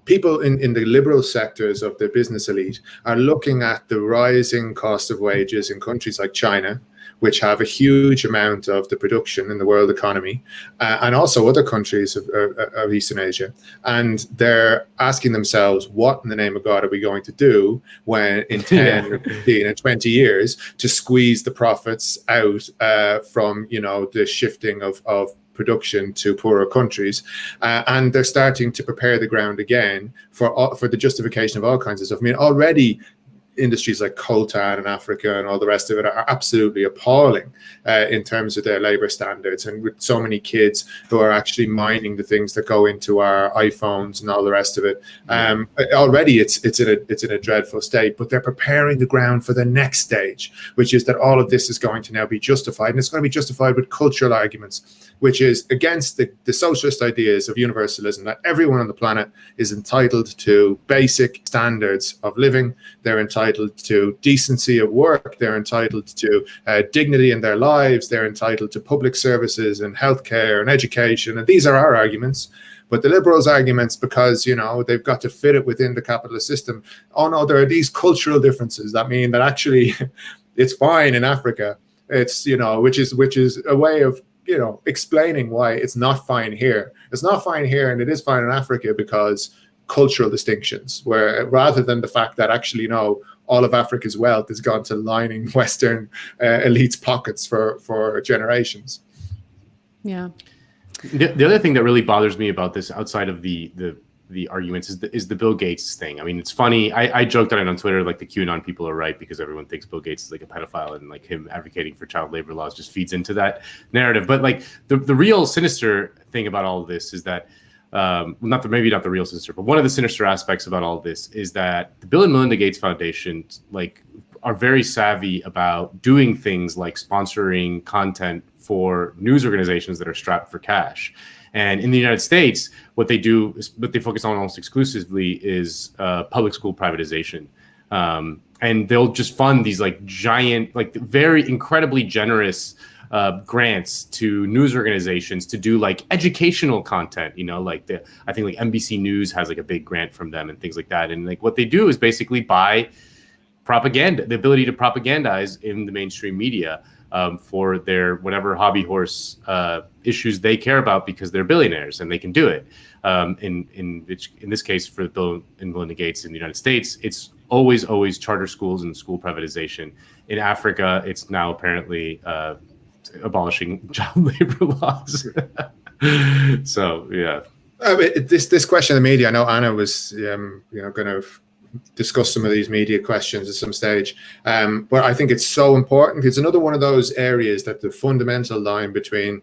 People in the liberal sectors of the business elite are looking at the rising cost of wages in countries like China, which have a huge amount of the production in the world economy, and also other countries of Eastern Asia. And they're asking themselves, what in the name of God are we going to do when in 10 or 15 and 20 years to squeeze the profits out from, the shifting of production to poorer countries, and they're starting to prepare the ground again for the justification of all kinds of stuff. I mean, already industries like coltan in Africa and all the rest of it are absolutely appalling in terms of their labor standards, and with so many kids who are actually mining the things that go into our iPhones and all the rest of it. Already it's in a dreadful state, but they're preparing the ground for the next stage, which is that all of this is going to now be justified, and it's going to be justified with cultural arguments, which is against the socialist ideas of universalism, that everyone on the planet is entitled to basic standards of living. They're entitled to decency at work. They're entitled to dignity in their lives. They're entitled to public services and healthcare and education. And these are our arguments. But the liberals' arguments, because, they've got to fit it within the capitalist system. Oh, no, there are these cultural differences that mean that actually it's fine in Africa. It's, which is a way of, explaining why it's not fine here. It's not fine here and it is fine in Africa because cultural distinctions, where rather than the fact that actually, all of Africa's wealth has gone to lining Western elites' pockets for generations. Yeah. The other thing that really bothers me about this, outside of the arguments, is the Bill Gates thing. I mean, it's funny. I joked on it on Twitter, like the QAnon people are right because everyone thinks Bill Gates is like a pedophile, and like him advocating for child labor laws just feeds into that narrative. But like the real sinister thing about all of this is that, maybe not the real sinister, but one of the sinister aspects about all of this is that the Bill and Melinda Gates Foundation are very savvy about doing things like sponsoring content for news organizations that are strapped for cash. And in the United States, what they do is what they focus on almost exclusively is public school privatization. And they'll just fund these giant, very incredibly generous grants to news organizations to do educational content. I think NBC News has a big grant from them and things like that. And what they do is basically buy propaganda, the ability to propagandize in the mainstream media for their whatever hobby horse issues they care about, because they're billionaires and they can do it. In this case, for Bill and Melinda Gates in the United States, it's always charter schools and school privatization. In Africa, it's now apparently abolishing child labor laws. So yeah. This question of the media, I know Anna was going to discuss some of these media questions at some stage, but I think it's so important. It's another one of those areas that the fundamental line between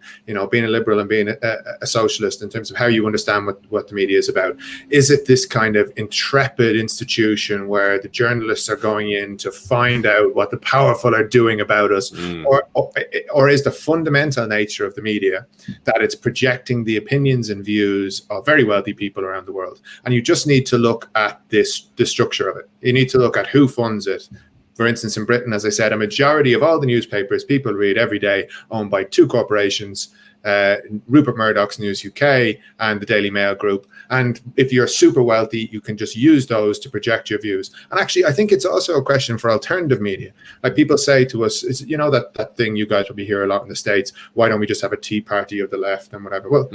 being a liberal and being a socialist in terms of how you understand what the media is about. Is it this kind of intrepid institution where the journalists are going in to find out what the powerful are doing about us, or is the fundamental nature of the media that it's projecting the opinions and views of very wealthy people around the world? And you just need to look at the structure of it. You need to look at who funds it. For instance, in Britain, as I said, a majority of all the newspapers people read every day owned by two corporations, Rupert Murdoch's News UK, and the Daily Mail Group. And if you're super wealthy, you can just use those to project your views. And actually, I think it's also a question for alternative media. Like people say to us, that thing you guys probably hear a lot in the States, why don't we just have a tea party of the left and whatever? Well,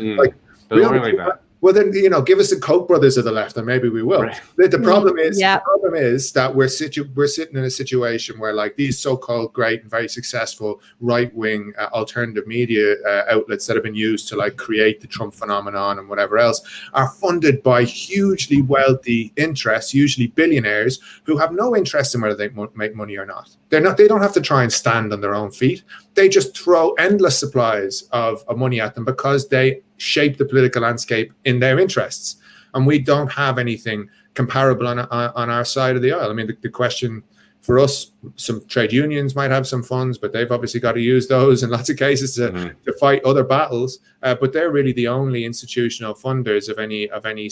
well, then, give us the Koch brothers of the left, and maybe we will. Right. The problem is that we're sitting in a situation where, like, these so-called great and very successful right-wing alternative media outlets that have been used to, like, create the Trump phenomenon and whatever else are funded by hugely wealthy interests, usually billionaires, who have no interest in whether they make money or not. They don't have to try and stand on their own feet. They just throw endless supplies of money at them because they shape the political landscape in their interests. And we don't have anything comparable on our side of the aisle. I mean, the question for us, some trade unions might have some funds, but they've obviously got to use those in lots of cases to fight other battles. But they're really the only institutional funders of any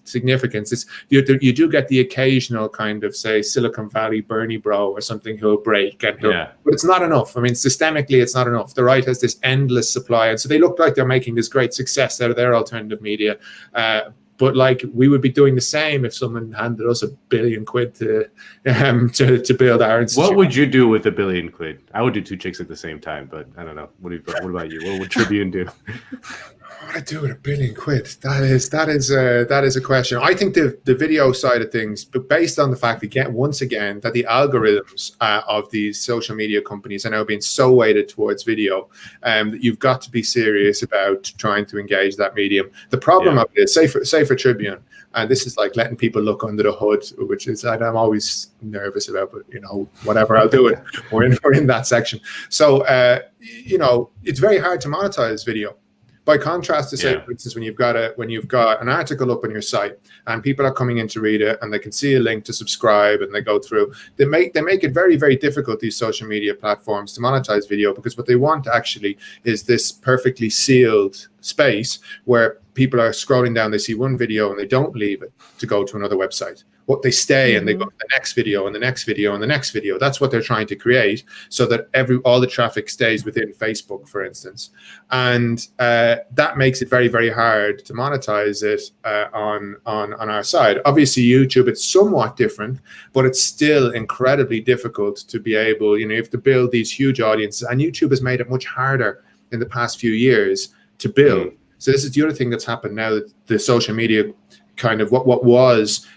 significance. You do get the occasional kind of, say, Silicon Valley Bernie bro or something who'll break, but it's not enough. I mean, systemically, it's not enough. The right has this endless supply, and so they look like they're making this great success out of their alternative media. But like, we would be doing the same if someone handed us £1 billion to build our institute. What would you do with £1 billion? I would do 2 chicks at the same time, but I don't know. What about you? What would Tribune do? What would I do with £1 billion? That is a question. I think the video side of things, but based on the fact that once again that the algorithms of these social media companies are now being so weighted towards video, that you've got to be serious about trying to engage that medium. The problem of it is, say for Tribune, and this is like letting people look under the hood, which is I'm always nervous about, but whatever, I'll do it. We're in that section. So it's very hard to monetize video. By contrast to, say, for instance, when you've got an article up on your site and people are coming in to read it and they can see a link to subscribe and they go through, they make it very, very difficult, these social media platforms, to monetize video, because what they want actually is this perfectly sealed space where people are scrolling down, they see one video and they don't leave it to go to another website. What they stay and they go to the next video and the next video and the next video. That's what they're trying to create, so that all the traffic stays within Facebook, for instance. And that makes it very, very hard to monetize it on our side. Obviously, YouTube, it's somewhat different, but it's still incredibly difficult to be able, you have to build these huge audiences. And YouTube has made it much harder in the past few years to build. So this is the other thing that's happened now, that the social media kind of what was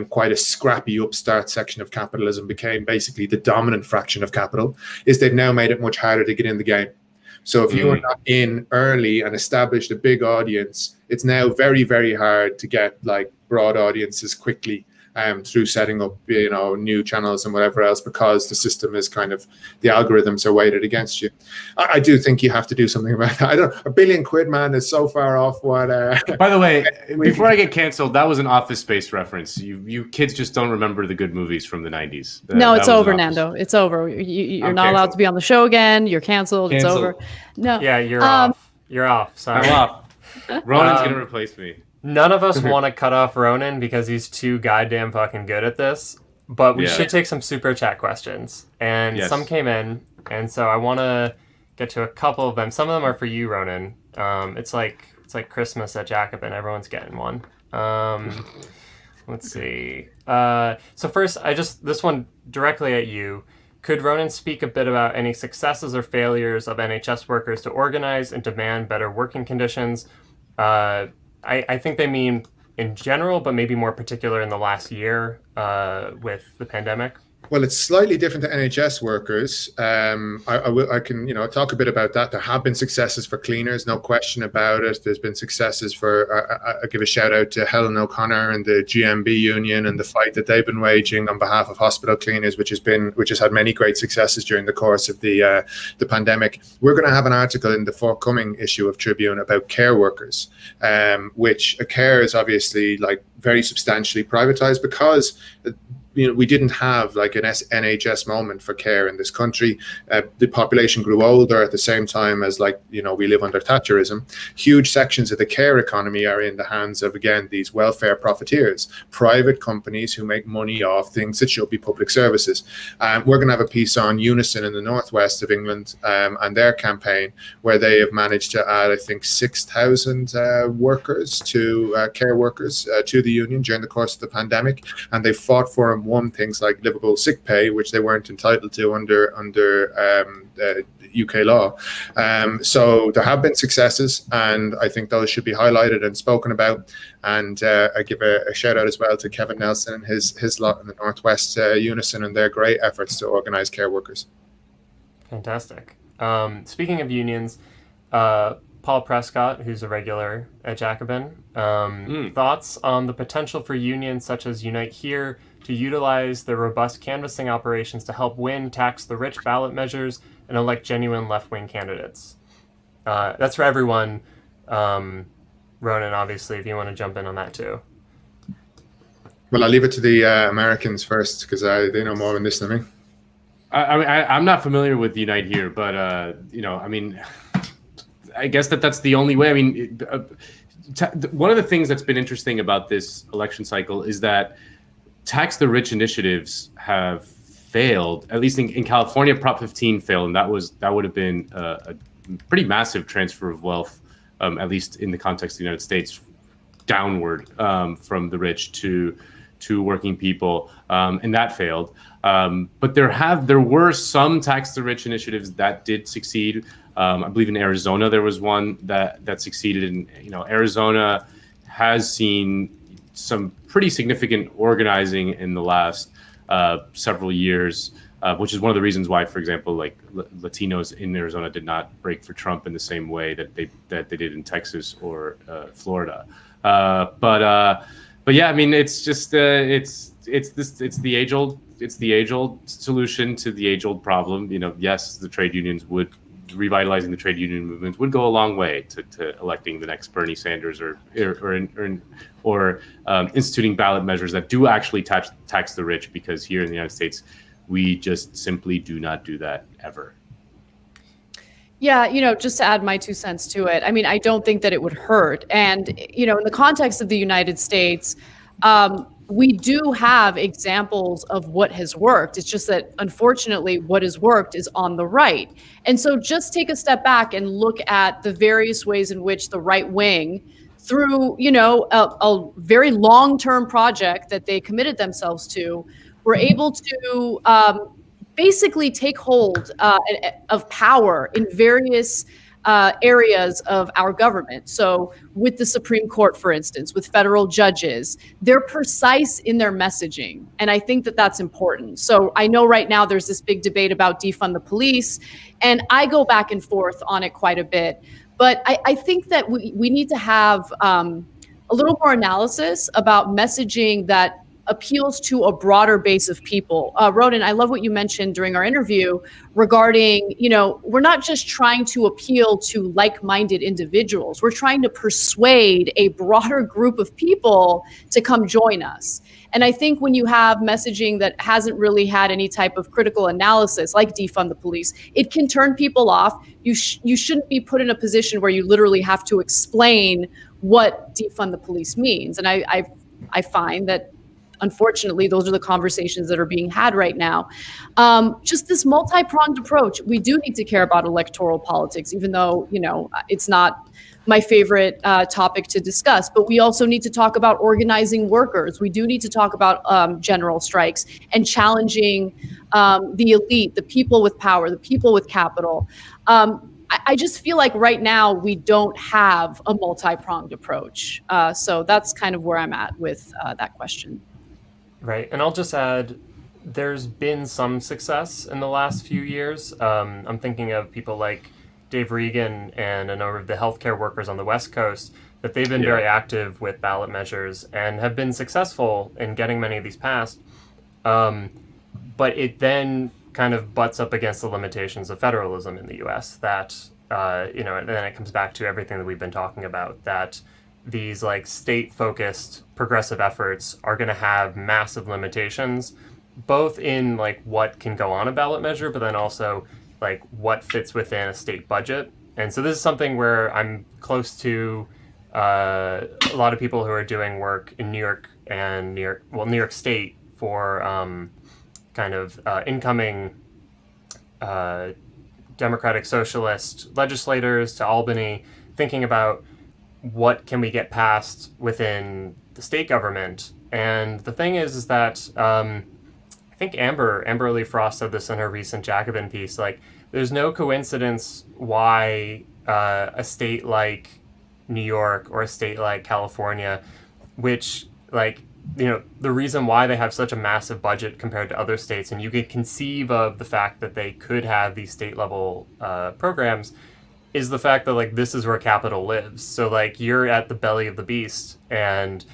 quite a scrappy upstart section of capitalism became basically the dominant fraction of capital, is they've now made it much harder to get in the game. So if you are not in early and established a big audience, it's now very, very hard to get like broad audiences quickly through setting up, new channels and whatever else, because the system is kind of, the algorithms are weighted against you. I do think you have to do something about that. £1 billion, man, is so far off what. By the way, before I get canceled, that was an Office Space reference. You kids just don't remember the good movies from the 90s. No, it's over, Nando. It's over. You're not allowed to be on the show again. You're canceled. It's over. No. Yeah, you're off. You're off. Sorry. I'm off. Ronan's going to replace me. None of us want to cut off Ronan because he's too goddamn fucking good at this. But we should take some super chat questions. And some came in. And so I want to get to a couple of them. Some of them are for you, Ronan. It's like Christmas at Jacobin. Everyone's getting one. Let's see. So first, this one directly at you. Could Ronan speak a bit about any successes or failures of NHS workers to organize and demand better working conditions? I think they mean in general, but maybe more particular in the last year with the pandemic. Well, it's slightly different to NHS workers. I can talk a bit about that. There have been successes for cleaners, no question about it. There's been successes for. I give a shout out to Helen O'Connor and the GMB union and the fight that they've been waging on behalf of hospital cleaners, which has had many great successes during the course of the pandemic. We're going to have an article in the forthcoming issue of Tribune about care workers, which care is obviously like very substantially privatized, because we didn't have like an NHS moment for care in this country. The population grew older at the same time as, like, we live under Thatcherism. Huge sections of the care economy are in the hands of, again, these welfare profiteers, private companies who make money off things that should be public services. We're going to have a piece on Unison in the northwest of England and their campaign, where they have managed to add, I think, 6,000 workers care workers to the union during the course of the pandemic, and they fought for and won things like livable sick pay, which they weren't entitled to under UK law. So there have been successes, and I think those should be highlighted and spoken about. And I give a shout out as well to Kevin Nelson and his lot in the Northwest Unison and their great efforts to organise care workers. Fantastic. Speaking of unions, Paul Prescott, who's a regular at Jacobin, thoughts on the potential for unions such as Unite Here to utilize their robust canvassing operations to help win tax the rich ballot measures and elect genuine left-wing candidates. That's for everyone. Ronan, obviously, if you want to jump in on that too. Well, I'll leave it to the Americans first, because they know more on this than me. I'm not familiar with Unite Here, but I guess that's the only way. I mean, one of the things that's been interesting about this election cycle is that tax the rich initiatives have failed. At least in California, Prop 15 failed, and that would have been a pretty massive transfer of wealth, at least in the context of the United States, downward from the rich to working people, and that failed. But there were some tax the rich initiatives that did succeed. I believe in Arizona there was one that succeeded. And Arizona has seen some pretty significant organizing in the last several years, which is one of the reasons why, for example, like Latinos in Arizona did not break for Trump in the same way that they did in Texas or Florida. But yeah, I mean, it's just it's the age old solution to the age old problem. Yes, the trade unions revitalizing the trade union movement would go a long way to electing the next Bernie Sanders or instituting ballot measures that do actually tax the rich, because here in the United States, we just simply do not do that ever. Yeah, just to add my 2 cents to it, I mean, I don't think that it would hurt. And, in the context of the United States, we do have examples of what has worked. It's just that, unfortunately, what has worked is on the right. And so just take a step back and look at the various ways in which the right wing, through, a very long-term project that they committed themselves to, were able to basically take hold of power in various areas of our government. So with the Supreme Court, for instance, with federal judges, they're precise in their messaging. And I think that that's important. So I know right now there's this big debate about defund the police, and I go back and forth on it quite a bit. But I think that we need to have a little more analysis about messaging that appeals to a broader base of people. Ronan, I love what you mentioned during our interview regarding, we're not just trying to appeal to like-minded individuals. We're trying to persuade a broader group of people to come join us. And I think when you have messaging that hasn't really had any type of critical analysis, like defund the police, it can turn people off. You shouldn't be put in a position where you literally have to explain what defund the police means. And I find that, unfortunately, those are the conversations that are being had right now. Just this multi-pronged approach. We do need to care about electoral politics, even though, it's not my favorite topic to discuss. But we also need to talk about organizing workers. We do need to talk about general strikes and challenging the elite, the people with power, the people with capital. I just feel like right now we don't have a multi-pronged approach. So that's kind of where I'm at with that question. Right. And I'll just add, there's been some success in the last few years. I'm thinking of people like Dave Regan and a number of the healthcare workers on the West Coast, that they've been very active with ballot measures and have been successful in getting many of these passed. But it then kind of butts up against the limitations of federalism in the U.S. that, and then it comes back to everything that we've been talking about, that these like state-focused progressive efforts are going to have massive limitations, both in like what can go on a ballot measure, but then also like what fits within a state budget. And so this is something where I'm close to a lot of people who are doing work in New York and New York State for kind of incoming Democratic Socialist legislators to Albany, thinking about what can we get passed within the state government. And the thing is that I think Amber Lee Frost said this in her recent Jacobin piece, like there's no coincidence why a state like New York or a state like California, which like, you know, the reason why they have such a massive budget compared to other states, and you could conceive of the fact that they could have these state level programs, is the fact that like this is where capital lives. So like you're at the belly of the beast, and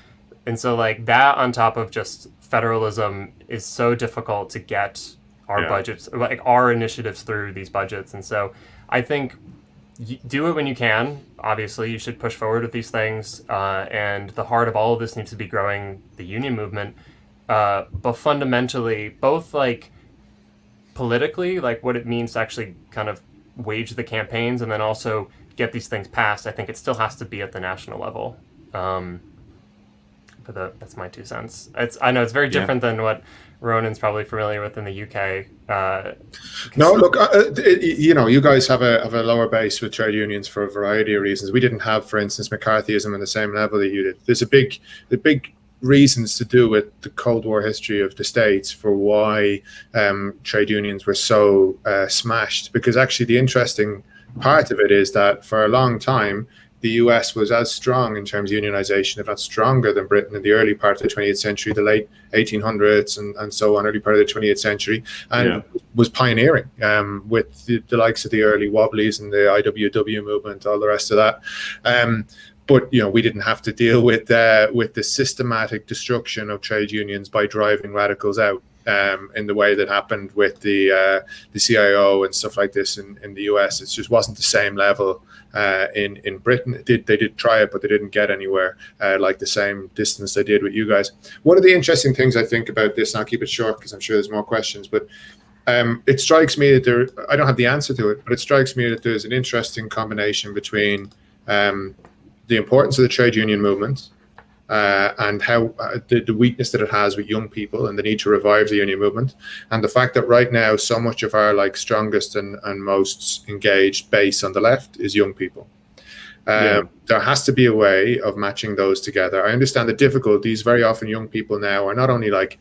so like that on top of just federalism is so difficult to get our budgets, like our initiatives through these budgets. And so I think do it when you can. Obviously, you should push forward with these things, and the heart of all of this needs to be growing the union movement. But fundamentally, both like politically, like what it means to actually kind of wage the campaigns, and then also get these things passed. I think it still has to be at the national level. But that's my 2 cents. I know it's very different than what Ronan's probably familiar with in the UK. No, look, you know, you guys have a lower base with trade unions for a variety of reasons. We didn't have, for instance, McCarthyism on the same level that you did. There's the big reasons to do with the Cold War history of the States for why trade unions were so smashed. Because actually the interesting part of it is that for a long time, the US was as strong in terms of unionization, if not stronger than Britain in the early part of the 20th century, the late 1800s and so on, early part of the 20th century, and was pioneering with the likes of the early Wobblies and the IWW movement, all the rest of that. But you know, we didn't have to deal with the systematic destruction of trade unions by driving radicals out in the way that happened with the CIO and stuff like this in the US. It just wasn't the same level in Britain. They did try it, but they didn't get anywhere like the same distance they did with you guys. One of the interesting things I think about this, and I'll keep it short because I'm sure there's more questions, but it strikes me that I don't have the answer to it, but it strikes me that there's an interesting combination between the importance of the trade union movement and how the weakness that it has with young people and the need to revive the union movement, and the fact that right now so much of our like strongest and most engaged base on the left is young people. There has to be a way of matching those together. I understand the difficulties. Very often young people now are not only like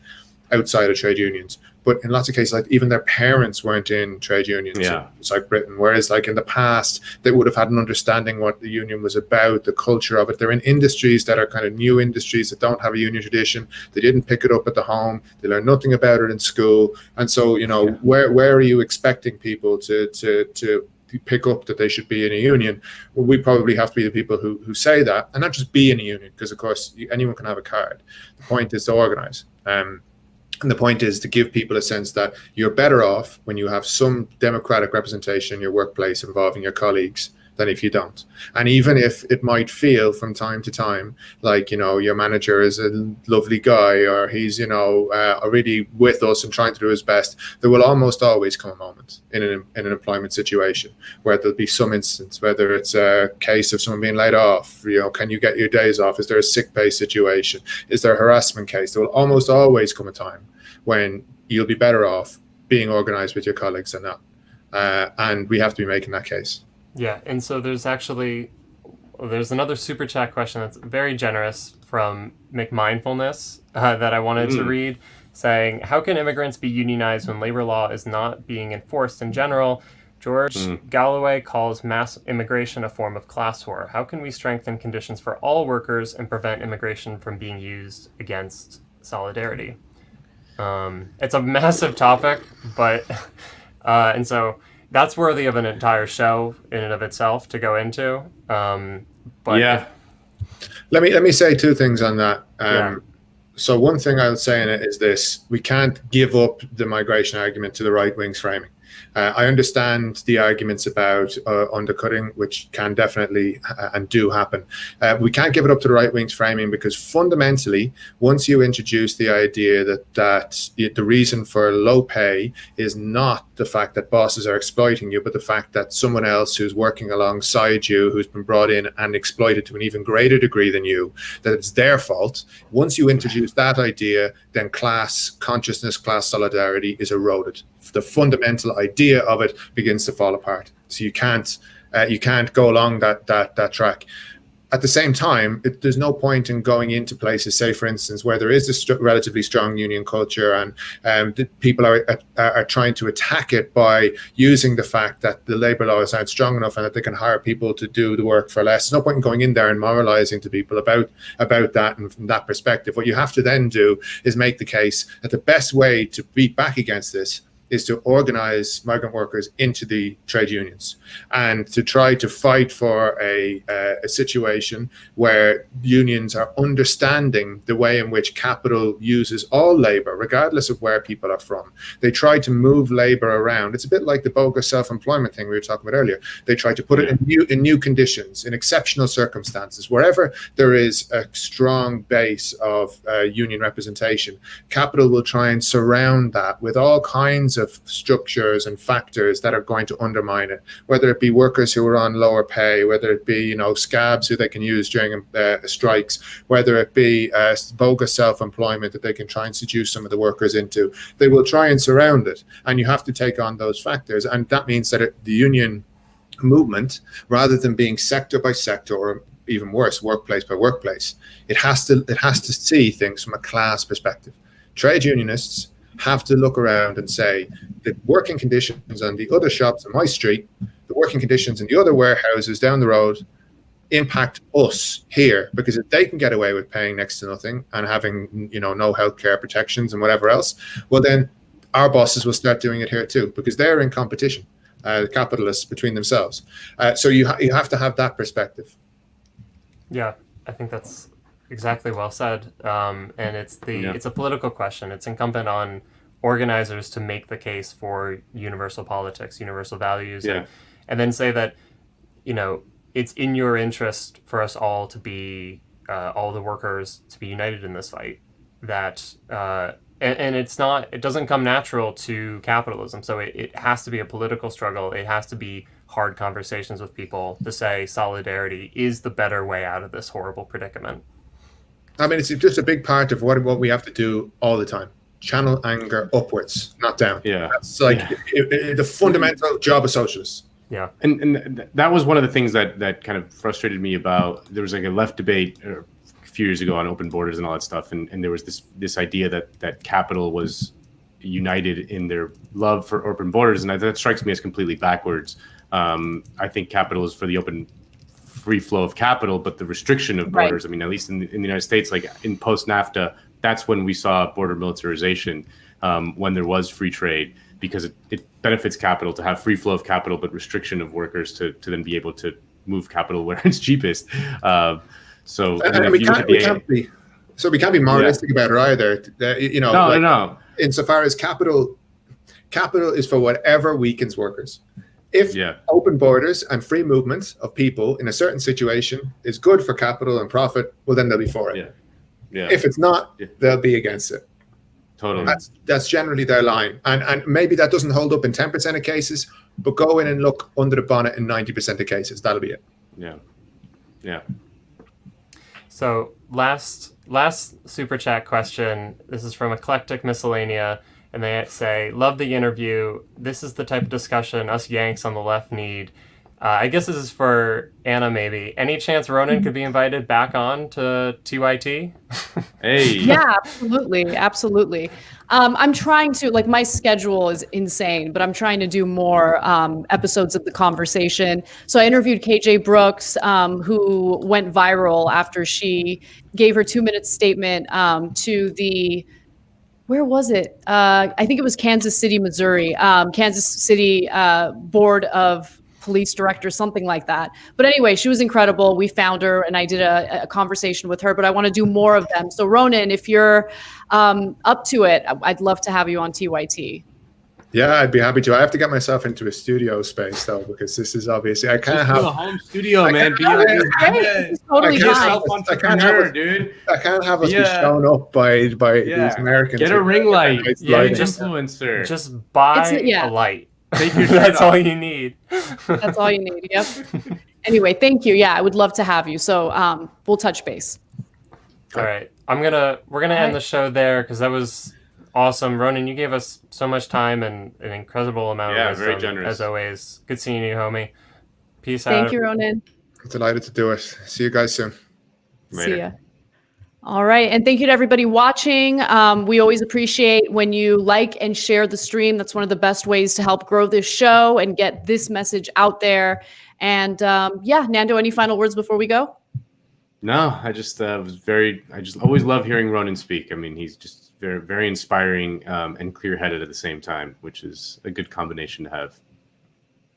outside of trade unions, but in lots of cases, like even their parents weren't in trade unions. It's like Britain. Whereas like in the past, they would have had an understanding what the union was about, the culture of it. They're in industries that are kind of new industries that don't have a union tradition. They didn't pick it up at the home. They learned nothing about it in school. And so, you know, where are you expecting people to pick up that they should be in a union? Well, we probably have to be the people who say that, and not just be in a union, because of course anyone can have a card. The point is to organize. And the point is to give people a sense that you're better off when you have some democratic representation in your workplace involving your colleagues than if you don't. And even if it might feel from time to time like, you know, your manager is a lovely guy, or he's, you know, really with us and trying to do his best, there will almost always come a moment in an employment situation where there'll be some instance, whether it's a case of someone being laid off, you know, can you get your days off? Is there a sick pay situation? Is there a harassment case? There will almost always come a time when you'll be better off being organized with your colleagues than not. And we have to be making that case. Yeah, and so there's another super chat question that's very generous from McMindfulness that I wanted to read, saying, how can immigrants be unionized when labor law is not being enforced in general? George Galloway calls mass immigration a form of class war. How can we strengthen conditions for all workers and prevent immigration from being used against solidarity? It's a massive topic, but and so that's worthy of an entire show in and of itself to go into. But let me say two things on that. So one thing I'll say in it is this: we can't give up the migration argument to the right wing's framing. I understand the arguments about undercutting, which can definitely and do happen. We can't give it up to the right wing's framing, because fundamentally, once you introduce the idea that the reason for low pay is not the fact that bosses are exploiting you, but the fact that someone else who's working alongside you, who's been brought in and exploited to an even greater degree than you, that it's their fault. Once you introduce that idea, then class consciousness, class solidarity is eroded. The fundamental idea of it begins to fall apart. So you can't go along that track. At the same time, there's no point in going into places, say, for instance, where there is a relatively strong union culture, and people are trying to attack it by using the fact that the labour laws aren't strong enough and that they can hire people to do the work for less. There's no point in going in there and moralising to people about that, and from that perspective. What you have to then do is make the case that the best way to beat back against this is to organize migrant workers into the trade unions and to try to fight for a situation where unions are understanding the way in which capital uses all labor, regardless of where people are from. They try to move labor around. It's a bit like the bogus self-employment thing we were talking about earlier. They try to put it in new conditions, in exceptional circumstances. Wherever there is a strong base of union representation, capital will try and surround that with all kinds of structures and factors that are going to undermine it, whether it be workers who are on lower pay, whether it be scabs who they can use during strikes, whether it be bogus self-employment that they can try and seduce some of the workers into. They will try and surround it, and you have to take on those factors. And that means that the union movement, rather than being sector by sector, or even worse, workplace by workplace, it has to see things from a class perspective. Trade unionists have to look around and say the working conditions on the other shops on my street, the working conditions in the other warehouses down the road impact us here, because if they can get away with paying next to nothing and having no healthcare protections and whatever else, well then our bosses will start doing it here too, because they're in competition, capitalists between themselves. So you have to have that perspective. Yeah, I think that's exactly well said. And it's a political question. It's incumbent on organizers to make the case for universal politics, universal values, and then say that, it's in your interest for us all to be, all the workers to be united in this fight. That, and it doesn't come natural to capitalism. So it has to be a political struggle. It has to be hard conversations with people to say solidarity is the better way out of this horrible predicament. I mean, it's just a big part of what we have to do all the time. Channel anger upwards, not down. Yeah, that's like the fundamental job of socialists. Yeah, and that was one of the things that kind of frustrated me about. There was like a left debate a few years ago on open borders and all that stuff, and there was this idea that capital was united in their love for open borders, and that strikes me as completely backwards. I think capital is for the open, free flow of capital, but the restriction of borders. Right. I mean, at least in the United States, like in post-NAFTA, that's when we saw border militarization, when there was free trade, because it benefits capital to have free flow of capital, but restriction of workers to then be able to move capital where it's cheapest. So we can't be moralistic about it either. No. Insofar as capital is for whatever weakens workers. If open borders and free movement of people in a certain situation is good for capital and profit, well, then they'll be for it. If it's not, they'll be against it. Totally. That's generally their line. And maybe that doesn't hold up in 10% of cases, but go in and look under the bonnet in 90% of cases. That'll be it. Yeah. So last super chat question. This is from Eclectic Miscellanea. And they say, love the interview. This is the type of discussion us Yanks on the left need. I guess this is for Anna, maybe. Any chance Ronan could be invited back on to TYT? Hey. Yeah, absolutely. I'm trying to, my schedule is insane, but I'm trying to do more episodes of The Conversation. So I interviewed KJ Brooks, who went viral after she gave her 2-minute statement to the... Where was it? I think it was Kansas City, Missouri. Kansas City Board of Police Director, something like that. But anyway, she was incredible. We found her and I did a conversation with her, but I want to do more of them. So Ronan, if you're up to it, I'd love to have you on TYT. Yeah, I'd be happy to. I have to get myself into a studio space though, because this is obviously I can't have a home studio, man. Totally dude. I can't have us be shown up by these Americans. Get a ring light. Yeah, just influencer. Just buy a light. Take your That's all you need. That's all you need. Yep. Anyway, thank you. Yeah, I would love to have you. So we'll touch base. All right. We're gonna end the show there because that was awesome. Ronan, you gave us so much time and an incredible amount of wisdom, very generous. as always. Good seeing you, homie. Peace out. Thank you, Ronan. Delighted to do it. See you guys soon. See ya. All right. And thank you to everybody watching. We always appreciate when you like and share the stream. That's one of the best ways to help grow this show and get this message out there. And Nando, any final words before we go? No, I just I just always love hearing Ronan speak. I mean, he's just very, very inspiring and clear-headed at the same time, which is a good combination to have.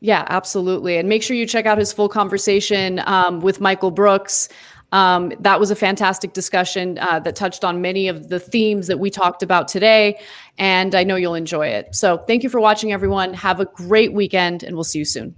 Yeah, absolutely. And make sure you check out his full conversation with Michael Brooks. That was a fantastic discussion that touched on many of the themes that we talked about today. And I know you'll enjoy it. So thank you for watching, everyone. Have a great weekend, and we'll see you soon.